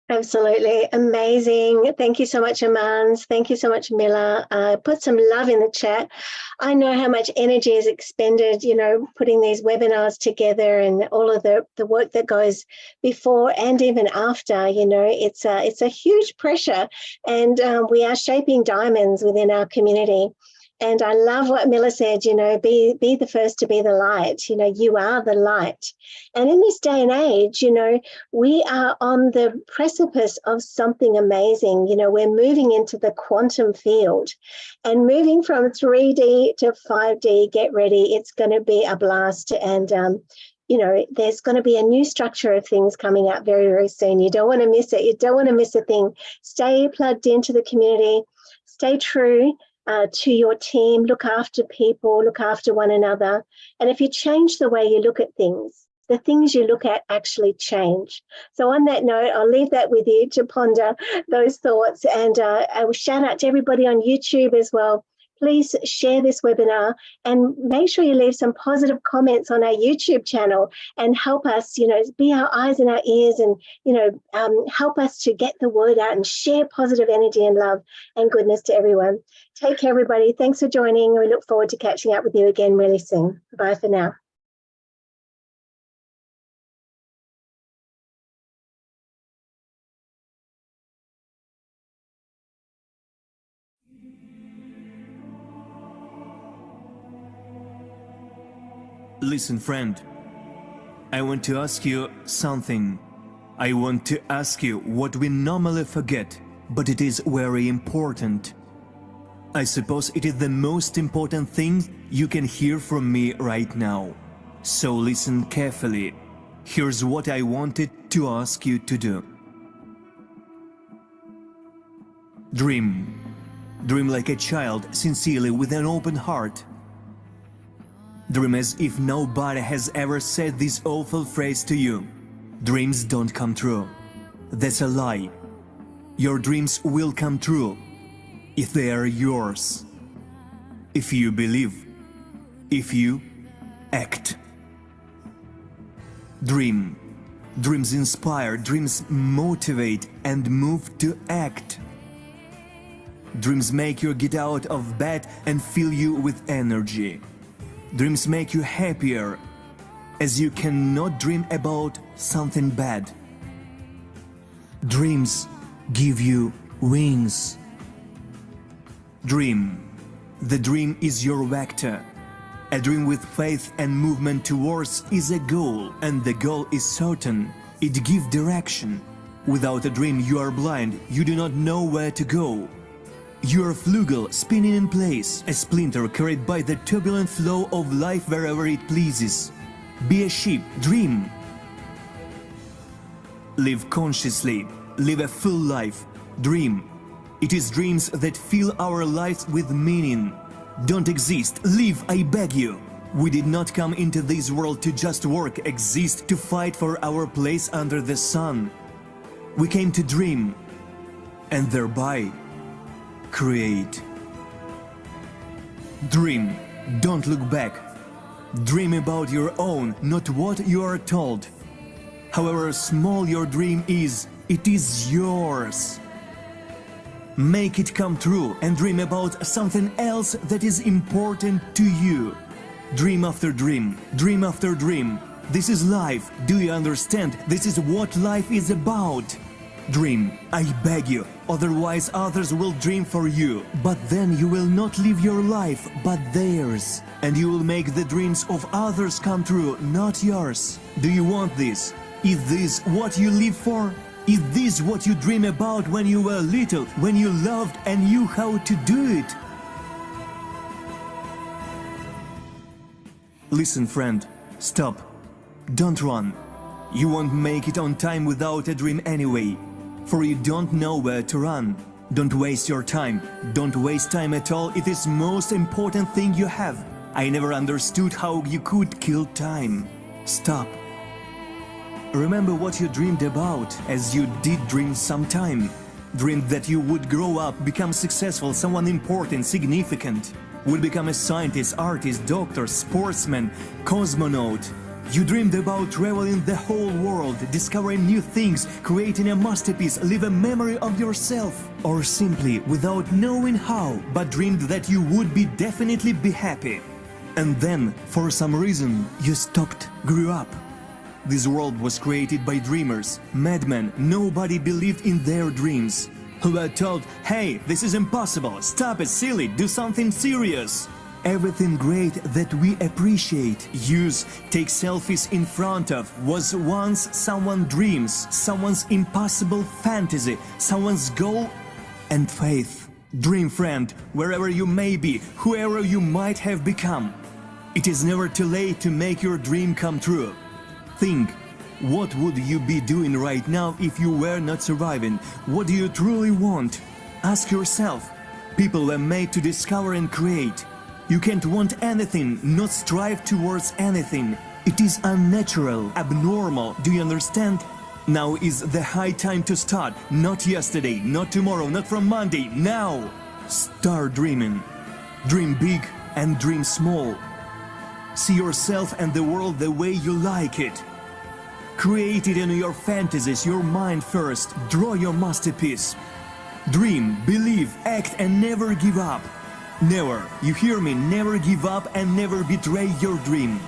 Absolutely amazing. Thank you so much, Amans. Thank you so much, Mila. Put some love in the chat. I know how much energy is expended, putting these webinars together, and all of the work that goes before and even after. It's a huge pressure, and we are shaping diamonds within our community. And I love what Mila said, be the first to be the light. You are the light. And in this day and age, we are on the precipice of something amazing. We're moving into the quantum field, and moving from 3D to 5D, get ready. It's going to be a blast. And, there's going to be a new structure of things coming out very, very soon. You don't want to miss it. You don't want to miss a thing. Stay plugged into the community. Stay true to your team, look after people, look after one another. And if you change the way you look at things, the things you look at actually change. So on that note, I'll leave that with you to ponder those thoughts. And I will shout out to everybody on YouTube as well. Please share this webinar and make sure you leave some positive comments on our YouTube channel and help us, be our eyes and our ears, and, help us to get the word out and share positive energy and love and goodness to everyone. Take care, everybody. Thanks for joining. We look forward to catching up with you again really soon. Bye for now. Listen, friend, I want to ask you something. I want to ask you what we normally forget, but it is very important. I suppose it is the most important thing you can hear from me right now. So listen carefully. Here's what I wanted to ask you to do. Dream. Dream like a child, sincerely, with an open heart. Dream as if nobody has ever said this awful phrase to you. Dreams don't come true. That's a lie. Your dreams will come true if they are yours. If you believe, if you act. Dream. Dreams inspire, dreams motivate and move to act. Dreams make you get out of bed and fill you with energy. Dreams make you happier, as you cannot dream about something bad. Dreams give you wings. Dream. The dream is your vector. A dream with faith and movement towards is a goal, and the goal is certain. It gives direction. Without a dream you are blind, you do not know where to go. You are flugel, spinning in place, a splinter carried by the turbulent flow of life wherever it pleases. Be a sheep, dream. Live consciously, live a full life, dream. It is dreams that fill our lives with meaning. Don't exist, live, I beg you. We did not come into this world to just work, exist, to fight for our place under the sun. We came to dream, and thereby create. Dream, don't look back. Dream about your own, not what you are told. However small your dream is, it is yours. Make it come true and dream about something else that is important to you. Dream after dream, dream after dream. This is life, do you understand? This is what life is about. Dream, I beg you, otherwise others will dream for you. But then you will not live your life, but theirs. And you will make the dreams of others come true, not yours. Do you want this? Is this what you live for? Is this what you dream about when you were little, when you loved and knew how to do it? Listen, friend, stop. Don't run. You won't make it on time without a dream anyway, for you don't know where to run. Don't waste your time. Don't waste time at all. It is most important thing you have. I never understood how you could kill time. Stop. Remember what you dreamed about, as you did dream sometime. Dreamed that you would grow up, become successful, someone important, significant. Would become a scientist, artist, doctor, sportsman, cosmonaut. You dreamed about traveling the whole world, discovering new things, creating a masterpiece, leave a memory of yourself. Or simply, without knowing how, but dreamed that you would definitely be happy. And then, for some reason, you stopped, grew up. This world was created by dreamers, madmen. Nobody believed in their dreams. Who were told, hey, this is impossible, stop it, silly, do something serious. Everything great that we appreciate, use, take selfies in front of, was once someone's dreams, someone's impossible fantasy, someone's goal and faith. Dream friend, wherever you may be, whoever you might have become. It is never too late to make your dream come true. Think, what would you be doing right now if you were not surviving? What do you truly want? Ask yourself. People were made to discover and create. You can't want anything, not strive towards anything. It is unnatural, abnormal, do you understand? Now is the high time to start, not yesterday, not tomorrow, not from Monday, now! Start dreaming. Dream big and dream small. See yourself and the world the way you like it. Create it in your fantasies, your mind first. Draw your masterpiece. Dream, believe, act and never give up. Never, you hear me, never give up and never betray your dream.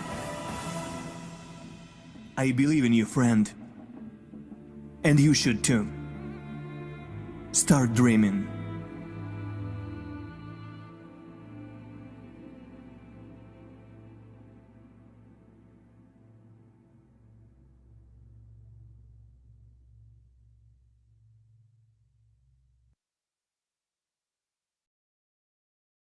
I believe in you, friend. And you should too. Start dreaming.